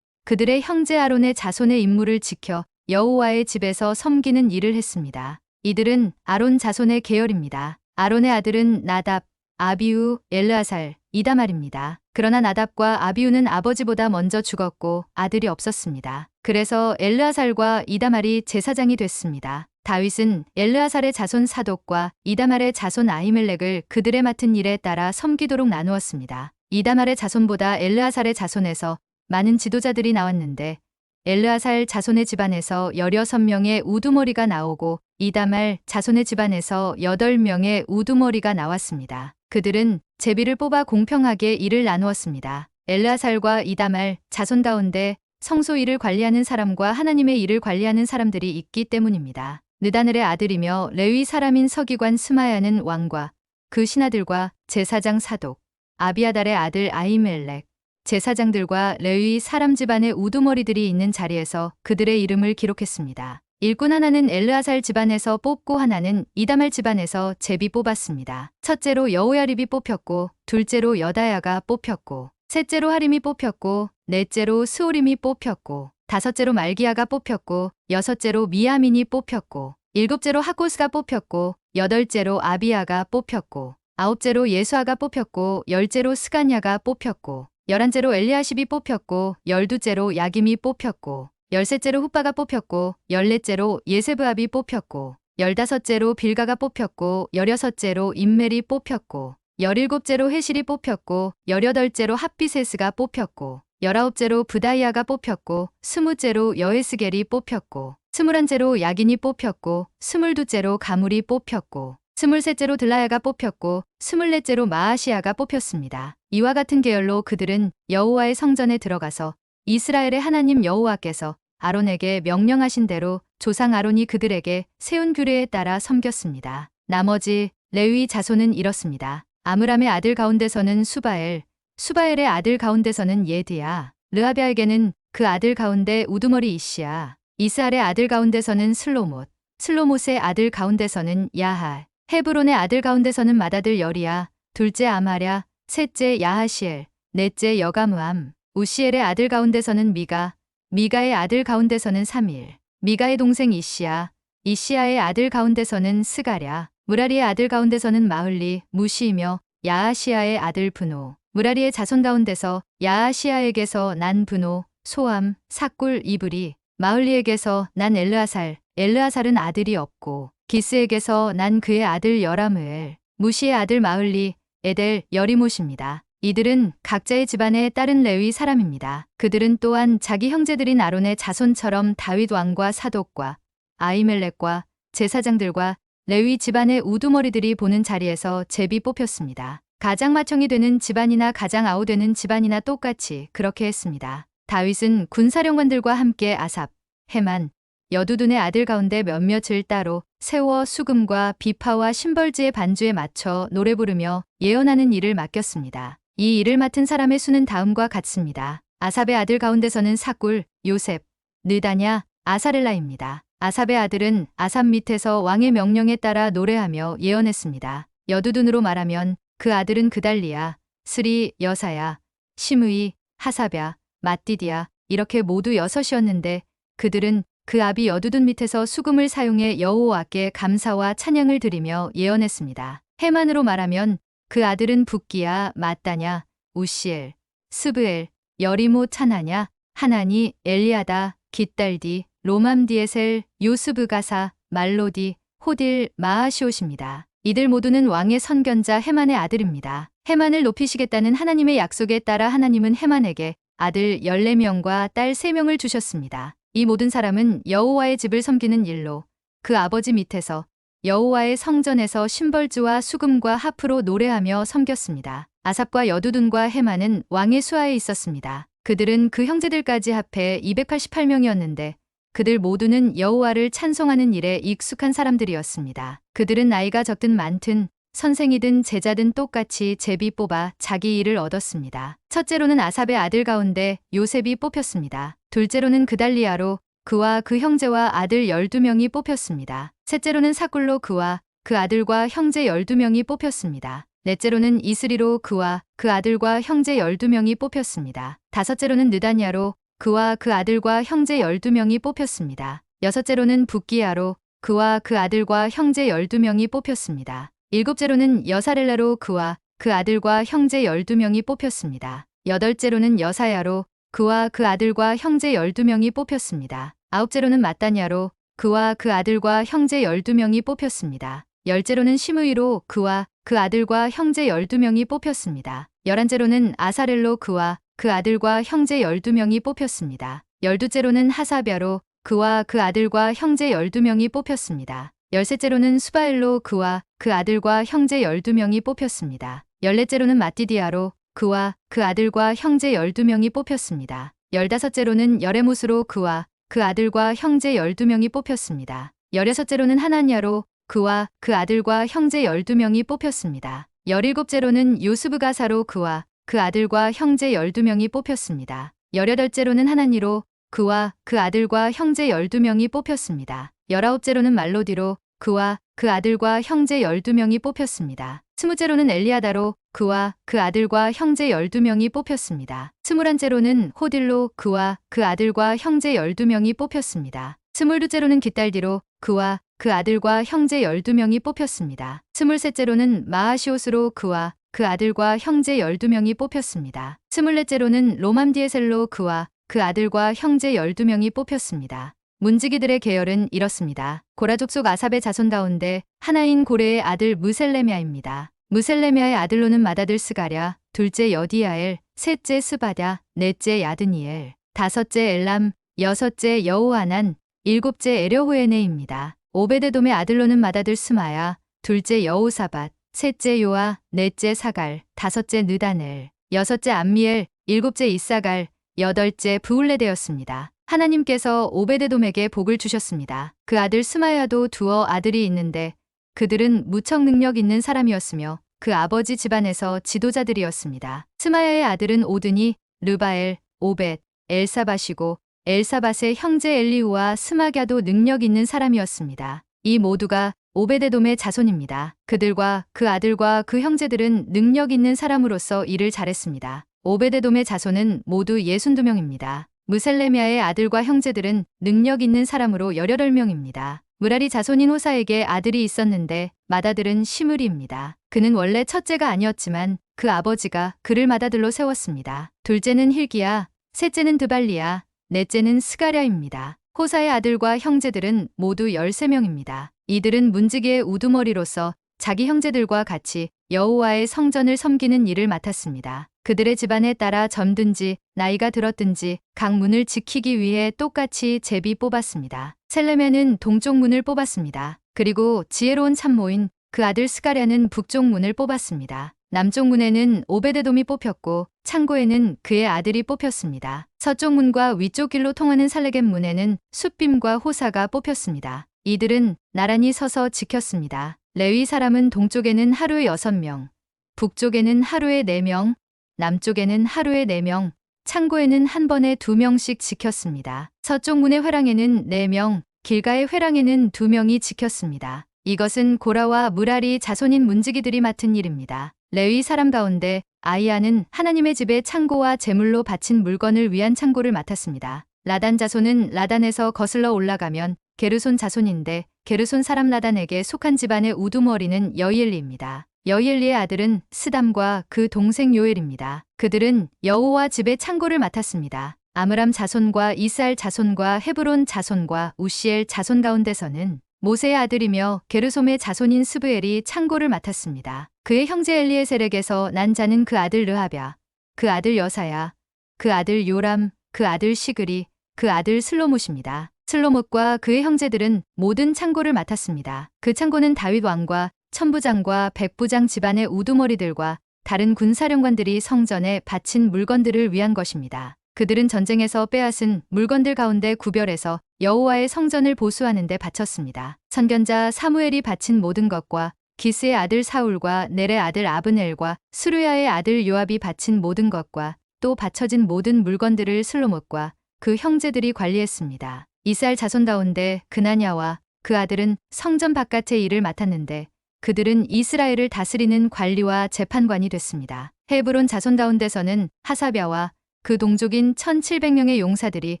그들의 형제 아론의 자손의 임무를 지켜 여호와의 집에서 섬기는 일을 했습니다. 이들은 아론 자손의 계열입니다. 아론의 아들은 나답, 아비우, 엘르아살, 이다말입니다. 그러나 나답과 아비우는 아버지보다 먼저 죽었고 아들이 없었습니다. 그래서 엘르아살과 이다말이 제사장이 됐습니다. 다윗은 엘르아살의 자손 사독과 이다말의 자손 아히멜렉을 그들의 맡은 일에 따라 섬기도록 나누었습니다. 이다말의 자손보다 엘르아살의 자손에서 많은 지도자들이 나왔는데 엘르아살 자손의 집안에서 16명의 우두머리가 나오고 이다말 자손의 집안에서 8명의 우두머리가 나왔습니다. 그들은 제비를 뽑아 공평하게 일을 나누었습니다. 엘르아살과 이다말 자손 가운데 성소 일을 관리하는 사람과 하나님의 일을 관리하는 사람들이 있기 때문입니다. 느다넬의 아들이며 레위 사람인 서기관 스마야는 왕과 그 신하들과 제사장 사독, 아비아달의 아들 아히멜렉, 제사장들과 레위 사람 집안의 우두머리들이 있는 자리에서 그들의 이름을 기록했습니다. 일꾼 하나는 엘르아살 집안에서 뽑고 하나는 이다말 집안에서 제비 뽑았습니다. 첫째로 여호야립이 뽑혔고 둘째로 여다야가 뽑혔고 셋째로 하림이 뽑혔고 넷째로 스오림이 뽑혔고 다섯째로 말기야가 뽑혔고 여섯째로 미야민이 뽑혔고 일곱째로 하코스가 뽑혔고 여덟째로 아비야가 뽑혔고 아홉째로 예수아가 뽑혔고 열째로 스가냐가 뽑혔고 11째로 엘리아십이 뽑혔고 12째로 야김이 뽑혔고 13째로 훗바가 뽑혔고 14째로 예세브압이 뽑혔고 15째로 빌가가 뽑혔고 16째로 임멜이 뽑혔고 17째로 회실이 뽑혔고 18째로 핫비세스가 뽑혔고 19째로 브다이아가 뽑혔고 20째로 여에스겔이 뽑혔고 21째로 야긴이 뽑혔고 22째로 가물이 뽑혔고 23째로 들라야가 뽑혔고 24째로 마아시아가 뽑혔습니다. 이와 같은 계열로 그들은 여호와의 성전에 들어가서 이스라엘의 하나님 여호와께서 아론에게 명령하신 대로 조상 아론이 그들에게 세운 규례에 따라 섬겼습니다. 나머지 레위 자손은 이렇습니다. 아므람의 아들 가운데서는 수바엘, 수바엘의 아들 가운데서는 예드야, 르하비아에게는 그 아들 가운데 우두머리 이시야, 이스알의 아들 가운데서는 슬로못, 슬로못의 아들 가운데서는 야하, 헤브론의 아들 가운데서는 맏아들 여리야, 둘째 아마랴, 셋째 야하시엘, 넷째 여가므암, 우시엘의 아들 가운데서는 미가, 미가의 아들 가운데서는 삼일, 미가의 동생 이시야, 이시야의 아들 가운데서는 스가랴, 무라리의 아들 가운데서는 마흘리, 무시이며 야하시야의 아들 브노, 무라리의 자손 가운데서 야하시야에게서 난 브노, 소암, 삭굴, 이브리, 마흘리에게서 난 엘르아살, 엘르아살은 아들이 없고 기스에게서 난 그의 아들 여라므엘, 무시의 아들 마흘리, 에델, 여리못입니다. 이들은 각자의 집안에 따른 레위 사람입니다. 그들은 또한 자기 형제들인 아론의 자손처럼 다윗 왕과 사독과 아히멜렉과 제사장들과 레위 집안의 우두머리들이 보는 자리에서 제비 뽑혔습니다. 가장 맏형이 되는 집안이나 가장 아우되는 집안이나 똑같이 그렇게 했습니다. 다윗은 군사령관들과 함께 아삽, 헤만, 여두둔의 아들 가운데 몇몇을 따로 세워 수금과 비파와 심벌지의 반주에 맞춰 노래 부르며 예언하는 일을 맡겼습니다. 이 일을 맡은 사람의 수는 다음과 같습니다. 아삽의 아들 가운데서는 사굴, 요셉, 느다냐, 아사렐라입니다. 아삽의 아들은 아삽 밑에서 왕의 명령에 따라 노래하며 예언했습니다. 여두둔으로 말하면 그 아들은 그달리야, 스리, 여사야, 시므이, 하사랴, 맏디디야 이렇게 모두 6이었는데 그들은 그 아비 여두둔 밑에서 수금을 사용해 여호와께 감사와 찬양을 드리며 예언했습니다. 헤만으로 말하면 그 아들은 붓기야, 마따냐, 우시엘, 스브엘, 여리못 차나냐, 하나니, 엘리아다, 깃달디, 로맘디에셀, 요스브가사, 말로디, 호딜, 마하시옷입니다. 이들 모두는 왕의 선견자 헤만의 아들입니다. 헤만을 높이시겠다는 하나님의 약속에 따라 하나님은 헤만에게 아들 14명과 딸 3명을 주셨습니다. 이 모든 사람은 여호와의 집을 섬기는 일로 그 아버지 밑에서 여호와의 성전에서 심벌주와 수금과 하프로 노래하며 섬겼습니다. 아삽과 여두둔과 헤만은 왕의 수하에 있었습니다. 그들은 그 형제들까지 합해 288명이었는데 그들 모두는 여호와를 찬송하는 일에 익숙한 사람들이었습니다. 그들은 나이가 적든 많든 선생이든 제자든 똑같이 제비 뽑아 자기 일을 얻었습니다. 첫째로는 아삽의 아들 가운데 요셉이 뽑혔습니다. 둘째로는 그달리아로 그와 그 형제와 아들 12명이 뽑혔습니다. 셋째로는 사굴로 그와 그 아들과 형제 12명이 뽑혔습니다. 넷째로는 이스리로 그와 그 아들과 형제 12명이 뽑혔습니다. 다섯째로는 느다냐로 그와 그 아들과 형제 12명이 뽑혔습니다. 여섯째로는 붓기야로 그와 그 아들과 형제 12명이 뽑혔습니다. 일곱째로는 여사렐라로 그와 그 아들과 형제 12명이 뽑혔습니다. 여덟째로는 여사야로 그와 그 아들과 형제 12명이 뽑혔습니다. 아홉째로는 마따냐로 그와 그 아들과 형제 12명이 뽑혔습니다. 열째로는 시므이로 그와 그 아들과 형제 12명이 뽑혔습니다. 열한째로는 아사렐로 그와 그 아들과 형제 12명이 뽑혔습니다. 열두째로는 하사랴로 그와 그 아들과 형제 12명이 뽑혔습니다. 열셋째로는 수바엘로 그와 그 아들과 형제 12명이 뽑혔습니다. 열넷째로는 맏디디아로 그와 그 아들과 형제 12명이 뽑혔습니다. 열다섯째로는 여레못으로 그와 그 아들과 형제 12명이 뽑혔습니다. 열여섯째로는 하나냐로 그와 그 아들과 형제 12명이 뽑혔습니다. 열일곱째로는 요스브가사로 그와 그 아들과 형제 12명이 뽑혔습니다. 열여덟째로는 하나니로 그와 그 아들과 형제 12명이 뽑혔습니다. 열아홉째로는 말로디로 그와 그 아들과 형제 12명이 뽑혔습니다. 스무째로는 엘리아다로 그와 그 아들과 형제 12명이 뽑혔습니다. 스물한째로는 호딜로 그와 그 아들과 형제 12명이 뽑혔습니다. 스물두째로는 깃달디로 그와 그 아들과 형제 12명이 뽑혔습니다. 스물셋째로는 마하시옷으로 그와 그 아들과 형제 12명이 뽑혔습니다. 스물넷째로는 로맘디에셀로 그와 그 아들과 형제 12명이 뽑혔습니다. 문지기들의 계열은 이렇습니다. 고라 족속 아삽의 자손 가운데 하나인 고레의 아들 무셀레미아입니다. 무셀레미아의 아들로는 맏아들 스가랴, 둘째 여디야엘, 셋째 스바랴, 넷째 야드니엘, 다섯째 엘람, 여섯째 여호하난, 일곱째 에려호에네입니다. 오베데돔의 아들로는 맏아들 스마야, 둘째 여호사밧, 셋째 요아, 넷째 사갈, 다섯째 느다넬, 여섯째 암미엘, 일곱째 이사갈, 여덟째 브울레되었습니다. 하나님께서 오베데돔에게 복을 주셨습니다. 그 아들 스마야도 두어 아들이 있는데 그들은 무척 능력 있는 사람이었으며 그 아버지 집안에서 지도자들이었습니다. 스마야의 아들은 오드니, 르바엘, 오벳, 엘사밧이고 엘사밧의 형제 엘리우와 스마갸도 능력 있는 사람이었습니다. 이 모두가 오베데돔의 자손입니다. 그들과 그 아들과 그 형제들은 능력 있는 사람으로서 일을 잘했습니다. 오베데돔의 자손은 모두 62명입니다. 무셀레미아의 아들과 형제들은 능력 있는 사람으로 18명입니다. 무라리 자손인 호사에게 아들이 있었는데 맏아들은 시므리입니다. 그는 원래 첫째가 아니었지만 그 아버지가 그를 맏아들로 세웠습니다. 둘째는 힐기야, 셋째는 드발리야, 넷째는 스가랴입니다. 호사의 아들과 형제들은 모두 13명입니다. 이들은 문지기의 우두머리로서 자기 형제들과 같이 여호와의 성전을 섬기는 일을 맡았습니다. 그들의 집안에 따라 젊든지 나이가 들었든지 각 문을 지키기 위해 똑같이 제비 뽑았습니다. 셀레메는 동쪽 문을 뽑았습니다. 그리고 지혜로운 참모인 그 아들 스가랴는 북쪽 문을 뽑았습니다. 남쪽 문에는 오베데돔이 뽑혔고 창고에는 그의 아들이 뽑혔습니다. 서쪽 문과 위쪽 길로 통하는 살레겜 문에는 숫빔과 호사가 뽑혔습니다. 이들은 나란히 서서 지켰습니다. 레위 사람은 동쪽에는 하루에 6명, 북쪽에는 하루에 4명, 남쪽에는 하루에 4명, 창고에는 한 번에 2명씩 지켰습니다. 서쪽 문의 회랑에는 4명, 길가의 회랑에는 2명이 지켰습니다. 이것은 고라와 무라리 자손인 문지기들이 맡은 일입니다. 레위 사람 가운데 아이야는 하나님의 집에 창고와 제물로 바친 물건을 위한 창고를 맡았습니다. 라단 자손은 라단에서 거슬러 올라가면 게르손 자손인데 게르손 사람 라단에게 속한 집안의 우두머리는 여이엘리입니다. 여이엘리의 아들은 스담과 그 동생 요엘입니다. 그들은 여호와 집의 창고를 맡았습니다. 아므람 자손과 이스알 자손과 헤브론 자손과 우시엘 자손 가운데서는 모세의 아들이며 게르솜의 자손인 스브엘이 창고를 맡았습니다. 그의 형제 엘리에셀에게서 난 자는 그 아들 르하랴, 그 아들 여사야, 그 아들 요람, 그 아들 시그리, 그 아들 슬로못입니다. 슬로못과 그의 형제들은 모든 창고를 맡았습니다. 그 창고는 다윗 왕과 천부장과 백부장 집안의 우두머리들과 다른 군사령관들이 성전에 바친 물건들을 위한 것입니다. 그들은 전쟁에서 빼앗은 물건들 가운데 구별해서 여호와의 성전을 보수하는 데 바쳤습니다. 선견자 사무엘이 바친 모든 것과 기스의 아들 사울과 넬의 아들 아브넬과 수르야의 아들 요압이 바친 모든 것과 또 바쳐진 모든 물건들을 슬로못과 그 형제들이 관리했습니다. 이스라엘 자손 가운데 그나냐와 그 아들은 성전 바깥의 일을 맡았는데 그들은 이스라엘을 다스리는 관리와 재판관이 됐습니다. 헤브론 자손 가운데서는 하사랴와 그 동족인 1700명의 용사들이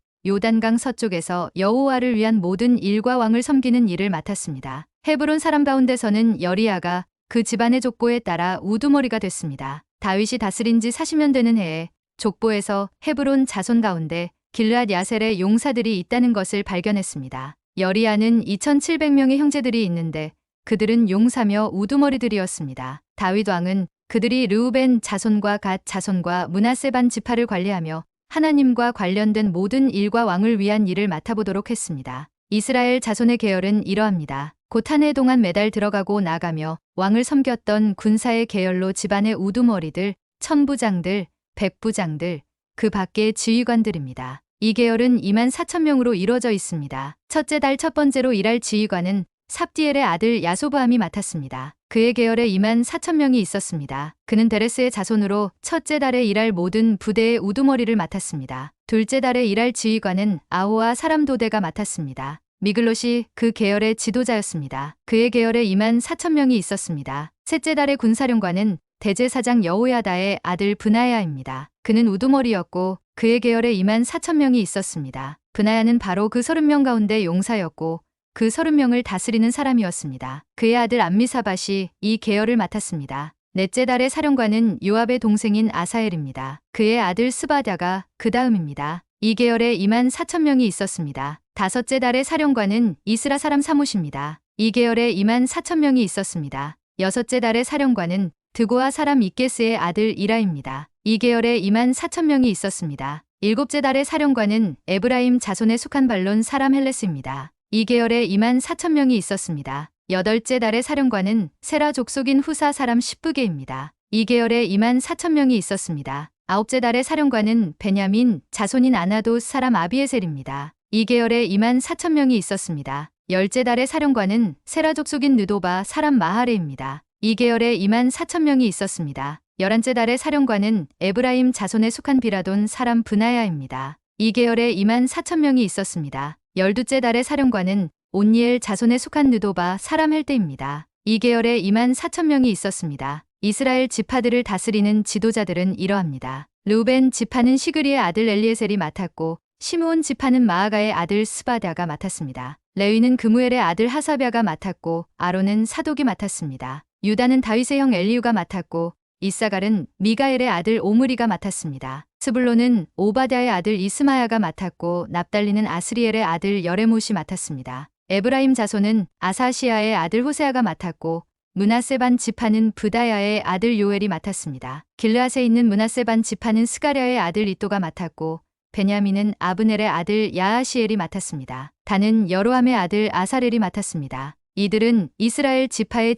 요단강 서쪽에서 여호와를 위한 모든 일과 왕을 섬기는 일을 맡았습니다. 헤브론 사람 가운데서는 여리야가 그 집안의 족보에 따라 우두머리가 됐습니다. 다윗이 다스린 지 40년 되는 해에 족보에서 헤브론 자손 가운데 길르앗 야셀의 용사들이 있다는 것을 발견했습니다. 여리야는 2700명의 형제들이 있는데 그들은 용사며 우두머리들이었습니다. 다윗 왕은 그들이 르우벤 자손과 갓 자손과 므낫세 반 지파를 관리하며 하나님과 관련된 모든 일과 왕을 위한 일을 맡아보도록 했습니다. 이스라엘 자손의 계열은 이러합니다. 곧 한 해 동안 매달 들어가고 나가며 왕을 섬겼던 군사의 계열로 집안의 우두머리들, 천부장들, 백부장들, 그 밖의 지휘관들입니다. 이 계열은 24,000명으로 이루어져 있습니다. 첫째 달 첫 번째로 일할 지휘관은 삽디엘의 아들 야소브함이 맡았습니다. 그의 계열에 24,000명이 있었습니다. 그는 데레스의 자손으로 첫째 달에 일할 모든 부대의 우두머리를 맡았습니다. 둘째 달에 일할 지휘관은 아호와 사람 도대가 맡았습니다. 미글롯이 그 계열의 지도자였습니다. 그의 계열에 24,000명이 있었습니다. 셋째 달의 군사령관은 대제사장 여호야다의 아들 브나야입니다. 그는 우두머리였고 그의 계열에 24,000명이 있었습니다. 브나야는 바로 그 30명 가운데 용사였고 그 30명을 다스리는 사람이었습니다. 그의 아들 암미사밧이 이 계열을 맡았습니다. 넷째 달의 사령관은 요압의 동생인 아사엘입니다. 그의 아들 스바랴가 그 다음입니다. 2개월에 24,000명이 있었습니다. 다섯째 달의 사령관은 이스라 사람 사못입니다. 2개월에 24,000명이 있었습니다. 여섯째 달의 사령관은 드고아 사람 이게스의 아들 이라입니다. 2개월에 24,000명이 있었습니다. 일곱째 달의 사령관은 에브라임 자손에 속한 발론 사람 헬레스입니다. 2개월에 24,000명이 있었습니다. 여덟째 달의 사령관은 세라 족속인 후사 사람 십부게입니다. 2개월에 24,000명이 있었습니다. 아홉째 달의 사령관은 베냐민 자손인 아나도 사람 아비에셀입니다. 2개월에 24,000명이 있었습니다. 열째 달의 사령관은 세라 족속인 느도바 사람 마하레입니다. 2개월에 24,000명이 있었습니다. 11째 달의 사령관은 에브라임 자손에 속한 비라돈 사람 브나야입니다. 2개월에 24,000명이 있었습니다. 12째 달의 사령관은 온니엘 자손에 속한 느도바 사람 헬대입니다. 2개월에 24,000명이 있었습니다. 이스라엘 지파들을 다스리는 지도자들은 이러합니다. 르우벤 지파는 시그리의 아들 엘리에셀이 맡았고 시므온 지파는 마아가의 아들 스바다가 맡았습니다. 레위는 그무엘의 아들 하사랴가 맡았고 아론은 사독이 맡았습니다. 유다는 다윗의 형 엘리우가 맡았고 이사갈은 미가엘의 아들 오므리가 맡았습니다. 스불론은 오바댜의 아들 이스마야가 맡았고 납달리는 아스리엘의 아들 여레못이 맡았습니다. 에브라임 자손은 아사시아의 아들 호세아가 맡았고 므낫세 반 지파는 브다야의 아들 요엘이 맡았습니다. 길르앗에 있는 므낫세 반 지파는 스가랴의 아들 이또가 맡았고 베냐민은 아브넬의 아들 야하시엘이 맡았습니다. 단은 여로함의 아들 아사렐이 맡았습니다. 이들은 이스라엘 지파의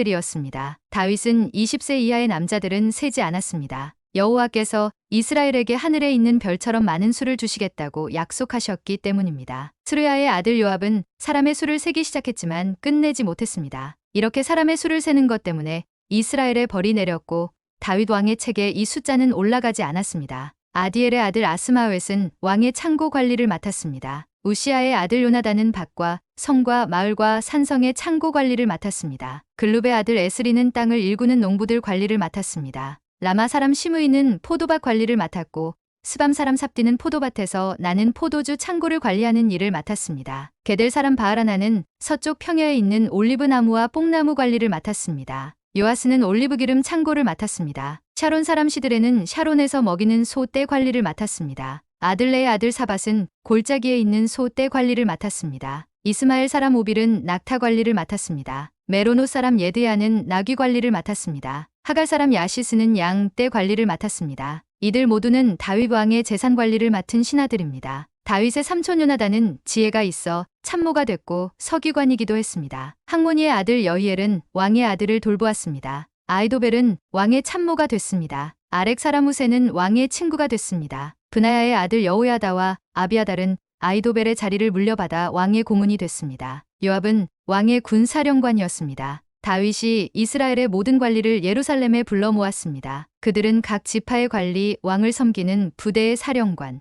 지도자들이었습니다. 다윗은 20세 이하의 남자들은 세지 않았습니다. 여호와께서 이스라엘에게 하늘에 있는 별처럼 많은 수를 주시겠다고 약속하셨기 때문입니다. 스루야의 아들 요압은 사람의 수를 세기 시작했지만 끝내지 못했습니다. 이렇게 사람의 수를 세는 것 때문에 이스라엘에 벌이 내렸고 다윗 왕의 책에 이 숫자는 올라가지 않았습니다. 아디엘의 아들 아스마웻은 왕의 창고 관리를 맡았습니다. 우시아의 아들 요나단은 밭과 성과 마을과 산성의 창고 관리를 맡았습니다. 글룹의 아들 에스리는 땅을 일구는 농부들 관리를 맡았습니다. 라마 사람 시므이는 포도밭 관리를 맡았고 스밤 사람 삽디는 포도밭에서 나는 포도주 창고를 관리하는 일을 맡았습니다. 게델 사람 바하라나는 서쪽 평야에 있는 올리브 나무와 뽕나무 관리를 맡았습니다. 요아스는 올리브 기름 창고를 맡았습니다. 샤론 사람 시드레는 샤론에서 먹이는 소 떼 관리를 맡았습니다. 아들레의 아들 사밧은 골짜기에 있는 소 떼 관리를 맡았습니다. 이스마엘 사람 오빌은 낙타 관리를 맡았습니다. 메로노 사람 예드야는 나귀 관리를 맡았습니다. 하갈 사람 야시스는 양 떼 관리를 맡았습니다. 이들 모두는 다윗 왕의 재산 관리를 맡은 신하들입니다. 다윗의 삼촌 요나단은 지혜가 있어 참모가 됐고 서기관이기도 했습니다. 항모니의 아들 여히엘은 왕의 아들을 돌보았습니다. 아이도벨은 왕의 참모가 됐습니다. 아렉 사람 후세는 왕의 친구가 됐습니다. 브나야의 아들 여호야다와 아비아달은 아이도벨의 자리를 물려받아 왕의 고문이 됐습니다. 요압은 왕의 군사령관이었습니다. 다윗이 이스라엘의 모든 관리를 예루살렘에 불러 모았습니다. 그들은 각 지파의 관리, 왕을 섬기는 부대의 사령관,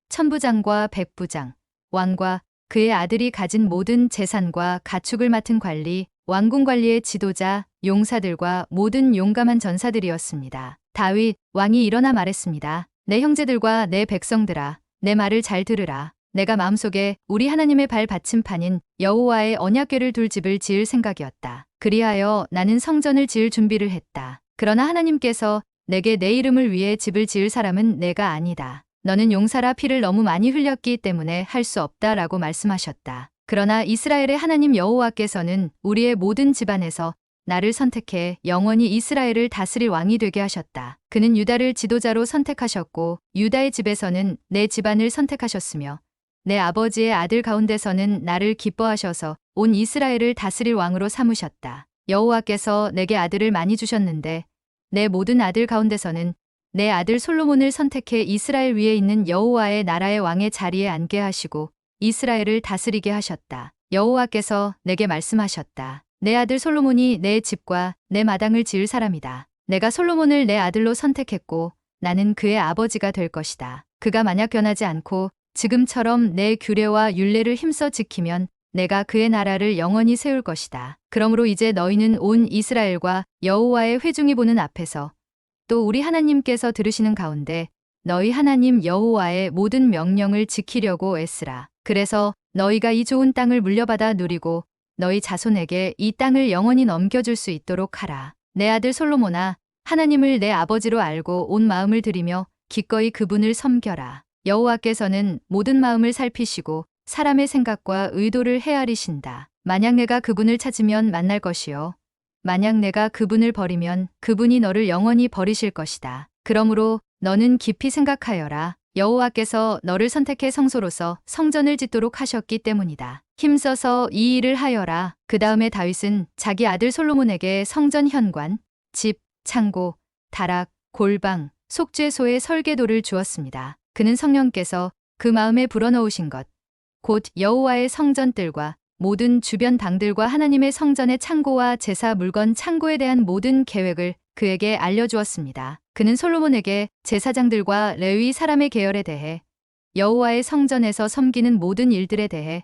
천부장과 백부장, 왕과 그의 아들이 가진 모든 재산과 가축을 맡은 관리, 왕궁 관리의 지도자, 용사들과 모든 용감한 전사들이었습니다. 다윗 왕이 일어나 말했습니다. 내 형제들과 내 백성들아, 내 말을 잘 들으라. 내가 마음속에 우리 하나님의 발 받침판인 여호와의 언약궤를 둘 집을 지을 생각이었다. 그리하여 나는 성전을 지을 준비를 했다. 그러나 하나님께서 내게 내 이름을 위해 집을 지을 사람은 내가 아니다. 너는 용사라 피를 너무 많이 흘렸기 때문에 할 수 없다라고 말씀하셨다. 그러나 이스라엘의 하나님 여호와께서는 우리의 모든 집안에서 나를 선택해 영원히 이스라엘을 다스릴 왕이 되게 하셨다. 그는 유다를 지도자로 선택하셨고 유다의 집에서는 내 집안을 선택하셨으며 내 아버지의 아들 가운데서는 나를 기뻐하셔서 온 이스라엘을 다스릴 왕으로 삼으셨다. 여호와께서 내게 아들을 많이 주셨는데 내 모든 아들 가운데서는 내 아들 솔로몬을 선택해 이스라엘 위에 있는 여호와의 나라의 왕의 자리에 앉게 하시고 이스라엘을 다스리게 하셨다. 여호와께서 내게 말씀하셨다. 내 아들 솔로몬이 내 집과 내 마당을 지을 사람이다. 내가 솔로몬을 내 아들로 선택했고 나는 그의 아버지가 될 것이다. 그가 만약 변하지 않고 지금처럼 내 규례와 율례를 힘써 지키면 내가 그의 나라를 영원히 세울 것이다. 그러므로 이제 너희는 온 이스라엘과 여호와의 회중이 보는 앞에서 또 우리 하나님께서 들으시는 가운데 너희 하나님 여호와의 모든 명령을 지키려고 애쓰라. 그래서 너희가 이 좋은 땅을 물려받아 누리고 너희 자손에게 이 땅을 영원히 넘겨줄 수 있도록 하라. 내 아들 솔로몬아, 하나님을 내 아버지로 알고 온 마음을 들이며 기꺼이 그분을 섬겨라. 여호와께서는 모든 마음을 살피시고 사람의 생각과 의도를 헤아리신다. 만약 내가 그분을 찾으면 만날 것이요. 만약 내가 그분을 버리면 그분이 너를 영원히 버리실 것이다. 그러므로 너는 깊이 생각하여라. 여호와께서 너를 선택해 성소로서 성전을 짓도록 하셨기 때문이다. 힘써서 이 일을 하여라. 그 다음에 다윗은 자기 아들 솔로몬에게 성전 현관, 집, 창고, 다락, 골방, 속죄소의 설계도를 주었습니다. 그는 성령께서 그 마음에 불어넣으신 것, 곧 여호와의 성전들과 모든 주변 방들과 하나님의 성전의 창고와 제사 물건 창고에 대한 모든 계획을 그에게 알려주었습니다. 그는 솔로몬에게 제사장들과 레위 사람의 계열에 대해 여호와의 성전에서 섬기는 모든 일들에 대해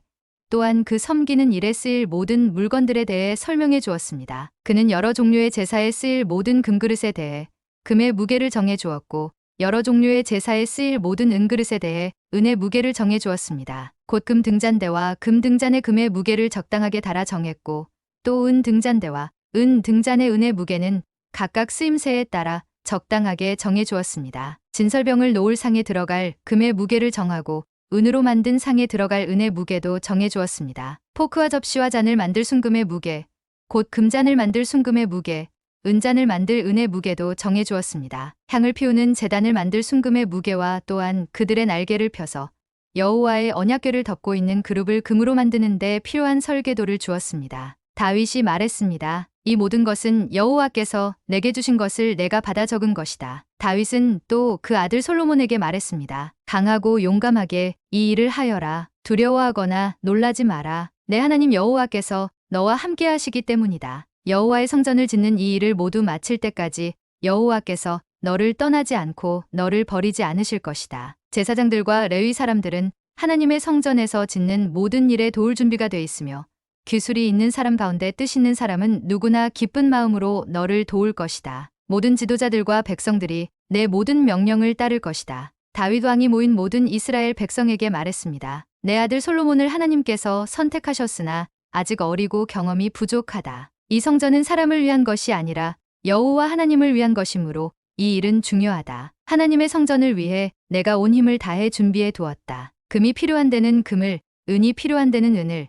또한 그 섬기는 일에 쓰일 모든 물건들에 대해 설명해 주었습니다. 그는 여러 종류의 제사에 쓰일 모든 금그릇에 대해 금의 무게를 정해 주었고 여러 종류의 제사에 쓰일 모든 은그릇에 대해 은의 무게를 정해 주었습니다. 곧 금 등잔대와 금 등잔의 금의 무게를 적당하게 달아 정했고 또 은 등잔대와 은 등잔의 은의 무게는 각각 쓰임새에 따라 적당하게 정해 주었습니다. 진설병을 놓을 상에 들어갈 금의 무게를 정하고 은으로 만든 상에 들어갈 은의 무게도 정해 주었습니다. 포크와 접시와 잔을 만들 순금의 무게, 곧 금잔을 만들 순금의 무게, 은잔을 만들 은의 무게도 정해 주었습니다. 향을 피우는 제단을 만들 순금의 무게와 또한 그들의 날개를 펴서 여호와의 언약궤를 덮고 있는 그룹을 금으로 만드는 데 필요한 설계도를 주었습니다. 다윗이 말했습니다. 이 모든 것은 여호와께서 내게 주신 것을 내가 받아 적은 것이다. 다윗은 또 그 아들 솔로몬에게 말했습니다. 강하고 용감하게 이 일을 하여라. 두려워하거나 놀라지 마라. 내 하나님 여호와께서 너와 함께 하시기 때문이다. 여호와의 성전을 짓는 이 일을 모두 마칠 때까지 여호와께서 너를 떠나지 않고 너를 버리지 않으실 것이다. 제사장들과 레위 사람들은 하나님의 성전에서 짓는 모든 일에 도울 준비가 돼 있으며 기술이 있는 사람 가운데 뜻 있는 사람은 누구나 기쁜 마음으로 너를 도울 것이다. 모든 지도자들과 백성들이 내 모든 명령을 따를 것이다. 다윗 왕이 모인 모든 이스라엘 백성에게 말했습니다. 내 아들 솔로몬을 하나님께서 선택하셨으나 아직 어리고 경험이 부족하다. 이 성전은 사람을 위한 것이 아니라 여호와 하나님을 위한 것이므로 이 일은 중요하다. 하나님의 성전을 위해 내가 온 힘을 다해 준비해 두었다. 금이 필요한 데는 금을, 은이 필요한 데는 은을,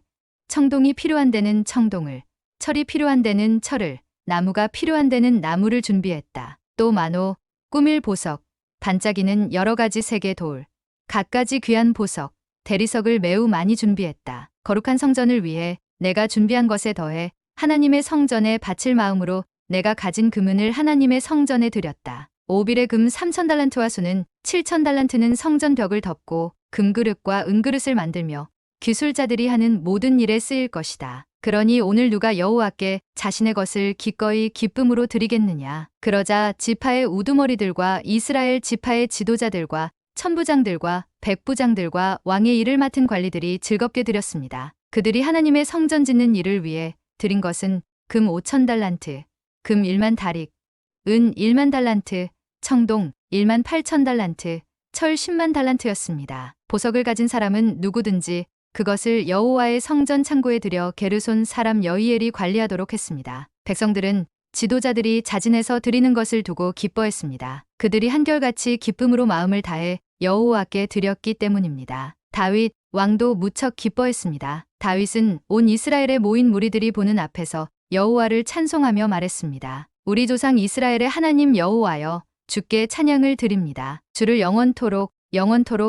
청동이 필요한 데는 청동을, 철이 필요한 데는 철을, 나무가 필요한 데는 나무를 준비했다. 또 마노, 꾸밀 보석, 반짝이는 여러 가지 색의 돌, 갖가지 귀한 보석, 대리석을 매우 많이 준비했다. 거룩한 성전을 위해 내가 준비한 것에 더해 하나님의 성전에 바칠 마음으로 내가 가진 금은을 하나님의 성전에 드렸다. 오빌의 금 3,000달란트와 수는 7,000달란트는 성전 벽을 덮고 금그릇과 은그릇을 만들며 기술자들이 하는 모든 일에 쓰일 것이다. 그러니 오늘 누가 여호와께 자신의 것을 기꺼이 기쁨으로 드리겠느냐. 그러자 지파의 우두머리들과 이스라엘 지파의 지도자들과 천부장들과 백부장들과 왕의 일을 맡은 관리들이 즐겁게 드렸습니다. 그들이 하나님의 성전 짓는 일을 위해 드린 것은 금 5,000달란트, 금 1만 다릭, 은 1만 달란트, 청동 1만 8천 달란트, 철 10만 달란트였습니다. 보석을 가진 사람은 누구든지 그것을 여호와의 성전 창고에 들여 게르손 사람 여이엘이 관리하도록 했습니다. 백성들은 지도자들이 자진해서 드리는 것을 두고 기뻐했습니다. 그들이 한결같이 기쁨으로 마음을 다해 여호와께 드렸기 때문입니다. 다윗 왕도 무척 기뻐했습니다. 다윗은 온 이스라엘에 모인 무리들이 보는 앞에서 여호와를 찬송하며 말했습니다. 우리 조상 이스라엘의 하나님 여호와여, 주께 찬양을 드립니다. 주를 영원토록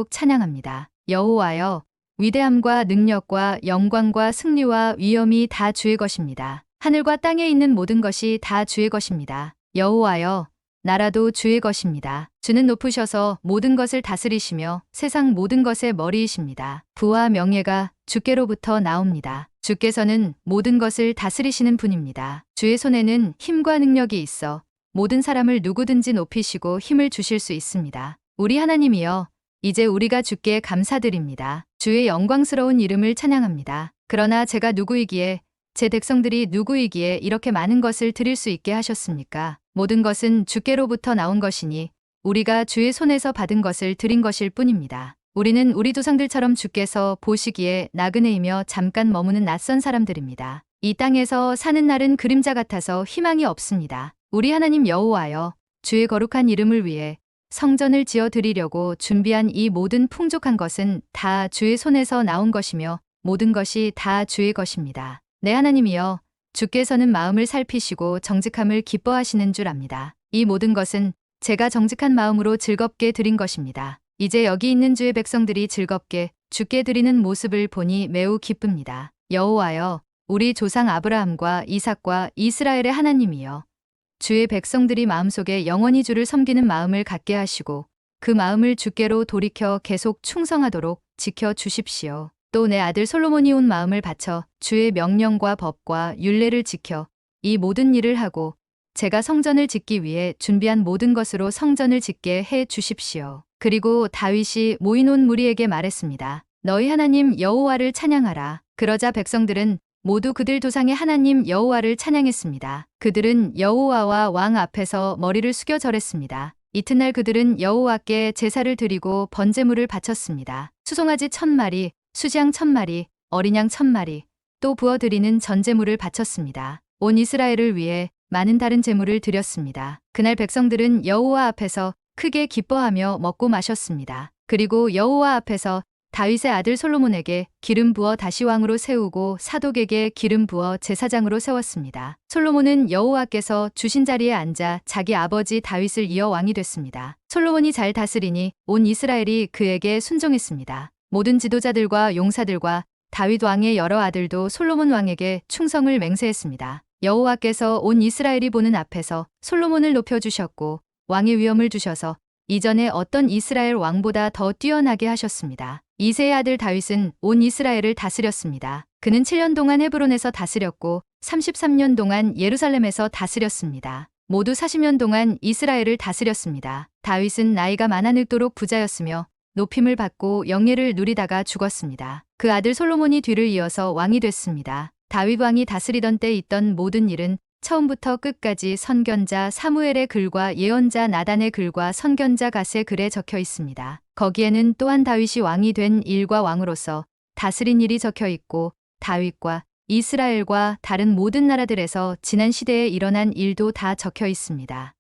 찬양합니다. 여호와여, 위대함과 능력과 영광과 승리와 위엄이 다 주의 것입니다. 하늘과 땅에 있는 모든 것이 다 주의 것입니다. 여호와여, 나라도 주의 것입니다. 주는 높으셔서 모든 것을 다스리시며 세상 모든 것의 머리이십니다. 부와 명예가 주께로부터 나옵니다. 주께서는 모든 것을 다스리시는 분입니다. 주의 손에는 힘과 능력이 있어 모든 사람을 누구든지 높이시고 힘을 주실 수 있습니다. 우리 하나님이여, 이제 우리가 주께 감사드립니다. 주의 영광스러운 이름을 찬양합니다. 그러나 제가 누구이기에, 제 백성들이 누구이기에 이렇게 많은 것을 드릴 수 있게 하셨습니까? 모든 것은 주께로부터 나온 것이니 우리가 주의 손에서 받은 것을 드린 것일 뿐입니다. 우리는 우리 조상들처럼 주께서 보시기에 나그네이며 잠깐 머무는 낯선 사람들입니다. 이 땅에서 사는 날은 그림자 같아서 희망이 없습니다. 우리 하나님 여호와여, 주의 거룩한 이름을 위해 성전을 지어 드리려고 준비한 이 모든 풍족한 것은 다 주의 손에서 나온 것이며 모든 것이 다 주의 것입니다. 내 하나님이여, 주께서는 마음을 살피시고 정직함을 기뻐하시는 줄 압니다. 이 모든 것은 제가 정직한 마음으로 즐겁게 드린 것입니다. 이제 여기 있는 주의 백성들이 즐겁게 주께 드리는 모습을 보니 매우 기쁩니다. 여호와여, 우리 조상 아브라함과 이삭과 이스라엘의 하나님이여, 주의 백성들이 마음속에 영원히 주를 섬기는 마음을 갖게 하시고 그 마음을 주께로 돌이켜 계속 충성하도록 지켜 주십시오. 또 내 아들 솔로몬이 온 마음을 바쳐 주의 명령과 법과 율례를 지켜 이 모든 일을 하고 제가 성전을 짓기 위해 준비한 모든 것으로 성전을 짓게 해 주십시오. 그리고 다윗이 모인 온 무리에게 말했습니다. 너희 하나님 여호와를 찬양하라. 그러자 백성들은 모두 그들 조상의 하나님 여호와를 찬양했습니다. 그들은 여호와와 왕 앞에서 머리를 숙여 절했습니다. 이튿날 그들은 여호와께 제사를 드리고 번제물을 바쳤습니다. 수송아지 1000마리, 수지양 1000마리, 어린 양 1000마리, 또 부어드리는 전제물을 바쳤습니다. 온 이스라엘을 위해 많은 다른 제물을 드렸습니다. 그날 백성들은 여호와 앞에서 크게 기뻐하며 먹고 마셨습니다. 그리고 여호와 앞에서 다윗의 아들 솔로몬에게 기름 부어 다시 왕으로 세우고 사독에게 기름 부어 제사장으로 세웠습니다. 솔로몬은 여호와께서 주신 자리에 앉아 자기 아버지 다윗을 이어 왕이 됐습니다. 솔로몬이 잘 다스리니 온 이스라엘이 그에게 순종했습니다. 모든 지도자들과 용사들과 다윗 왕의 여러 아들도 솔로몬 왕에게 충성을 맹세했습니다. 여호와께서 온 이스라엘이 보는 앞에서 솔로몬을 높여주셨고 왕의 위엄을 주셔서 이전에 어떤 이스라엘 왕보다 더 뛰어나게 하셨습니다. 이새의 아들 다윗은 온 이스라엘을 다스렸습니다. 그는 7년 동안 헤브론에서 다스렸고 33년 동안 예루살렘에서 다스렸습니다. 모두 40년 동안 이스라엘을 다스렸습니다. 다윗은 나이가 많아 늙도록 부자였으며 높임을 받고 영예를 누리다가 죽었습니다. 그 아들 솔로몬이 뒤를 이어서 왕이 됐습니다. 다윗 왕이 다스리던 때 있던 모든 일은 처음부터 끝까지 선견자 사무엘의 글과 예언자 나단의 글과 선견자 갓의 글에 적혀 있습니다. 거기에는 또한 다윗이 왕이 된 일과 왕으로서 다스린 일이 적혀 있고 다윗과 이스라엘과 다른 모든 나라들에서 지난 시대에 일어난 일도 다 적혀 있습니다.